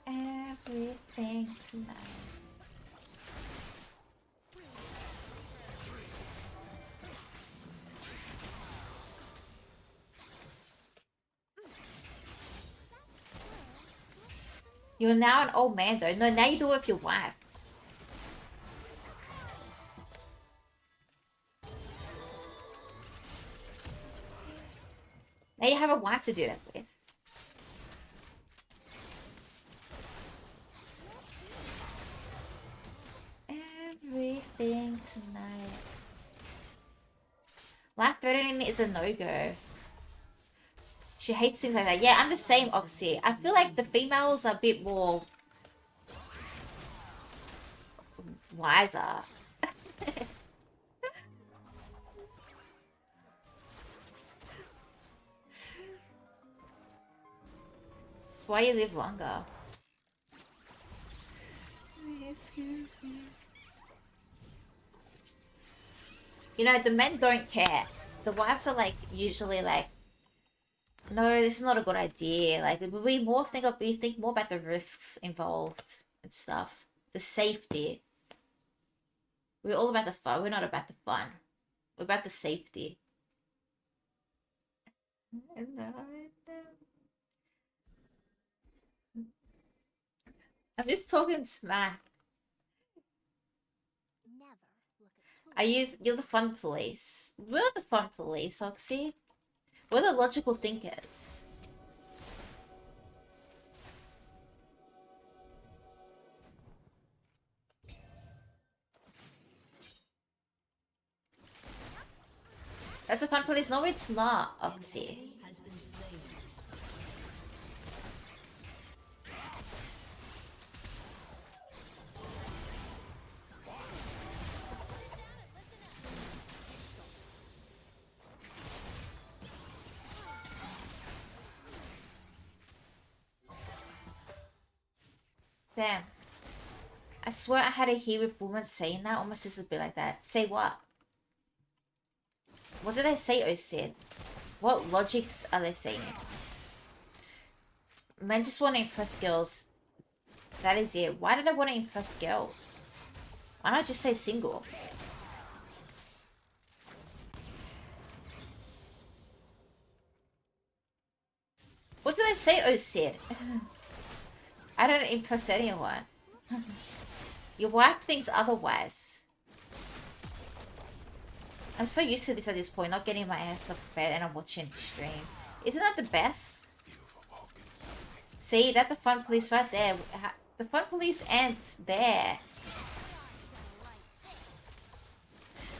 skipping. Everything tonight. You're now an old man, though. No, now you do it with your wife. Now you have a wife to do that with. Everything tonight. Life threatening is a no-go. She hates things like that. Yeah, I'm the same, Oxy. I feel like the females are a bit more wiser. It's why you live longer. Excuse me. You know, the men don't care. The wives are like usually like, no, this is not a good idea. Like we think more about the risks involved and stuff. The safety. We're all about the fun. We're not about the fun. We're about the safety. I'm just talking smack. You're the fun police. We're the fun police, Oxy. We're the logical thinkers. That's a fun police. No, it's not, Oxy. Has been slain. Damn. I swear I had a hear with women saying that. All my sisters be like that. Say what? What did they say, Osid? What logics are they saying? Men just want to impress girls. That is it. Why did I want to impress girls? Why not just stay single? What did I say, Osid? I don't impress anyone. Your wife thinks otherwise. I'm so used to this at this point, not getting my ass off bed and I'm watching stream. Isn't that the best? See, that's the fun police right there. The fun police ends there.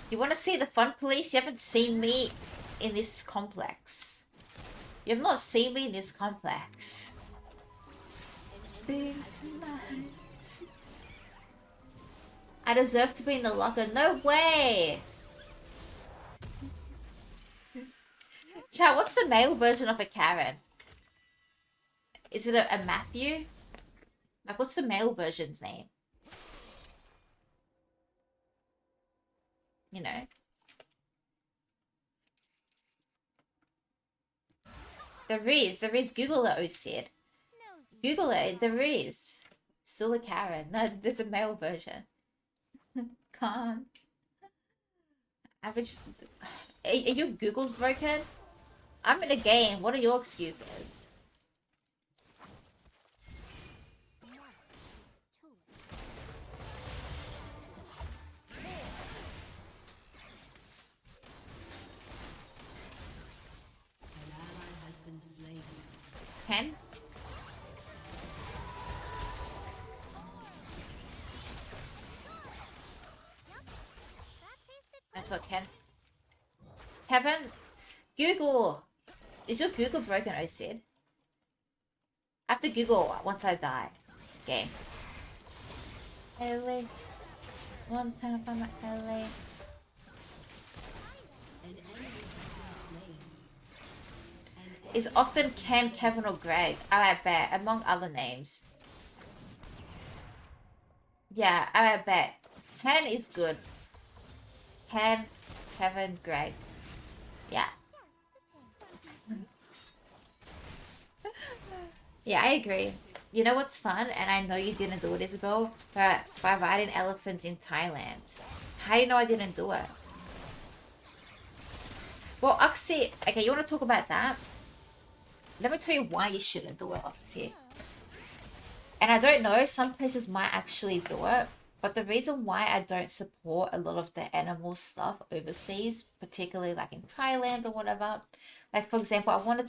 You want to see the fun police? You haven't seen me in this complex. You have not seen me in this complex. I deserve to be in the locker. No way! Chat, what's the male version of a Karen? Is it a Matthew? Like, what's the male version's name? You know? There is. Google it, Osid. Google it, there is. Still a Karen. No, there's a male version. Can't. Average. Are your Google's broken? I'm in a game. What are your excuses? An ally has been slain. Ken? That's not Ken. Kevin? Google! Is your Google broken, Osid? I have to Google once I die. Game. At least one time I'm at LA. An enemy has been slain. Is often Ken, Kevin, or Greg. I bet, among other names. Yeah, I bet. Ken is good. Ken, Kevin, Greg. Yeah. Yeah, I agree. You know what's fun? And I know you didn't do it, Isabel, but by riding elephants in Thailand. How do you know I didn't do it? Well, Oxy, okay, you want to talk about that? Let me tell you why you shouldn't do it, Oxy. And I don't know, some places might actually do it, but the reason why I don't support a lot of the animal stuff overseas, particularly like in Thailand or whatever, like for example, I wanted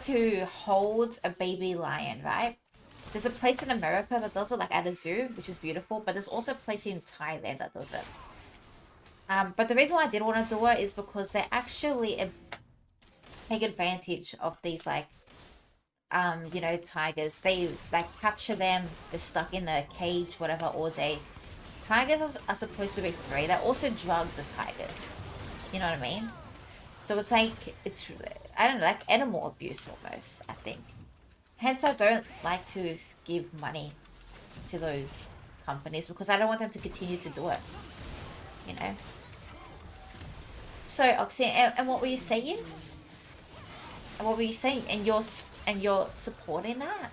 to hold a baby lion, right? There's a place in America that does it, like at a zoo, which is beautiful, but there's also a place in Thailand that does it. But the reason why I didn't want to do it is because they actually take advantage of these, like, you know, tigers. They like capture them, they're stuck in the cage, whatever, all day. Tigers are supposed to be free. They also drug the tigers. You know what I mean? So it's like, it's, I don't know, like animal abuse almost, I think. Hence, I don't like to give money to those companies because I don't want them to continue to do it. You know? So, Oxy, and what were you saying? And what were you saying? And you're supporting that?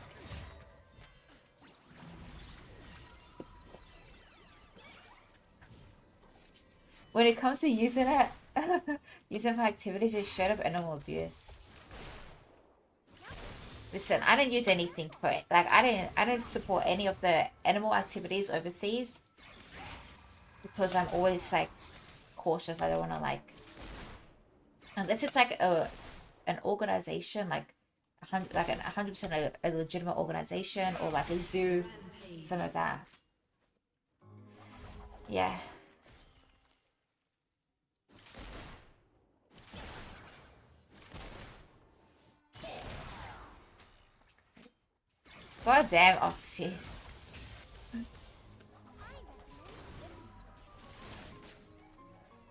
When it comes to using it, using for activities, it's straight up animal abuse. Listen, I don't use anything for it. Like I don't support any of the animal activities overseas because I'm always like cautious. I don't want to like, unless it's like an organization like 100% a legitimate organization or like a zoo, some of that. Yeah. God damn, Oxy.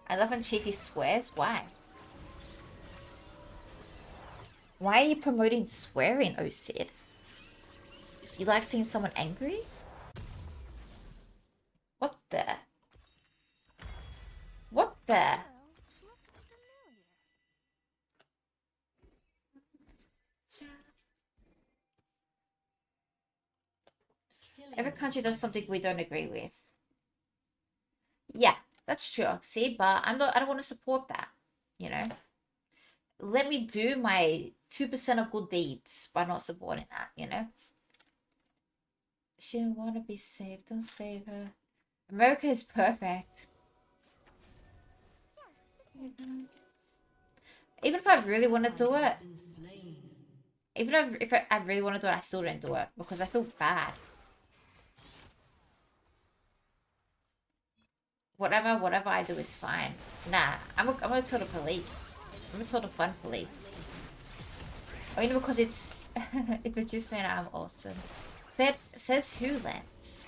I love when Chiefy swears. Why? Why are you promoting swearing, oh Sid? So you like seeing someone angry? What the? What the? Every country does something we don't agree with. Yeah, that's true, Oxy, but I don't want to support that, you know? Let me do my 2% of good deeds by not supporting that, you know? She don't want to be saved, don't save her. America is perfect. Even if I really want to do it, even if I really want to do it, I still don't do it because I feel bad. Whatever I do is fine. Nah, I'm gonna tell the police. I'm gonna tell the fun police. Only because it's it just made I'm awesome. That says who, Lance?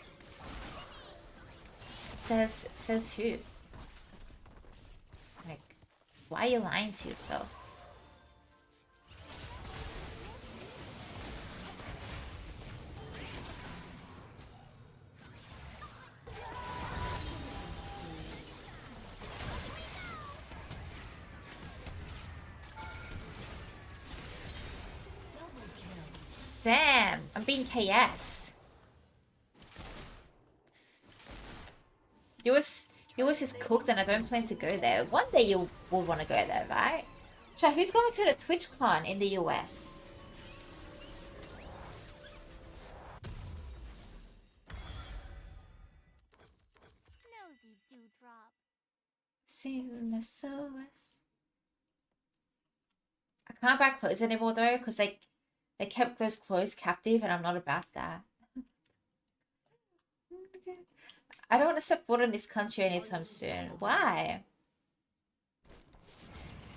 Says who? Like, why are you lying to yourself? Damn, I'm being KS. US is cooked and I don't plan to go there. One day you will want to go there, right? Chat, who's going to the TwitchCon in the US? Nosy dewdrop. Seen the SOS. I can't buy clothes anymore though, because they kept those clothes captive and I'm not about that. I don't want to step foot in this country anytime soon. Why?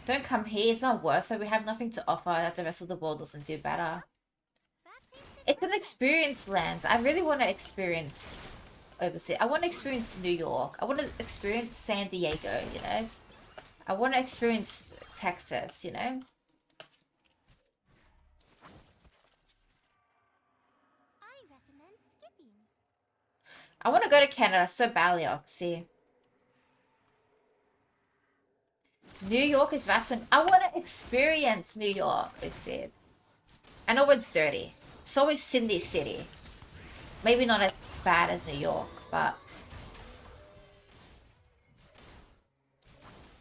Don't come here. It's not worth it. We have nothing to offer that the rest of the world doesn't do better. It's an experience, Lance. I really want to experience overseas. I want to experience New York. I want to experience San Diego, you know? I want to experience Texas, you know? I recommend skipping. I want to go to Canada so badly, Oxy. New York is vaccinated. I want to experience New York, they said. I know it's dirty. So is Cindy City. Maybe not as bad as New York, but...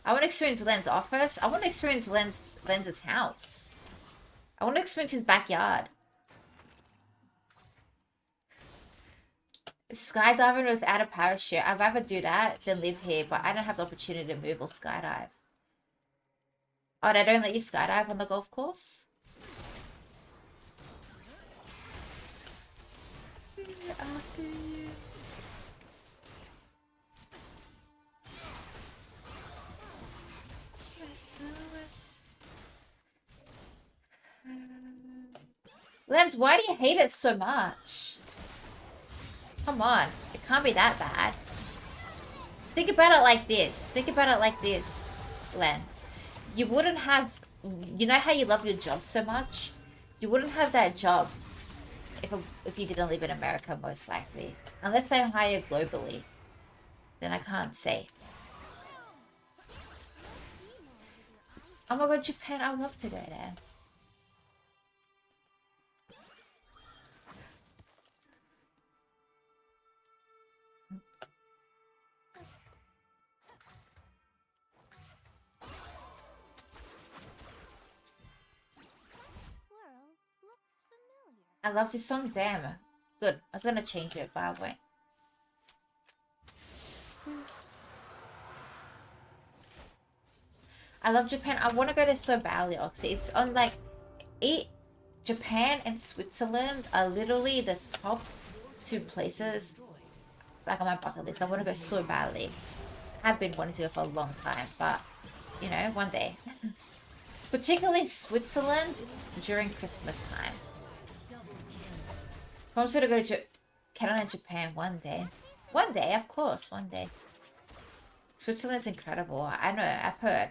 I want to experience Len's office. I want to experience Lens's house. I want to experience his backyard. Skydiving without a parachute. I'd rather do that than live here, but I don't have the opportunity to move or skydive. Oh, they don't let you skydive on the golf course? After you. SOS. Lens, why do you hate it so much? Come on, it can't be that bad. Think about it like this. Think about it like this, Lens. You wouldn't have, you know how you love your job so much? You wouldn't have that job if you didn't live in America, most likely. Unless they hire globally. Then I can't say. Oh my god, Japan, I would love to go there. Squirrel looks familiar. I love this song, damn. Good. I was gonna change it, but I won't. I love Japan. I want to go there so badly, Oxy. It's on like Japan and Switzerland are literally the top two places like on my bucket list. I want to go so badly. I've been wanting to go for a long time, but you know, one day. Particularly Switzerland during Christmas time. I'm also gonna go to Canada and Japan one day. One day, of course, one day. Switzerland's incredible. I know, I've heard.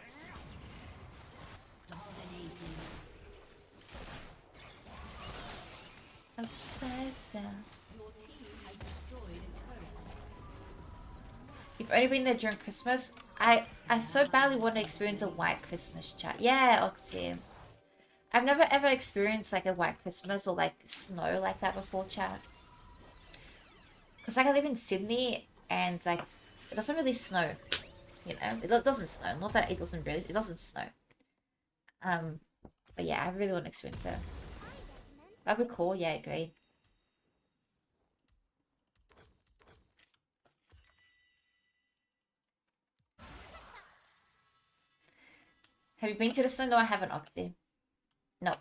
Upside down. You've only been there during Christmas. I so badly want to experience a white Christmas, chat. Yeah, Oxy. I've never ever experienced like a white Christmas or like snow like that before, chat. Because like I live in Sydney and like it doesn't really snow. You know, it doesn't snow. Not that it doesn't snow. But yeah, I really want to experience it. That'd be cool. Yeah, I agree. Have you been to the snow? No, I haven't, Oxy. No.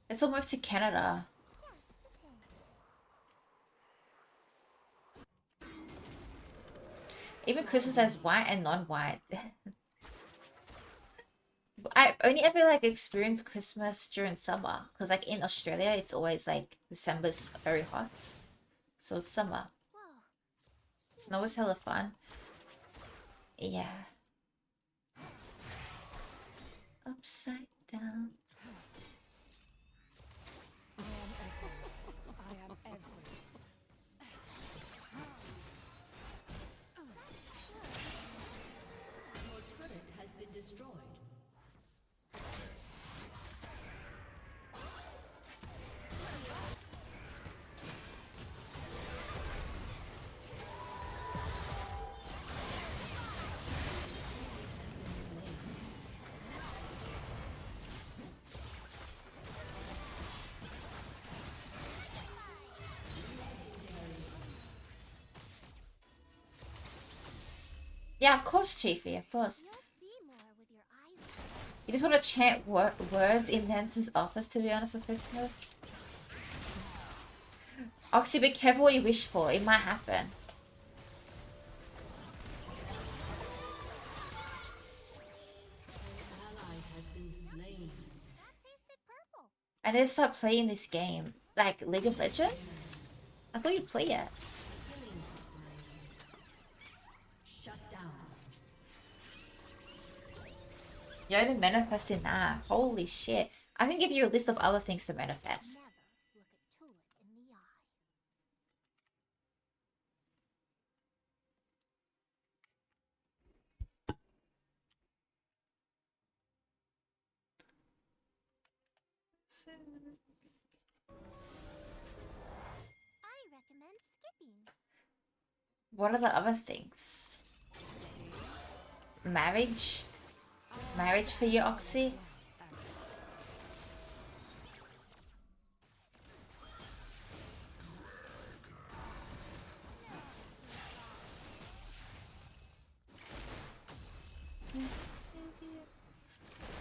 Let's all move to Canada. Even Christmas has white and non-white. I only ever like experience Christmas during summer because like in Australia it's always like December's very hot, so it's summer. Snow is hella fun. Yeah. Upside down. Your turret has been destroyed. Yeah, of course, Chiefy, of course. You'll see more with your eyes. You just want to chant words in Nancy's office, to be honest, with Christmas. Oxy, be careful what you wish for. It might happen. Ally has been slain. That tasted purple. I need to start playing this game. Like, League of Legends? I thought you'd play it. Killing spree. Shut down. You're only manifesting that. Holy shit. I can give you a list of other things to manifest. Never look a tulip in the eye. I recommend skipping. What are the other things? Marriage? Marriage for you, Oxy?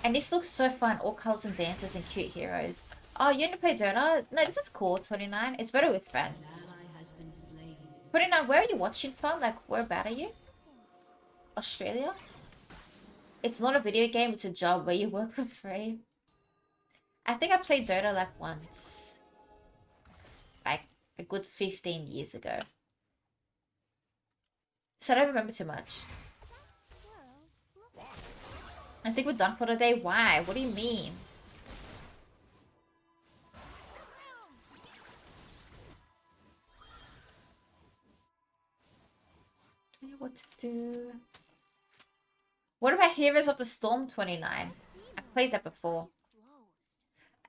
And this looks so fun. All colors and dances and cute heroes. Oh, you want to play Dota? No, this is cool, 29. It's better with friends. Ally has been slain. 29, where are you watching from? Like, where about are you? Australia? It's not a video game, it's a job where you work for free. I think I played Dota like once. Like a good 15 years ago. So I don't remember too much. I think we're done for today. Why? What do you mean? I don't know what to do. What about Heroes of the Storm 29? I played that before.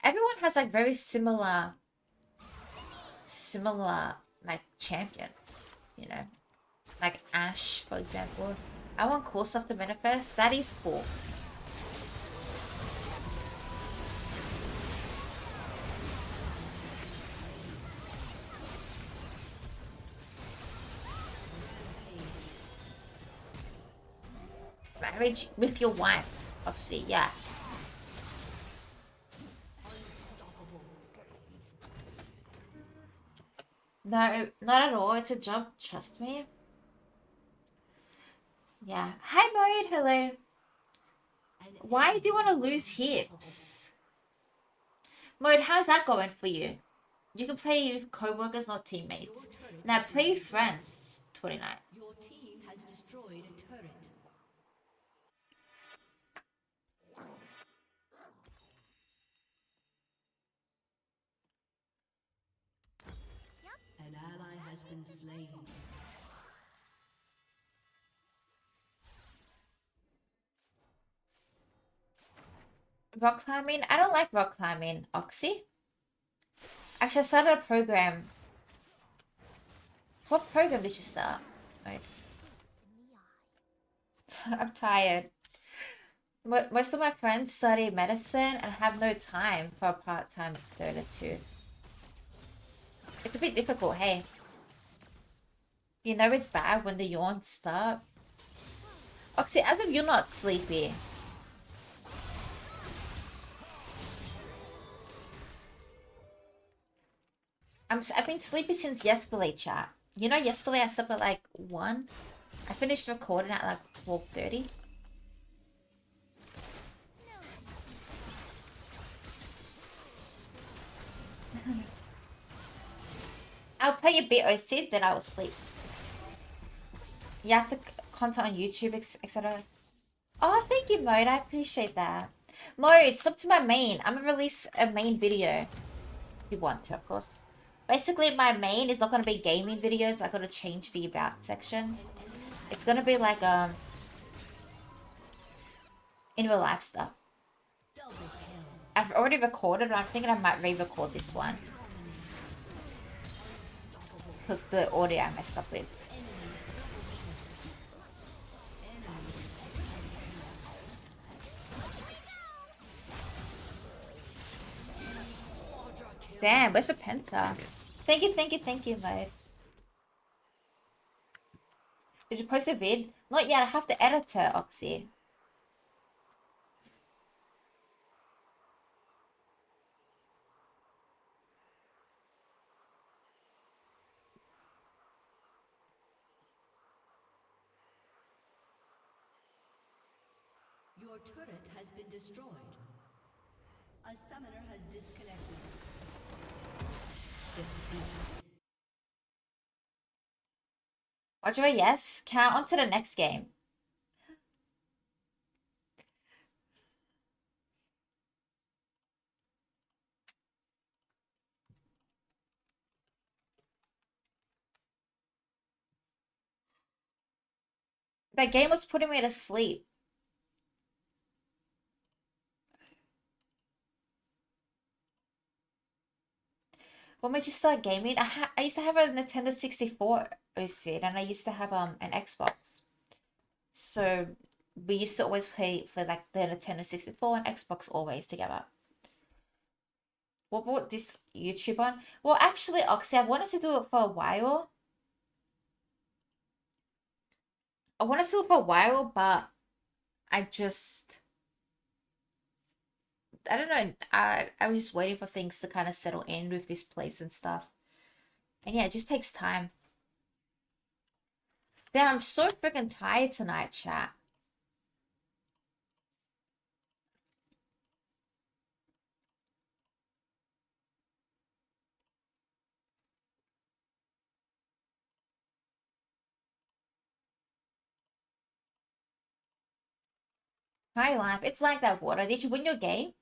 Everyone has like very similar like champions, you know? Like Ash, for example. I want cool stuff to manifest. That is cool. Marriage with your wife, Oxy, yeah. No, not at all. It's a job, trust me. Yeah. Hi, Mode. Hello. Why do you want to lose hips? Mode, how's that going for you? You can play with co-workers, not teammates. Now play with friends, 29. Your team has destroyed a turret. An ally has been slain. Rock climbing? I don't like rock climbing, Oxy. Actually, I started a program. What program did you start? Wait. I'm tired. Most of my friends study medicine and have no time for a part-time Dota 2. It's a bit difficult, hey. You know it's bad when the yawns start. Oxy, as if you're not sleepy. I've been sleepy since yesterday, chat. You know, yesterday I slept at like 1. I finished recording at like 12:30. I'll play a bit OC, then I will sleep. You have to content on YouTube, etc. Oh, thank you, Mode. I appreciate that. Mode, stop to my main. I'm gonna release a main video. If you want to, of course. Basically, my main is not gonna be gaming videos. I gotta change the about section. It's gonna be like in real life stuff. I've already recorded, but I'm thinking I might re-record this one. Because the audio I messed up with. Damn, where's the penta? Thank you, mate. Did you post a vid? Not yet, I have to edit it, Oxy. Your turret has been destroyed. A summoner has disconnected. Defeat. Roger, yes. Count on to the next game. That game was putting me to sleep. What made you start gaming? I used to have a Nintendo 64 OC, and I used to have an Xbox. So we used to always play like the Nintendo 64 and Xbox always together. What brought this YouTube on? Well, actually, Oxy, I wanted to do it for a while. I wanted to do it for a while, but I just I don't know. I was just waiting for things to kind of settle in with this place and stuff. And yeah, it just takes time. Damn, I'm so freaking tired tonight, chat. Hi, life. It's like that water. Did you win your game?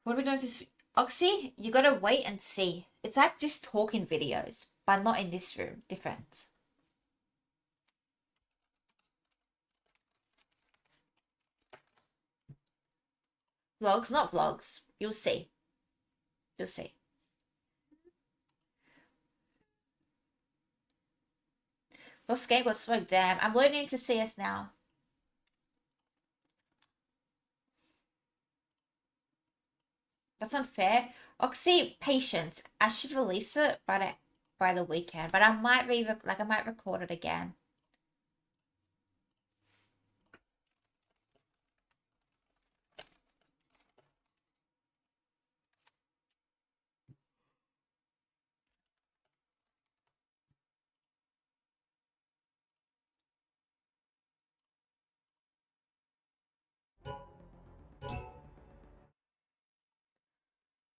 What are we doing to Oxy? You gotta wait and see. It's like just talking videos, but not in this room. Different. Vlogs, not vlogs. You'll see. You'll see. Lost game got smoked. Damn. I'm loading into CS now. That's unfair. Oxy, patience. I should release it by the weekend, but I might I might record it again.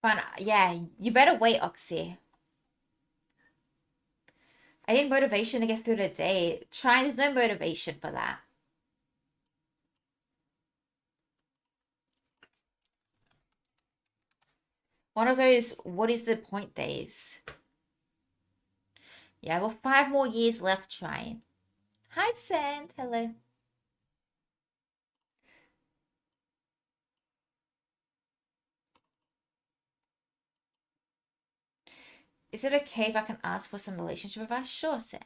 But yeah, you better wait, Oxy. I need motivation to get through the day. There's no motivation for that. One of those, what is the point days? Yeah, well, 5 more years left trying. Hi, Sand. Hello. Is it okay if I can ask for some relationship advice? Sure, Sand.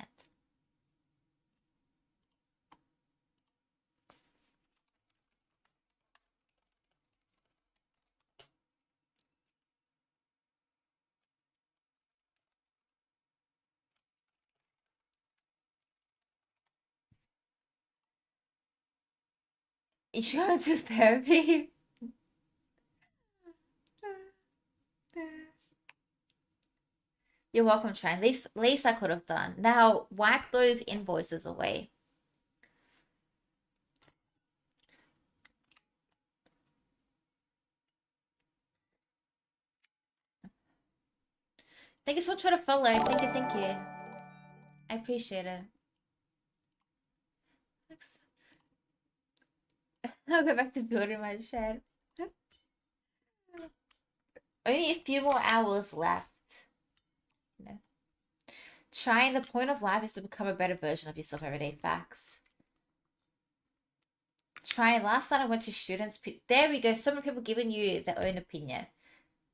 You should go to therapy. You're welcome, Shine. Least I could have done. Now wipe those invoices away. Thank you so much for the follow. Thank you, thank you. I appreciate it. Thanks. I'll go back to building my shed. Only a few more hours left. You know. Trying the point of life is to become a better version of yourself every day. Facts. Trying last night I went to students. There we go. So many people giving you their own opinion.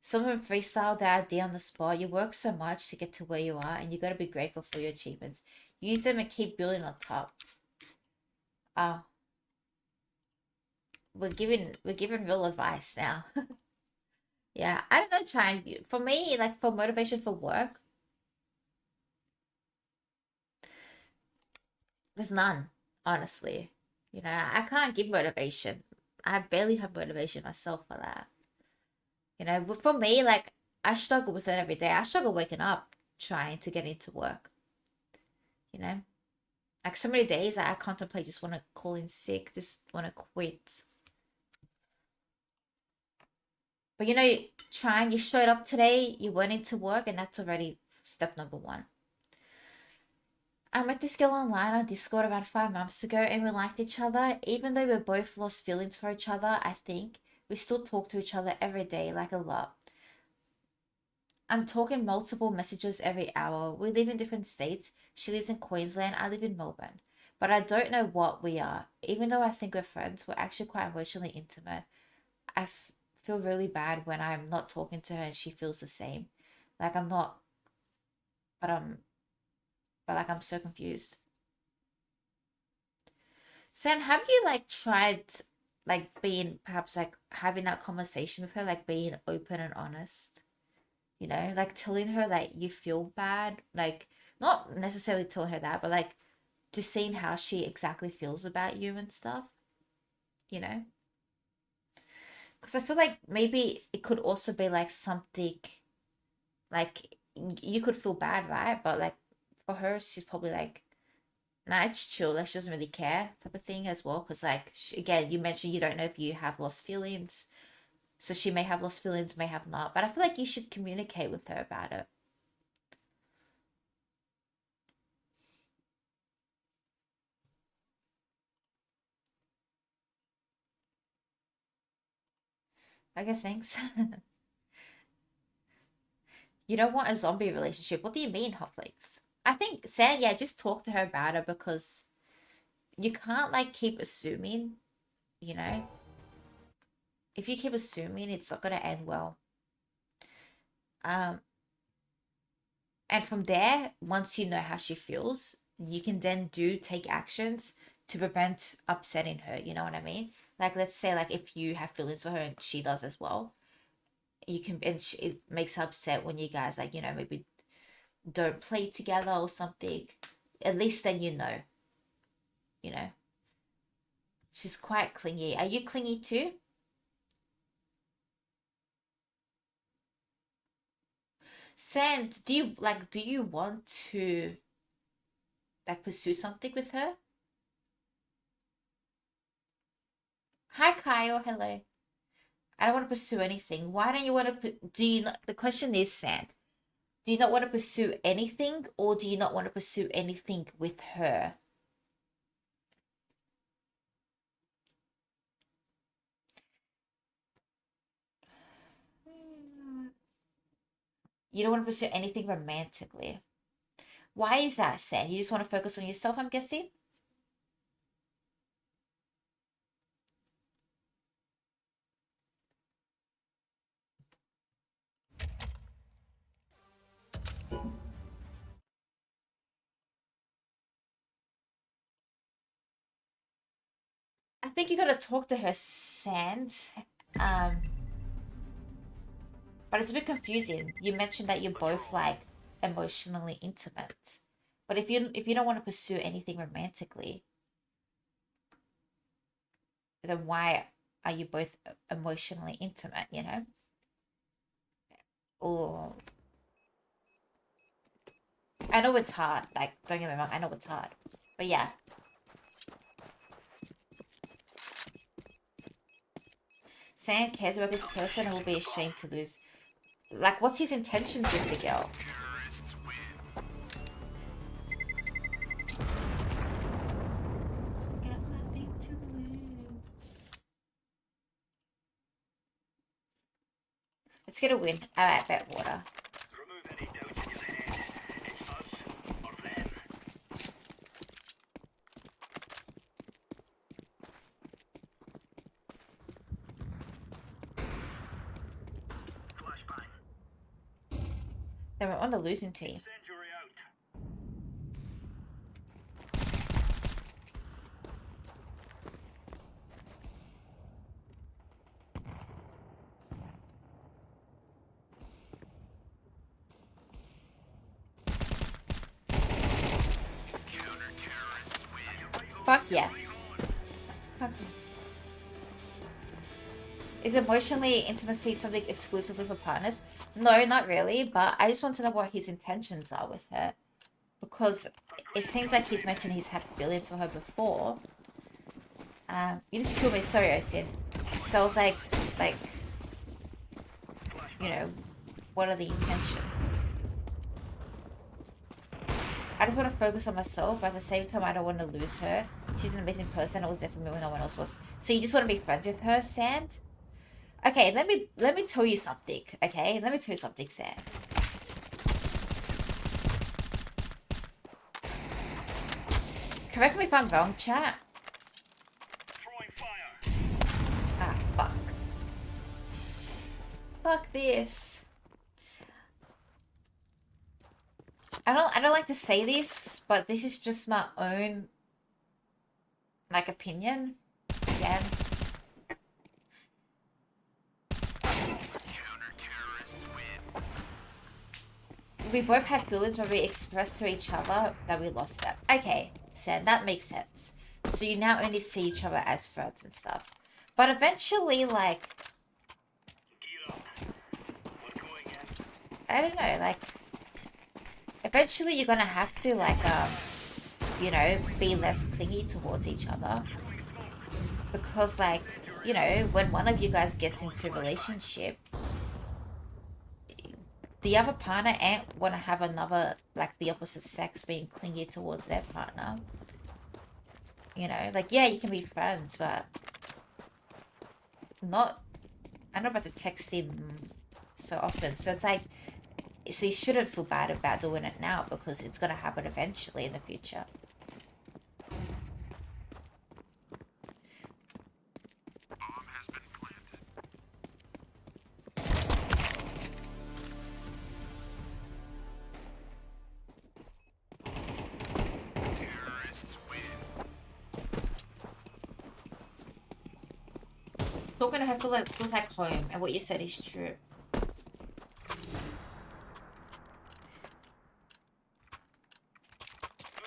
Some of them freestyle their idea on the spot. You work so much to get to where you are, and you got to be grateful for your achievements. Use them and keep building on top. Oh, we're giving real advice now. Yeah, I don't know. Trying for me, like for motivation for work, there's none. Honestly, I can't give motivation. I barely have motivation myself for that. But for me, like I struggle with it every day. I struggle waking up trying to get into work. You know. Like so many days I contemplate just want to call in sick, just want to quit. But trying, you showed up today, you went into work, and that's already step number one. I met this girl online on Discord about 5 months ago, and we liked each other. Even though we both lost feelings for each other, I think we still talk to each other every day, like a lot. I'm talking multiple messages every hour. We live in different states. She lives in Queensland, I live in Melbourne. But I don't know what we are. Even though I think we're friends, we're actually quite emotionally intimate. I feel really bad when I'm not talking to her and she feels the same. Like I'm not, but like I'm so confused. Sam, have you like tried like being perhaps like having that conversation with her, like being open and honest? Like telling her that you feel bad, like not necessarily telling her that, but like just seeing how she exactly feels about you and stuff, you know? Because I feel like maybe it could also be like something like you could feel bad, right? But like for her, she's probably like, nah, it's chill. Like she doesn't really care type of thing as well. Because like again, you mentioned you don't know if you have lost feelings, so she may have lost feelings, may have not. But I feel like you should communicate with her about it. Okay, thanks. You don't want a zombie relationship. What do you mean, Hotflakes? I think, Sam, yeah, just talk to her about it because you can't like keep assuming, you know? If you keep assuming, it's not gonna end well. Um, and from there, once you know how she feels, you can then take actions to prevent upsetting her. You know what I mean? Like, let's say, like, if you have feelings for her and she does as well, you can, and it makes her upset when you guys, like, maybe don't play together or something. At least then you know. She's quite clingy. Are you clingy too? Sand, do you want to like pursue something with her? Hi Kyle, hello. I don't want to pursue anything. Why don't you want to do you not the question is, Sand, do you not want to pursue anything or do you not want to pursue anything with her? You don't want to pursue anything romantically. Why is that, Sand? You just want to focus on yourself, I'm guessing? I think you gotta talk to her, Sand. Um, but it's a bit confusing. You mentioned that you're both like emotionally intimate. But if you don't want to pursue anything romantically, then why are you both emotionally intimate, you know? Or I know it's hard, like don't get me wrong, I know it's hard. But yeah. Sam cares about this person and will be ashamed to lose. Like what's his intentions with the girl? Got nothing to lose. Let's get a win. Alright, bet water. Then we're on the losing team. Fuck yes. Fuck. Is emotionally intimacy something exclusively for partners? No, not really, but I just want to know what his intentions are with her. Because it seems like he's mentioned he's had feelings for her before. You just killed me, sorry, I said. So I was like, what are the intentions? I just want to focus on myself, but at the same time, I don't want to lose her. She's an amazing person. I was there for me when no one else was. So you just want to be friends with her, Sand? Okay, let me tell you something. Okay, let me tell you something, Sand. Correct me if I'm wrong, chat. Ah, fuck. Fuck this. I don't like to say this, but this is just my own like opinion. Again. We both had feelings when we expressed to each other that we lost them. Okay, Sam, that makes sense. So you now only see each other as friends and stuff. But eventually, like, I don't know, like, eventually you're gonna have to, like, be less clingy towards each other. Because, like, when one of you guys gets into a relationship, the other partner ain't want to have another, like, the opposite sex being clingy towards their partner. Like, yeah, you can be friends, but not I'm not about to text him so often. So it's like, so you shouldn't feel bad about doing it now because it's gonna happen eventually in the future. Talking to her feels like home, and what you said is true.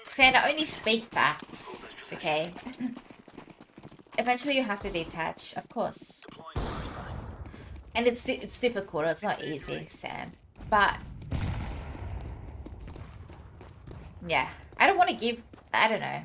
Santa, only speak facts, okay? Eventually you have to detach, of course. And it's difficult, it's not easy, Sam. But, yeah. I don't want to give, I don't know.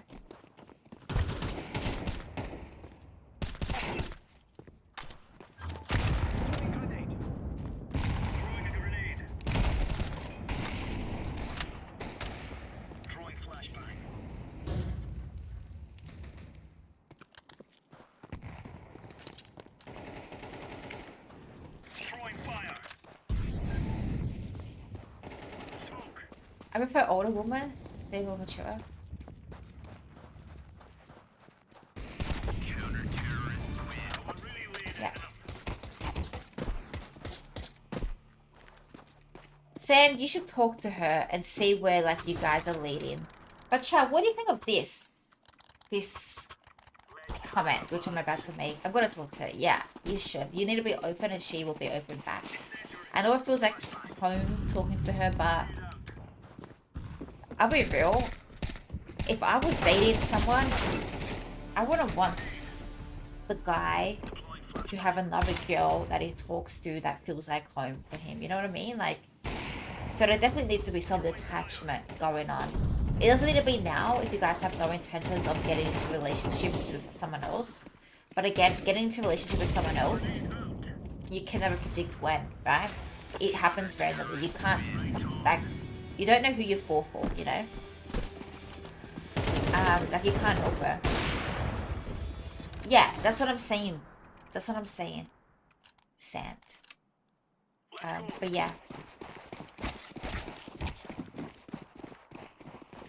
I prefer older women. They're more mature. Yeah. Sam, you should talk to her and see where like you guys are leading. But Chad, what do you think of this comment which I'm about to make? I'm gonna talk to her. Yeah, you should. You need to be open and she will be open back. I know it feels like home talking to her, but I'll be real. If I was dating someone, I wouldn't want the guy to have another girl that he talks to that feels like home for him. You know what I mean? Like, so there definitely needs to be some detachment going on. It doesn't need to be now if you guys have no intentions of getting into relationships with someone else. But again, getting into a relationship with someone else, you can never predict when, right? It happens randomly. You can't, like, you don't know who you fall for, you know? Like, you can't help her. Yeah, that's what I'm saying. That's what I'm saying. Sant. But yeah.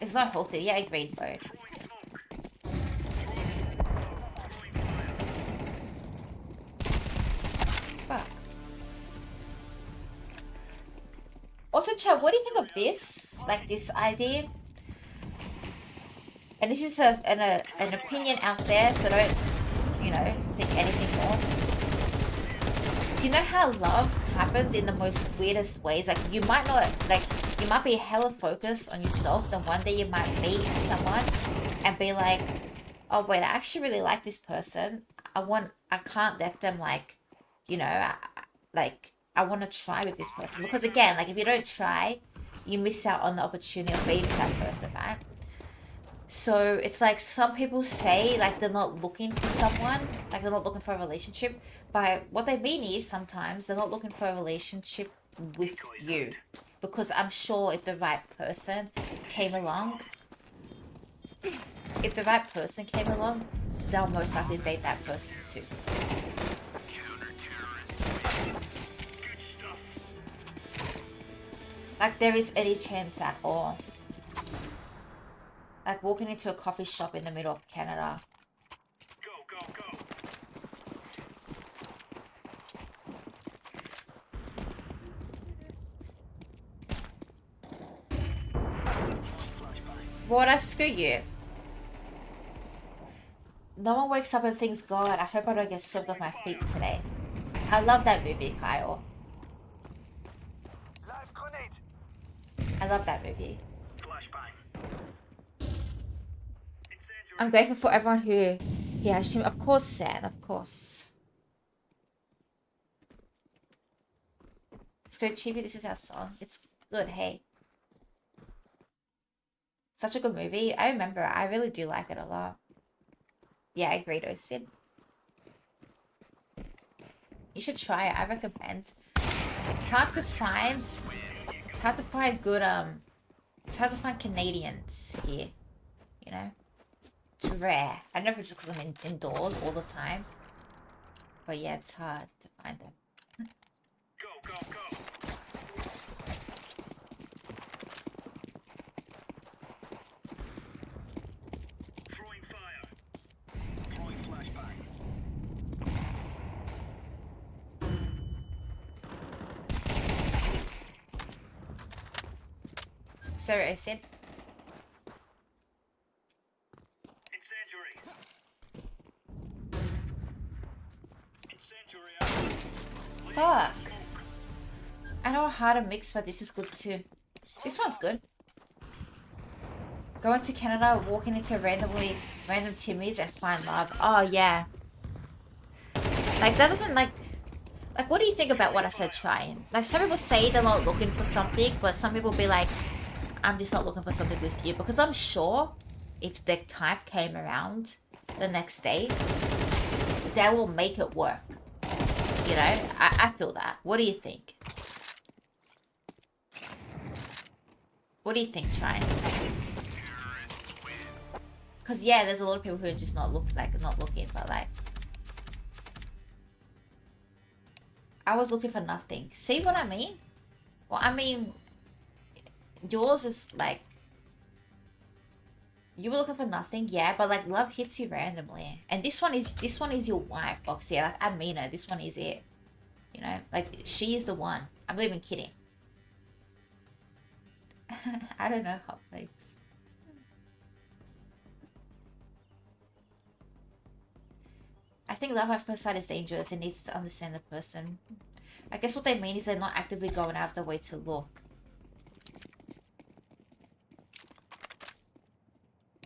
It's not healthy. Yeah, I agreed, bro. Fuck. Also, Chad, what do you think of this? Like, this idea? And this is just an opinion out there, so don't, you know, think anything more. You know how love happens in the most weirdest ways? Like, you might not, like, you might be hella focused on yourself, then one day you might meet someone and be like, oh, wait, I actually really like this person. I can't let them, like, you know, I want to try with this person. Because, again, like, if you don't try, you miss out on the opportunity of being with that person, right? So it's like some people say like they're not looking for someone, like they're not looking for a relationship. But what they mean is sometimes they're not looking for a relationship with you. Because I'm sure if the right person came along, they'll most likely date that person too. Like there is any chance at all. Like walking into a coffee shop in the middle of Canada. Go. Water, screw you. No one wakes up and thinks, God, I hope I don't get swept off my feet today. I love that movie, Kyle. Live grenade. I love that movie. Flashbang. I'm grateful for everyone who has streamed. Of course, Sam, of course. Let's go, Chibi. This is our song. It's good, hey. Such a good movie. I remember. I really do like it a lot. Yeah, I agree, Sid. You should try it. I recommend. It's hard to find. It's hard to find good. It's hard to find Canadians here. You know. It's rare. I don't know if it's just because I'm indoors all the time. But yeah, it's hard to find them. Sorry, I said. Incendiary. Incendiary out. Fuck. I know how to mix, but this is good too. This one's good. Going to Canada, walking into random Timmy's and find love. Oh yeah. Like that doesn't like what do you think about what I said trying? Like some people say they're not looking for something, but some people be like, I'm just not looking for something with you. Because I'm sure if the type came around the next day, they will make it work. You know? I feel that. What do you think? What do you think, Trying? Because yeah, there's a lot of people who are just not looking, but like I was looking for nothing. See what I mean? Well, I mean, yours is like you were looking for nothing, yeah, but like love hits you randomly, and this one is your wife, Foxy. Like I mean it. This one is it. You know, like she is the one. I'm not even kidding. I don't know hot flakes. I think love at first sight is dangerous. It needs to understand the person. I guess what they mean is they're not actively going out of their way to look.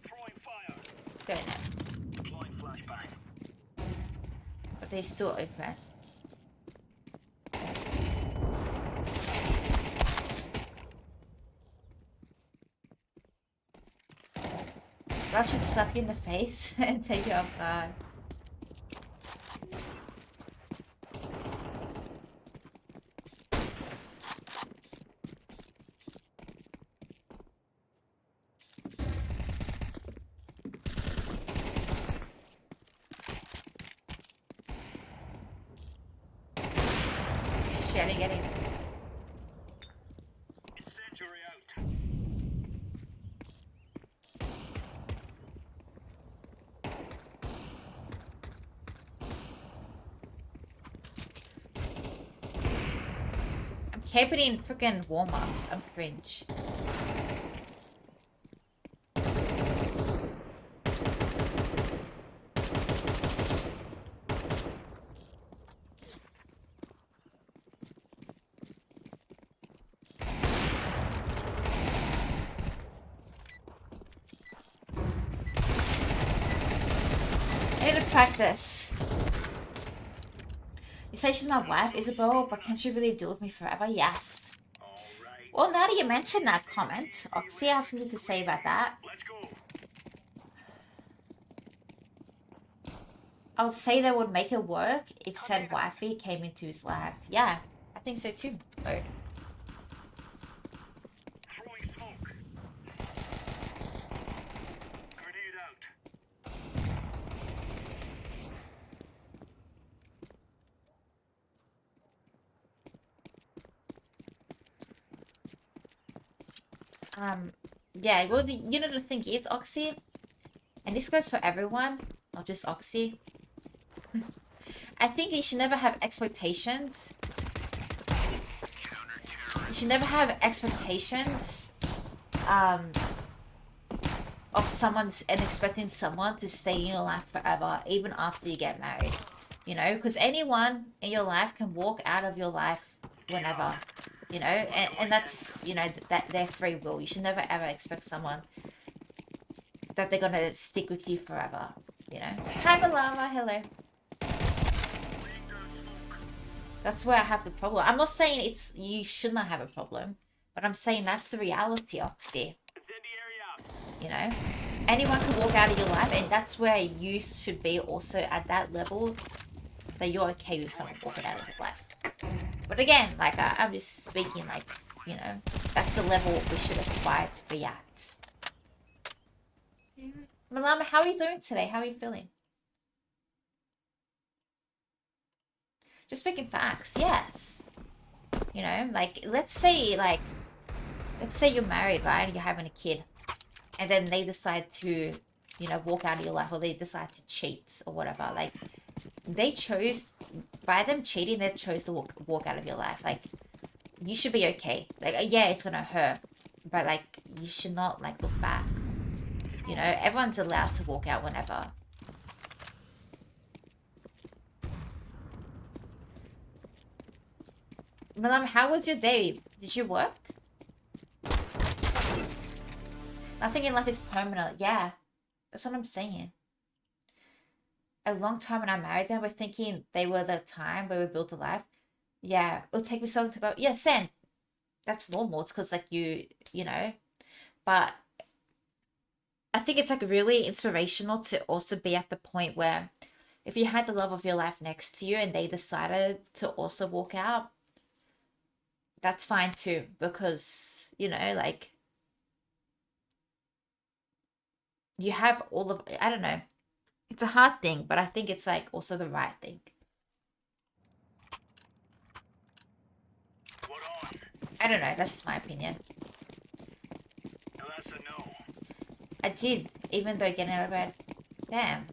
Throwing fire. Don't know. Deploying flashbang. But they're still open. Love should slap you in the face and take you off guard. Getting Incendiary out. I'm keeping in freaking warm-ups. I'm cringe. Practice. You say she's my wife, Isabel, but can she really deal with me forever? Yes. All right. Well, now that you mention that comment, Oxy, I have something to say about that. Let's go. I would say that would make it work if said wifey came into his life. Yeah, I think so too. Oh. Throwing smoke. Grenade out. Yeah, well, you know the thing is, Oxy, and this goes for everyone, not just Oxy. I think you should never have expectations. You should never have expectations, of someone's and expecting someone to stay in your life forever, even after you get married. You know, because anyone in your life can walk out of your life whenever. You know, and that's, you know, that their free will. You should never ever expect someone that they're gonna stick with you forever. You know. Hi Malama, hello. That's where I have the problem. I'm not saying it's you should not have a problem, but I'm saying that's the reality, Oxy. Incendiary out. You know, anyone can walk out of your life, and that's where you should be also at that level that you're okay with someone walking out of your life. But again, like I'm just speaking, like, you know, that's the level we should aspire to be at. Malama, how are you doing today? How are you feeling? Just speaking facts, yes. You know, like let's say you're married, right? And you're having a kid, and then they decide to, you know, walk out of your life, or they decide to cheat or whatever. Like they chose, by them cheating, they chose to walk out of your life. Like you should be okay. Like yeah, it's gonna hurt, But like, you should not like look back. You know, everyone's allowed to walk out whenever. Madam, how was your day? Did you work? Nothing in life is permanent. Yeah, that's what I'm saying. A long time when I married them, we're thinking they were the time where we built a life. Yeah, it'll take me so long to go. Yeah, Sen, that's normal. It's because like you know. But I think it's like really inspirational to also be at the point where if you had the love of your life next to you and they decided to also walk out, that's fine too, because you know, like you have all of, I don't know, it's a hard thing, but I think it's like also the right thing. What on? I don't know, that's just my opinion. Now that's a no. I did, even though getting out of bed. Damn.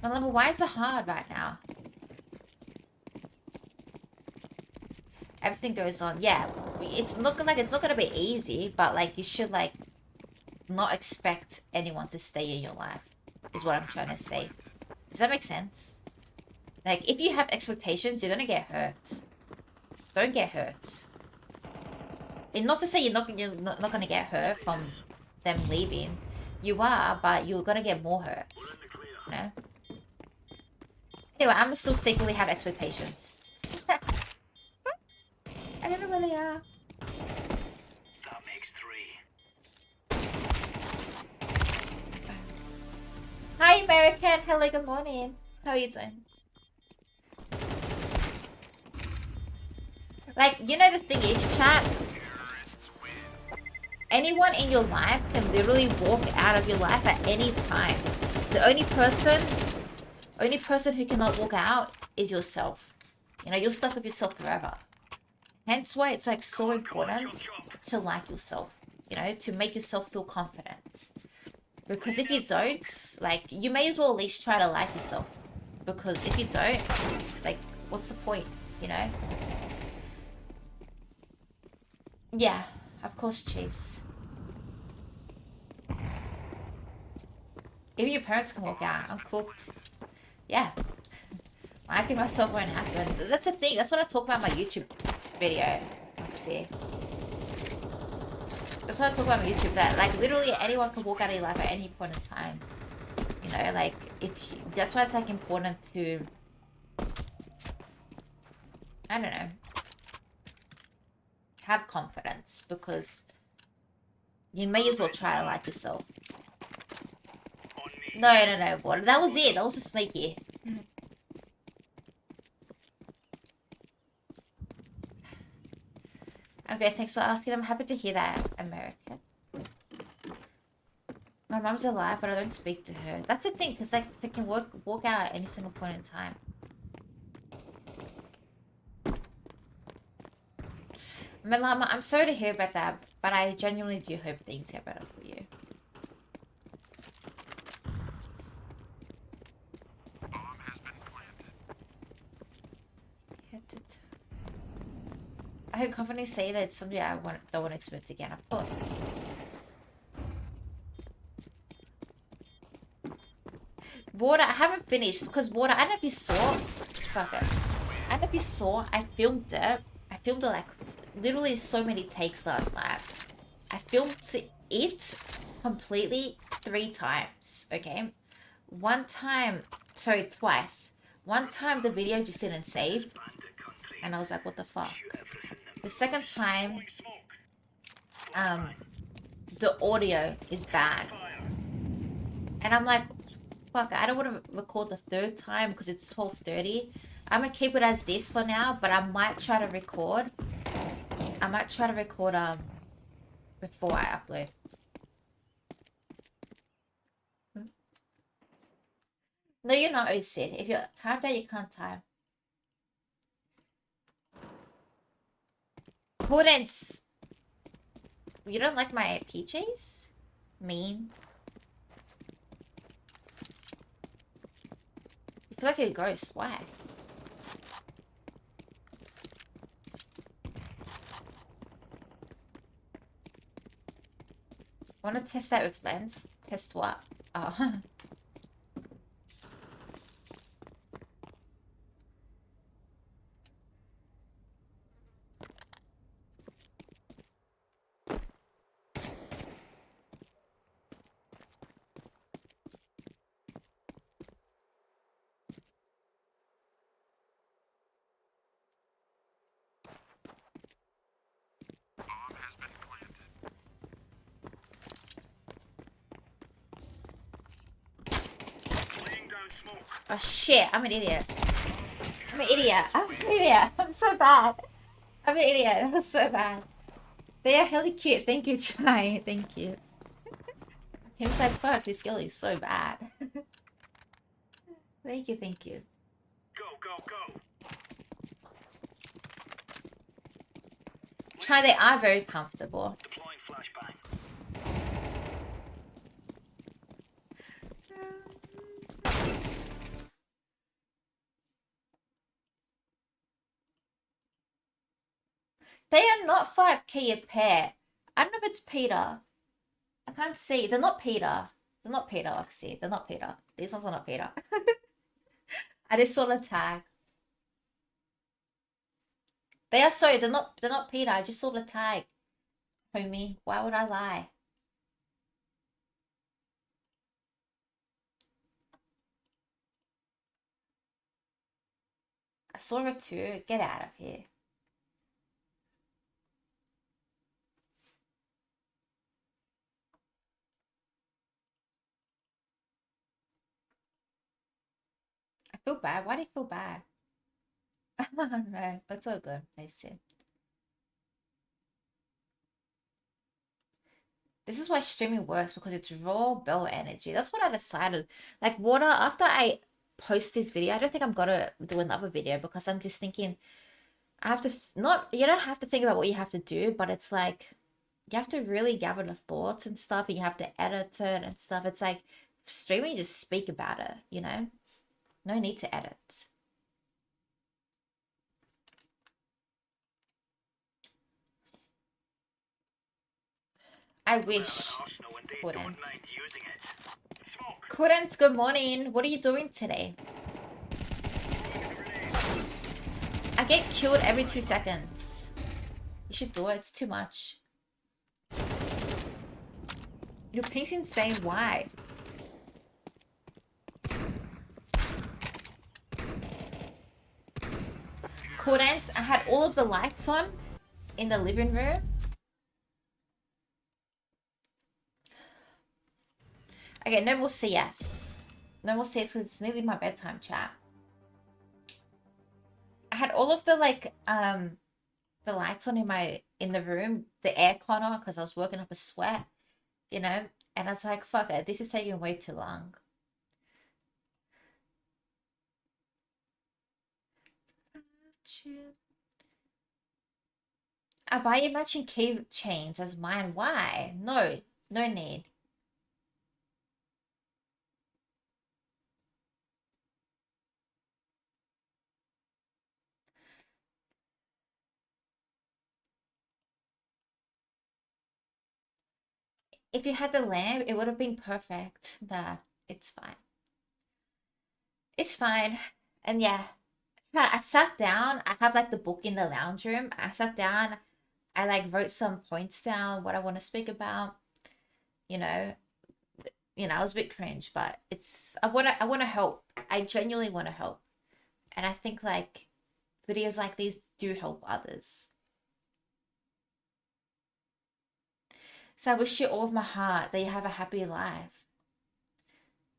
Well, why is it hard right now? Everything goes on. Yeah, it's looking like it's not gonna be easy, but like you should like not expect anyone to stay in your life, is what I'm trying to say. Does that make sense? Like, if you have expectations, you're gonna get hurt. Don't get hurt. And not to say you're not gonna get hurt from them leaving. You are, but you're gonna get more hurt. We're in the clear. You know? Anyway, I'm still secretly have expectations. I don't know where they are. That makes 3. Hi, American. Hello, good morning. How are you doing? Like, you know the thing is, chat, anyone in your life can literally walk out of your life at any time. The only person who cannot walk out is yourself. You know, you're stuck with yourself forever. Hence why it's like so important to like yourself, you know, to make yourself feel confident. Because if you don't, like, you may as well at least try to like yourself. Because if you don't, like, what's the point, you know? Yeah, of course, Chiefs. Even your parents can walk out. I'm cooked. Yeah. Liking myself won't happen. That's the thing. That's what I talk about in my YouTube video. Let's see. That's what I talk about on YouTube. That like literally anyone can walk out of your life at any point in time. You know, like that's why it's like important to. I don't know. Have confidence because you may as well try to like yourself. On me. No, water. That was it. That was a sneaky. Okay, thanks for asking. I'm happy to hear that, America. My mom's alive, but I don't speak to her. That's the thing, because like they can walk out at any single point in time. Malama, I'm sorry to hear about that, but I genuinely do hope things get better for you. I heard companies say that it's something I don't want to experience again, of course. Water, I haven't finished because water, I don't know if you saw. Fuck it. I don't know if you saw, I filmed it. I filmed it like literally so many takes last night. I filmed it completely 3 times, okay? One time, sorry, twice. One time the video just didn't save. And I was like, what the fuck? The second time, the audio is bad. And I'm like, fuck, I don't want to record the 3rd time because it's 12:30. I'm going to keep it as this for now, but I might try to record. Before I upload. No, you're not, Sid. If you're timed out, you can't time. Prudence. You don't like my PJs? Mean. You feel like a ghost. Why? Want to test that with lens? Test what? Oh. Laying down smoke. Oh shit, I'm an idiot. I'm an idiot. I'm an idiot. I'm so bad. I'm an idiot. That was so bad. They are hella cute. Thank you, Try. Thank you. Tim's like, fuck, this girl is so bad. Thank you, thank you. Go, go, go. Try, they are very comfortable. Deploying flashbang. They are not 5k a pair. I don't know if it's Peter. I can't see. They're not Peter. They're not Peter, Oxy. They're not Peter. These ones are not Peter. I just saw the tag. They are sorry, they're not Peter. I just saw the tag. Homie, why would I lie? I saw it too. Get out of here. I feel bad. Why do you feel bad? No, that's all good. I see. This is why streaming works because it's raw bell energy. That's what I decided. Like water, after I post this video, I don't think I'm gonna do another video because I'm just thinking I have to not you don't have to think about what you have to do, but it's like you have to really gather the thoughts and stuff and you have to edit it and stuff. It's like streaming, you just speak about it, you know? No need to edit. I wish Arsenal and they couldn't. don't mind using it. Smoke. Couldn't, good morning. What are you doing today? I get killed every 2 seconds. You should do it, it's too much. Your ping's insane, why? Couldn't, I had all of the lights on in the living room. Okay, no more CS. No more CS because it's nearly my bedtime, chat. I had all of the the lights on in the room, the aircon on because I was working up a sweat, you know, and I was like, fuck it, this is taking way too long. I buy you matching key chains as mine. Why? No, no need. If you had the lamp, it would have been perfect. Nah, it's fine. It's fine. And yeah, I sat down. I have like the book in the lounge room. I sat down. I like wrote some points down, what I want to speak about. You know, I was a bit cringe, but it's I want to help. I genuinely want to help. And I think like videos like these do help others. So I wish you all of my heart that you have a happy life.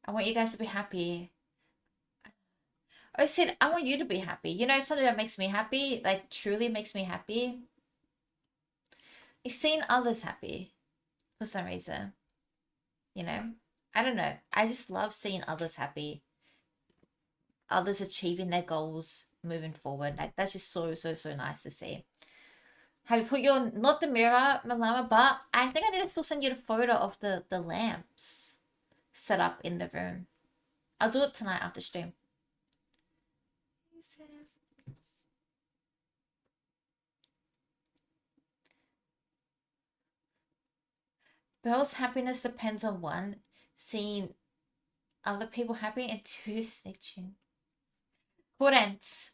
I want you guys to be happy. I said I want you to be happy. You know, something that makes me happy, like truly makes me happy, is seeing others happy for some reason. You know? I don't know. I just love seeing others happy. Others achieving their goals moving forward. Like that's just so nice to see. Have you put your not the mirror, Malama, but I think I need to still send you the photo of the lamps set up in the room. I'll do it tonight after stream. Bell's happiness depends on one, seeing other people happy, and two, snitching. Currents.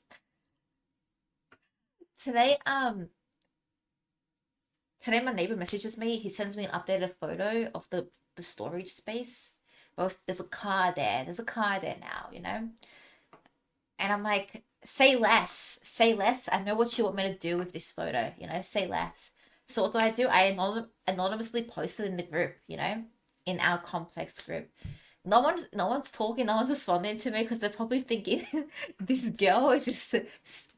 Today, today my neighbor messages me. He sends me an updated photo of the storage space. Both there's a car there. There's a car there now, you know? And I'm like, say less. Say less. I know what you want me to do with this photo, you know? Say less. So what do? I anonymously posted in the group, you know? In our complex group. No one's talking, no one's responding to me because they're probably thinking this girl is just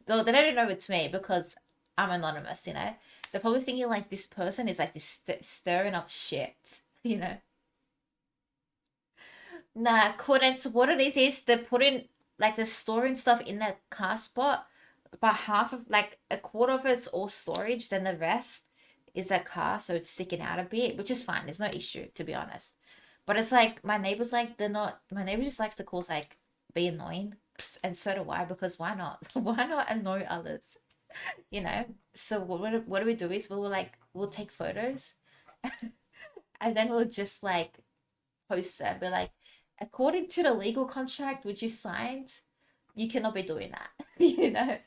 no, they don't know it's me because I'm anonymous, you know. They're probably thinking like this person is like this stirring up shit, you know. Nah, coordinates. What it is they're putting like they're storing stuff in that car spot, but half of like a quarter of it's all storage, then the rest is that car, so it's sticking out a bit, which is fine. There's no issue to be honest. But it's like my neighbors like they're not. My neighbor just likes to cause like be annoying, and so do I because why not? Why not annoy others? You know. So what do we do is we'll take photos, and then we'll just like post them. Be like, according to the legal contract which you signed, you cannot be doing that. You know.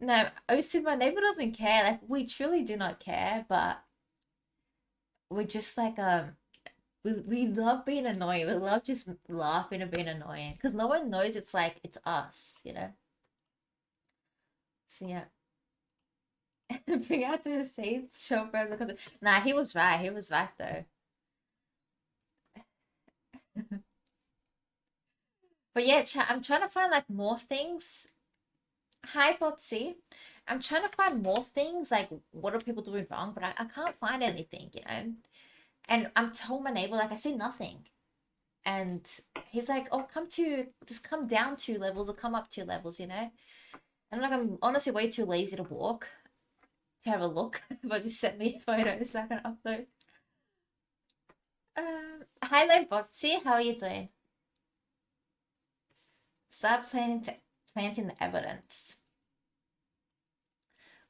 No, obviously my neighbor doesn't care. Like we truly do not care, but we just like we love being annoying. We love just laughing and being annoying because no one knows it's like it's us, you know. So yeah, bring out to the scene, show Brad the content. Nah, he was right. He was right though. But yeah, I'm trying to find like more things. Hi, Botsy. I'm trying to find more things like what are people doing wrong, but I can't find anything, you know. And I'm told my neighbor like I see nothing. And he's like, "Oh, just come down 2 levels or come up 2 levels, you know." And like, I'm honestly way too lazy to walk to have a look, but just send me photos so I can upload. Hi, Botsy, how are you doing? Start planting the evidence.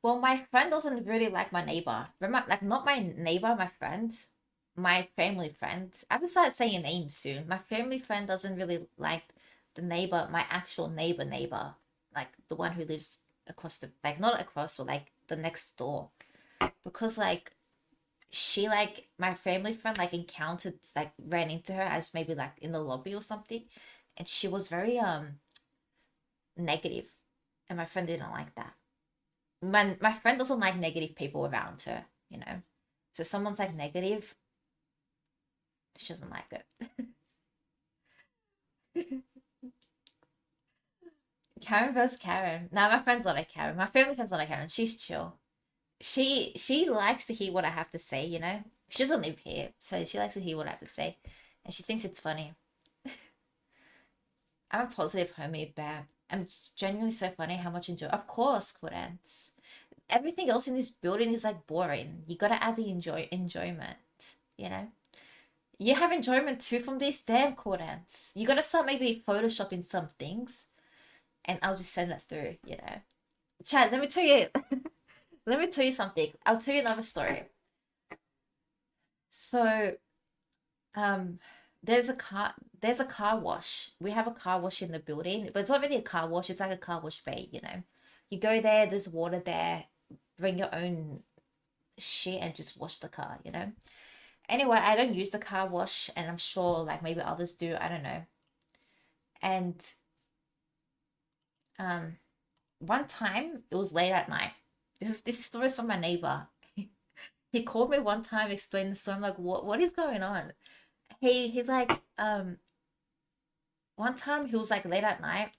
Well, my friend doesn't really like my neighbor. Remember, like not my neighbor, my friend, my family friend. I will start saying names soon. My family friend doesn't really like the neighbor, my actual neighbor, like the one who lives across the like not across or like the next door, because like she like my family friend like encountered like ran into her as maybe like in the lobby or something, and she was very negative, and my friend didn't like that. My friend doesn't like negative people around her, you know. So if someone's like negative, she doesn't like it. Karen versus Karen. Nah, my friend's not like Karen. My family friend's not like Karen. She's chill. She likes to hear what I have to say, you know. She doesn't live here, so she likes to hear what I have to say, and she thinks it's funny. I'm a positive homie, but I'm genuinely so funny how much enjoy. Of course, Courtance. Everything else in this building is like boring. You gotta add the enjoyment, you know. You have enjoyment too from this damn Courtance. You gotta start maybe photoshopping some things, and I'll just send it through, you know. Chad, let me tell you. Let me tell you something. I'll tell you another story. So, um, there's a car wash. We have a car wash in the building, but it's not really a car wash. It's like a car wash bay, you know. You go there, there's water there. Bring your own shit and just wash the car, you know. Anyway, I don't use the car wash, and I'm sure like maybe others do. I don't know. And um, one time it was late at night. This story is from my neighbor. He called me one time, explained the story. I'm like, what is going on? He's like, one time he was like late at night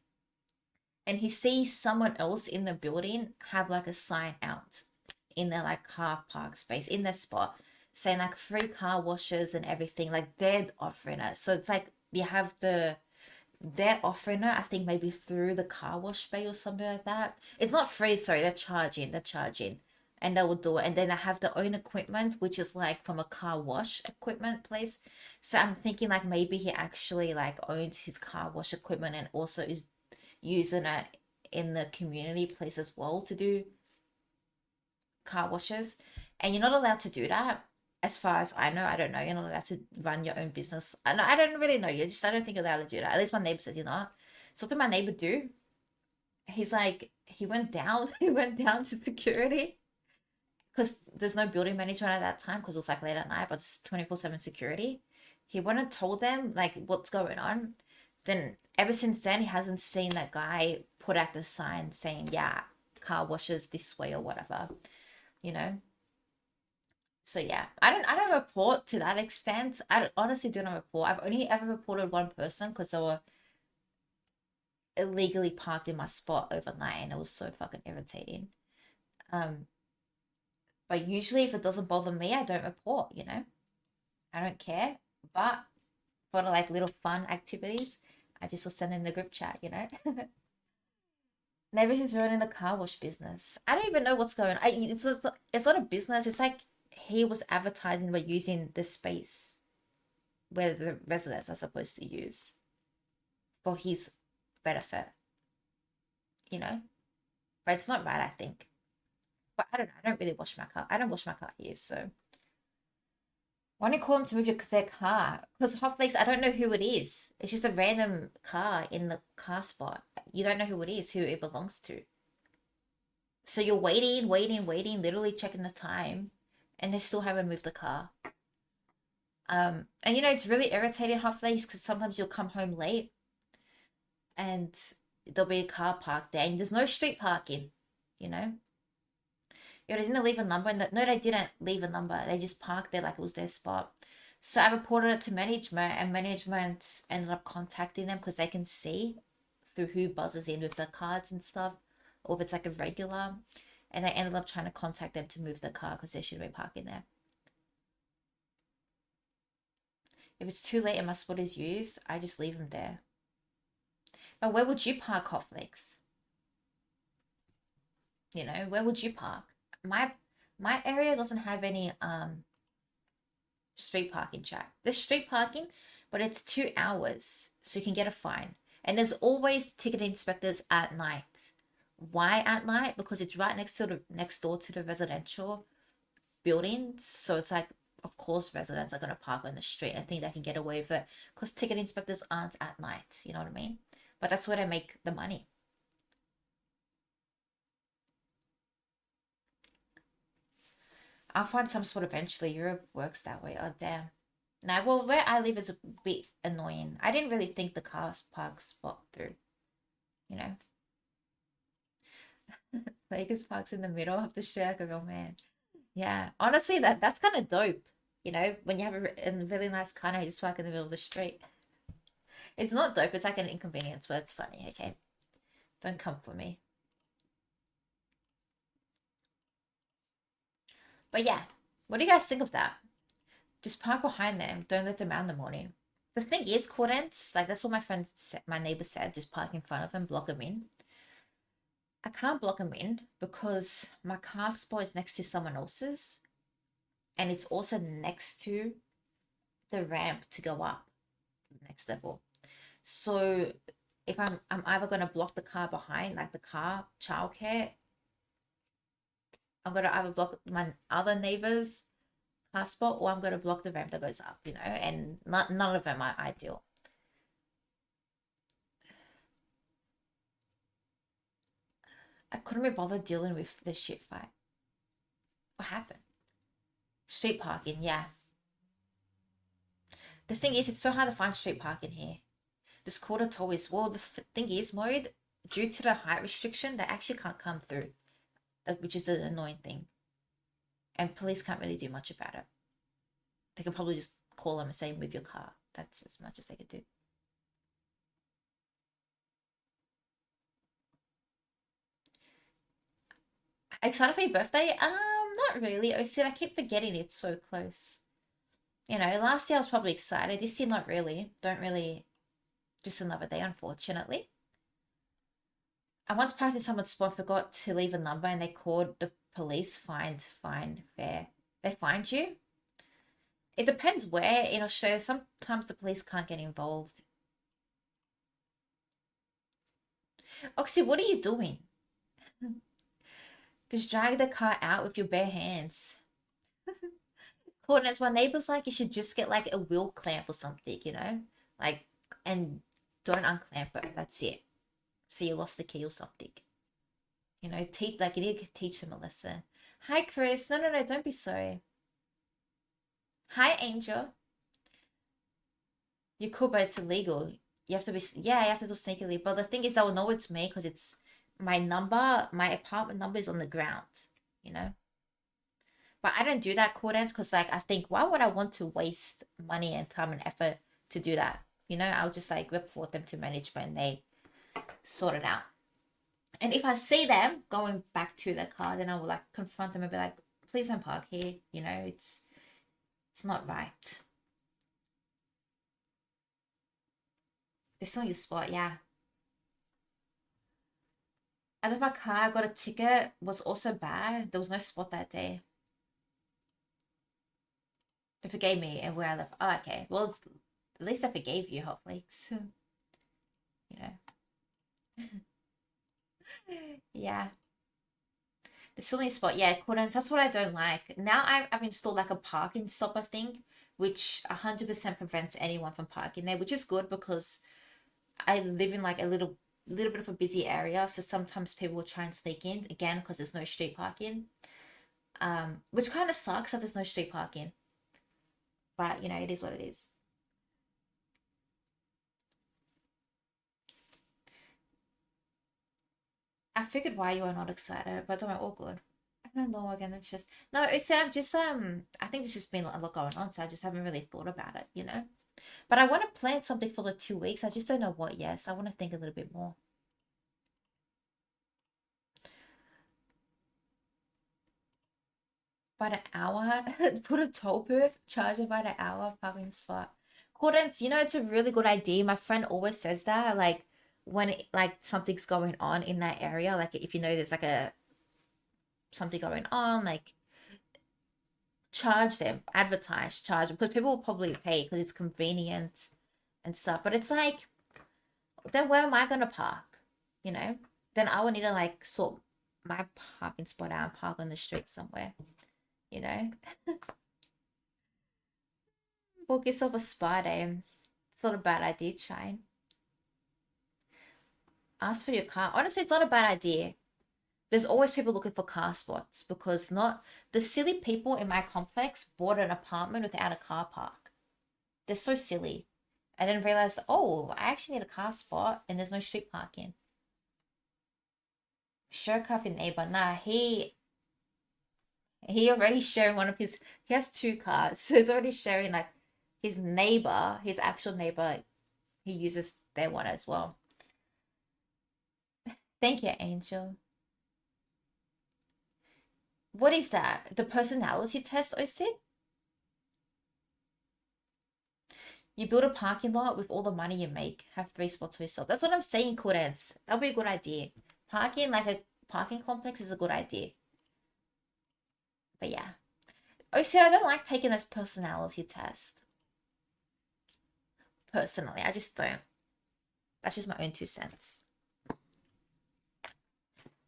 and he sees someone else in the building have like a sign out in their like car park space in their spot saying like free car washes and everything. Like they're offering it. So it's like you have they're offering it, I think maybe through the car wash bay or something like that. It's not free, sorry, they're charging. And they will do it. And then I have their own equipment, which is like from a car wash equipment place. So I'm thinking like maybe he actually like owns his car wash equipment and also is using it in the community place as well to do car washes. And you're not allowed to do that. As far as I know, I don't know. You're not allowed to run your own business. I don't really know. I don't think you're allowed to do that. At least my neighbor says you're not. So what did my neighbor do? He's like, he went down, he went down to security because there's no building management at that time because it was like late at night, but it's 24/7 security. He went and told them like what's going on. Then ever since then, he hasn't seen that guy put out the sign saying, yeah, car washes this way or whatever, you know? So yeah, I don't report to that extent. Honestly do not report. I've only ever reported one person because they were illegally parked in my spot overnight and it was so fucking irritating. Um, but usually if it doesn't bother me, I don't report, you know? I don't care. But for like little fun activities, I just will send in a group chat, you know? Maybe she's running the car wash business. I don't even know what's going on. It's not a business. It's like he was advertising by using the space where the residents are supposed to use for his benefit, you know? But it's not right, I think. But I don't know. I don't really wash my car. I don't wash my car here, so why don't you call them to move their car? Because Hot Flakes, I don't know who it is. It's just a random car in the car spot. You don't know who it is, who it belongs to. So you're waiting, waiting, waiting, literally checking the time, and they still haven't moved the car. And it's really irritating, Hot Flakes, because sometimes you'll come home late and there'll be a car parked there, and there's no street parking, you know? Yeah, they didn't leave a number. No, they didn't leave a number. They just parked there like it was their spot. So I reported it to management, and management ended up contacting them because they can see through who buzzes in with the cards and stuff, or if it's like a regular. And they ended up trying to contact them to move the car because they should have been parking there. If it's too late and my spot is used, I just leave them there. But where would you park, Hot Flakes? Where would you park? My my area doesn't have any street parking, chat. There's street parking, but it's 2 hours, so you can get a fine. And there's always ticket inspectors at night. Why at night? Because it's right next door to the residential buildings. So it's like, of course, residents are gonna park on the street. I think they can get away with it because ticket inspectors aren't at night. You know what I mean? But that's where they make the money. I'll find some spot eventually. Europe works that way. Oh, damn. Now, well, where I live is a bit annoying. I didn't really think the car park spot through, you know? Vegas parks in the middle of the street like a real man. Yeah, honestly, that's kind of dope. When you have a really nice car and you just park in the middle of the street. It's not dope. It's like an inconvenience, but it's funny, okay? Don't come for me. But yeah, what do you guys think of that? Just park behind them. Don't let them out in the morning. The thing is, Cordance, like that's what my neighbor said. Just park in front of them, block them in. I can't block them in because my car spot is next to someone else's, and it's also next to the ramp to go up to the next level. So if I'm either gonna block the car behind, like the car childcare, I'm gonna either block my other neighbor's car spot or I'm gonna block the ramp that goes up, and none of them are ideal. I couldn't be bothered dealing with this shit fight. What happened? Street parking, yeah. The thing is, it's so hard to find street parking here. This quarter toll is, well, the thing is, Mode, due to the height restriction, they actually can't come through, which is an annoying thing. And police can't really do much about it. They can probably just call them and say, move your car. That's as much as they could do. Excited for your birthday? Not really. I said I keep forgetting it's so close. Last year I was probably excited. This year, not really. Don't really. Just another day, unfortunately. I once parked in someone's spot, forgot to leave a number, and they called the police. Fine, fair. They fined you? It depends where. In Australia, sometimes the police can't get involved. Oxy, what are you doing? Just drag the car out with your bare hands. Coordinates, my neighbor's like, you should just get like a wheel clamp or something, like, and don't unclamp it. That's it. So you lost the key or something. Teach, like, you need to teach them a lesson. Hi, Chris. No, no, no, don't be sorry. Hi, Angel. You're cool, but it's illegal. You have to be, yeah, you have to do sneakily. But the thing is, they'll know it's me because it's my number, my apartment number is on the ground, you know? But I don't do that, Cordance, because, like, I think, why would I want to waste money and time and effort to do that? I'll just, like, report them to management and they sort it out. And if I see them going back to the car, then I will, like, confront them and be like, please don't park here. It's not right. It's still your spot, yeah. I left my car, I got a ticket, was also bad. There was no spot that day. They forgave me and where I left. Oh, okay. Well, at least I forgave you, Hot Flakes. you know. Yeah. The silly spot, yeah, Cordons, that's what I don't like. Now I've installed like a parking stopper thing, which 100% prevents anyone from parking there, which is good because I live in like a little bit of a busy area, so sometimes people will try and sneak in again because there's no street parking. Which kind of sucks that there's no street parking. But it is what it is. I figured why you are not excited, but don't worry, all good. I don't know again, it's just no, it's I'm just I think there's just been a lot going on, so I just haven't really thought about it. But I want to plan something for the 2 weeks. I just don't know what yet, so I want to think a little bit more. By the hour, put a toll booth, charge it by the hour, parking spot. Cordance, it's a really good idea. My friend always says that, like when like something's going on in that area, like if there's like something going on, like charge them, advertise, charge them, because people will probably pay because it's convenient and stuff. But it's like, then where am I gonna park? Then I will need to like sort my parking spot out and park on the street somewhere. you know. Book yourself a spa day. It's not a bad idea, Shine. Ask for your car. Honestly, it's not a bad idea. There's always people looking for car spots because not the silly people in my complex bought an apartment without a car park. They're so silly. I didn't realize, oh, I actually need a car spot and there's no street parking. Share car for your neighbor. Nah, he already sharing he has two cars, so he's already sharing like his neighbor, his actual neighbor, he uses their one as well. Thank you, Angel. What is that? The personality test, Osid? You build a parking lot with all the money you make. Have 3 spots for yourself. That's what I'm saying, Cordance. That'll be a good idea. Parking, like a parking complex, is a good idea. But yeah. Osid, I don't like taking this personality test. Personally, I just don't. That's just my own 2 cents.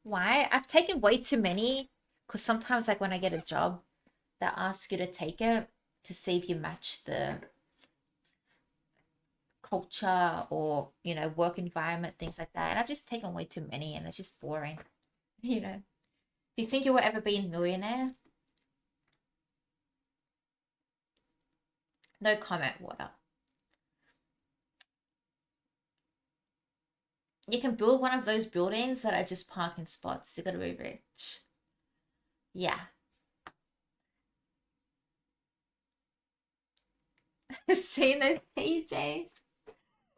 Why? I've taken way too many because sometimes, like when I get a job, they ask you to take it to see if you match the culture or work environment, things like that. And I've just taken way too many, and it's just boring. Do you think you will ever be a millionaire? No comment, Water. You can build one of those buildings that are just parking spots. You gotta be rich. Yeah. Seeing those PJs.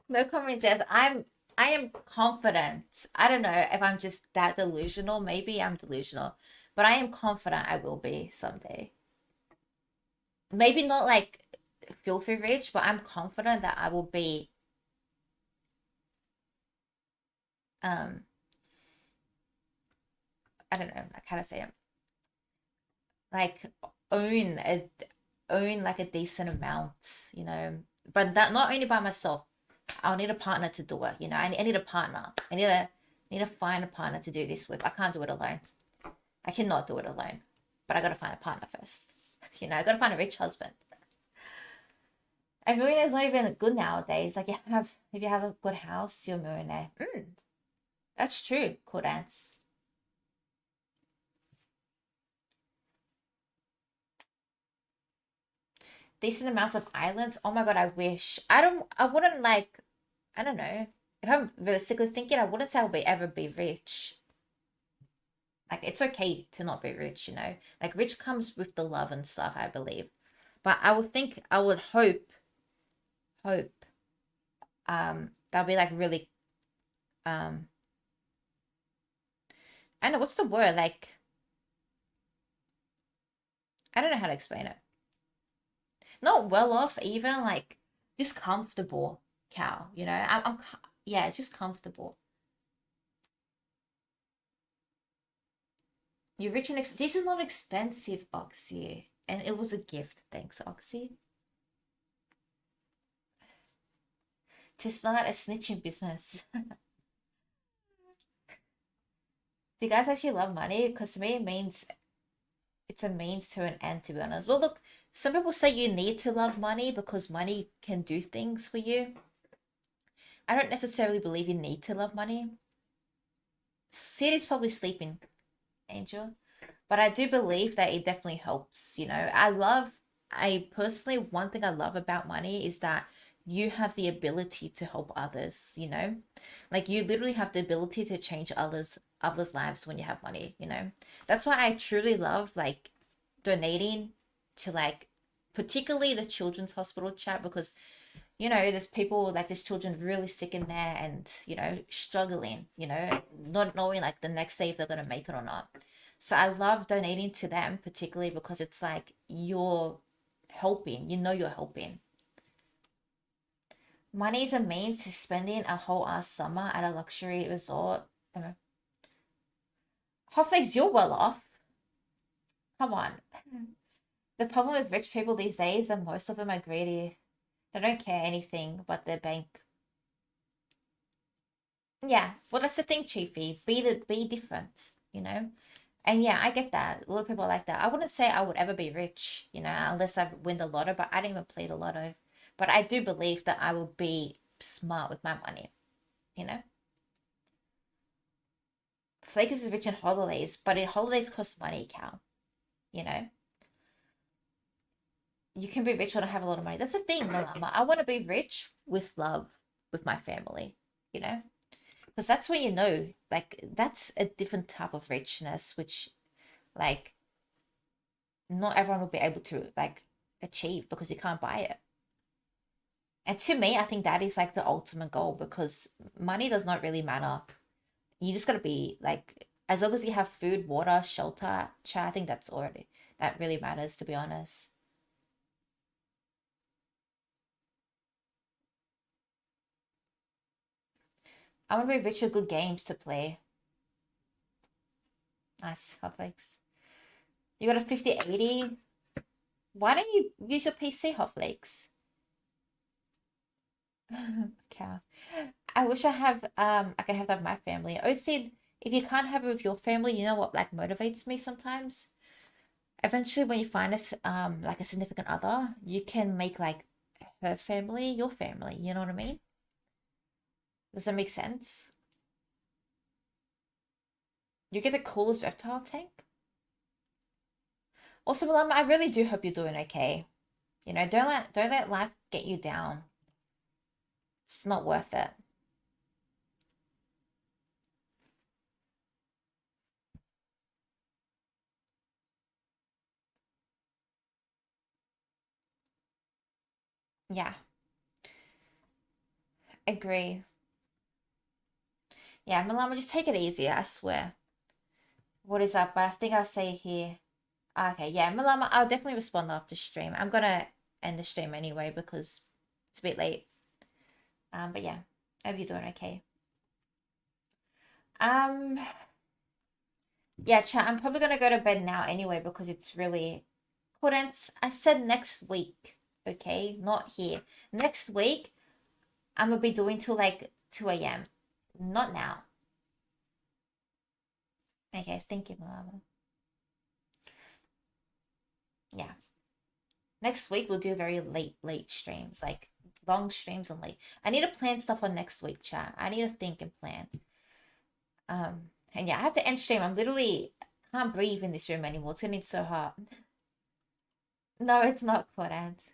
No comments. Yes, I am confident. I don't know if I'm just that delusional. Maybe I'm delusional, but I am confident I will be someday. Maybe not like filthy rich, but I'm confident that I will be um I don't know, like how to say it. Like own a own like a decent amount. But that not only by myself. I'll need a partner to do it. I need a partner. I need to find a partner to do this with. I can't do it alone. I cannot do it alone. But I gotta find a partner first. You know, I gotta find a rich husband. A millionaire is not even good nowadays. Like if you have a good house, you're a millionaire. That's true. Cool dance. Decent amounts of islands. Oh my god, I wish. I wouldn't like, I don't know. If I'm realistically thinking, I wouldn't say I would ever be rich. Like it's okay to not be rich, you know. Like rich comes with the love and stuff, I believe. But I would hope that'll be like really um I don't know what's the word? Like I don't know how to explain it. Not well off even, like just comfortable, Cal, you know. Yeah, just comfortable. You're rich and this is not expensive, Oxy. And it was a gift. Thanks, Oxy. To start a snitching business. Do you guys actually love money? Because to me, it means it's a means to an end, to be honest. Well, look, some people say you need to love money because money can do things for you. I don't necessarily believe you need to love money. Sid is probably sleeping, Angel. But I do believe that it definitely helps. You know, I personally, one thing I love about money is that you have the ability to help others, you know? Like you literally have the ability to change others' lives when you have money, you know? That's why I truly love like donating to like particularly the children's hospital chat because you know there's people like there's children really sick in there and you know struggling, you know, not knowing like the next day if they're going to make it or not. So I love donating to them particularly because it's like you're helping, you know, you're helping. Money is a means to spending a whole ass summer at a luxury resort. Hopefully you're well off. Come on. The problem with rich people these days is that most of them are greedy. They don't care anything but their bank. Yeah, well that's the thing, Chiefy. Be different, you know? And yeah, I get that. A lot of people are like that. I wouldn't say I would ever be rich, you know, unless I win the lotto, but I didn't even play the lotto. But I do believe that I will be smart with my money, you know? Flakers is rich in holidays, but in holidays cost money, Cal, you know? You can be rich or not have a lot of money. That's the thing, Malama. I want to be rich with love with my family, you know? Because that's when you know, like, that's a different type of richness, which, like, not everyone will be able to, like, achieve because you can't buy it. And to me, I think that is like the ultimate goal because money does not really matter. You just gotta be like, as long as you have food, water, shelter, I think that really matters, to be honest. I want to be rich with good games to play. Nice, Hotflakes. You got a 5080. Why don't you use your PC, Hotflakes? Cow. I wish I could have that with my family. Oh, Sid, if you can't have it with your family, you know what like motivates me sometimes? Eventually when you find like a significant other, you can make like her family your family. You know what I mean? Does that make sense? You get the coolest reptile tank. Also, Malama, I really do hope you're doing okay. You know, don't let life get you down. It's not worth it. Yeah, agree. Yeah, Malama, just take it easy, I swear. What is up? But I think I'll say here. Okay, yeah, Malama, I'll definitely respond after stream. I'm gonna end the stream anyway because it's a bit late. But yeah, hope you're doing okay. Um, yeah, chat. I'm probably gonna go to bed now anyway because it's really Cadence. I said next week, okay, not here. Next week, I'm gonna be doing till like 2 a.m. Not now. Okay, thank you, Malama. Yeah. Next week we'll do very late streams, like long streams and late. I need to plan stuff on next week, chat. I need to think and plan. And yeah, I have to end stream. I'm literally can't breathe in this room anymore. It's getting so hot. No, it's not Quadrant.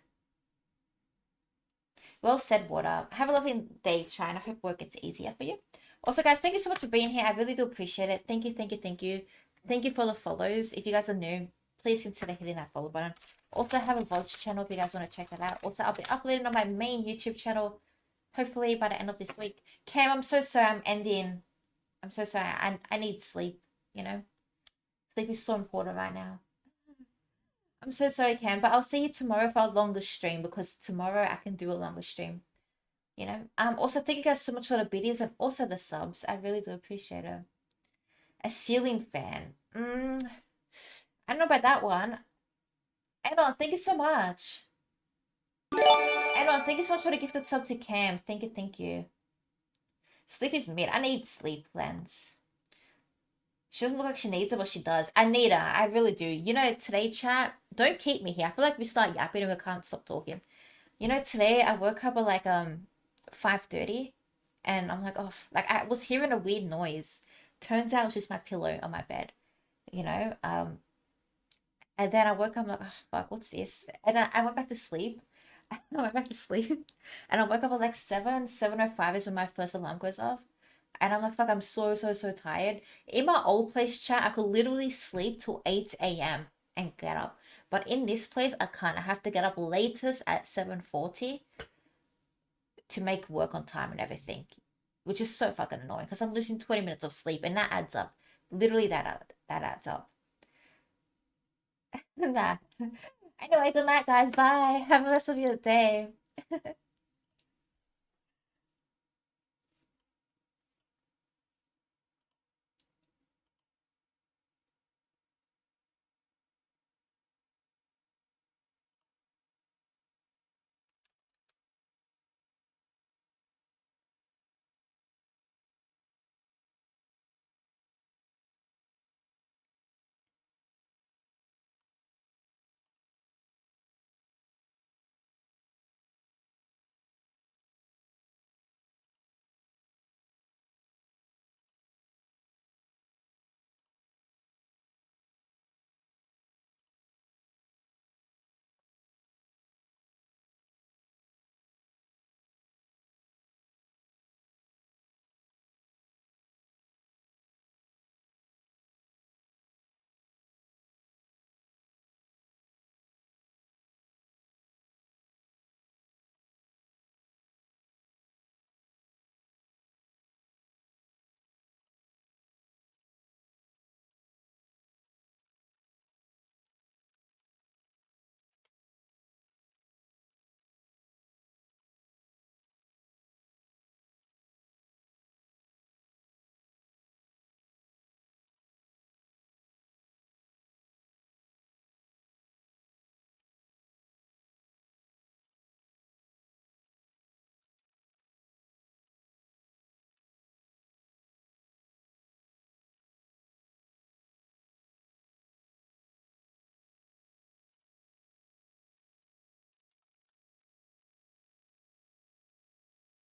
Well said, Water. Have a lovely day, chat, and I hope work gets easier for you. Also, guys, thank you so much for being here. I really do appreciate it. Thank you, thank you, thank you. Thank you for the follows. If you guys are new, please consider hitting that follow button. Also, I have a VOD channel if you guys want to check that out. Also, I'll be uploading on my main YouTube channel, hopefully by the end of this week. Cam, I'm so sorry I'm ending. I'm so sorry. I need sleep, you know? Sleep is so important right now. I'm so sorry, Cam, but I'll see you tomorrow for a longer stream because tomorrow I can do a longer stream. You know? Also, thank you guys so much for the biddies and also the subs. I really do appreciate it. A ceiling fan. I don't know about that one. Edon, thank you so much. Edon, thank you so much for the gifted sub to Cam. Thank you, thank you. Sleep is mid. I need sleep lens. She doesn't look like she needs it, but she does. I need her. I really do. You know, today, chat, don't keep me here. I feel like we start yapping and we can't stop talking. You know, today I woke up at like 5:30 and I'm like, oh, like I was hearing a weird noise. Turns out it was just my pillow on my bed, you know? And then I woke up, I'm like, oh, fuck, what's this? And then I went back to sleep. I went back to sleep and I woke up at like 7:05 is when my first alarm goes off. And I'm like, fuck, I'm so tired. In my old place, chat, I could literally sleep till 8 a.m. and get up. But in this place, I can't. I have to get up latest at 7:40 to make work on time and everything, which is so fucking annoying because I'm losing 20 minutes of sleep and that adds up. Literally, that adds up. Nah. Anyway, good night, guys. Bye. Have a rest of your day.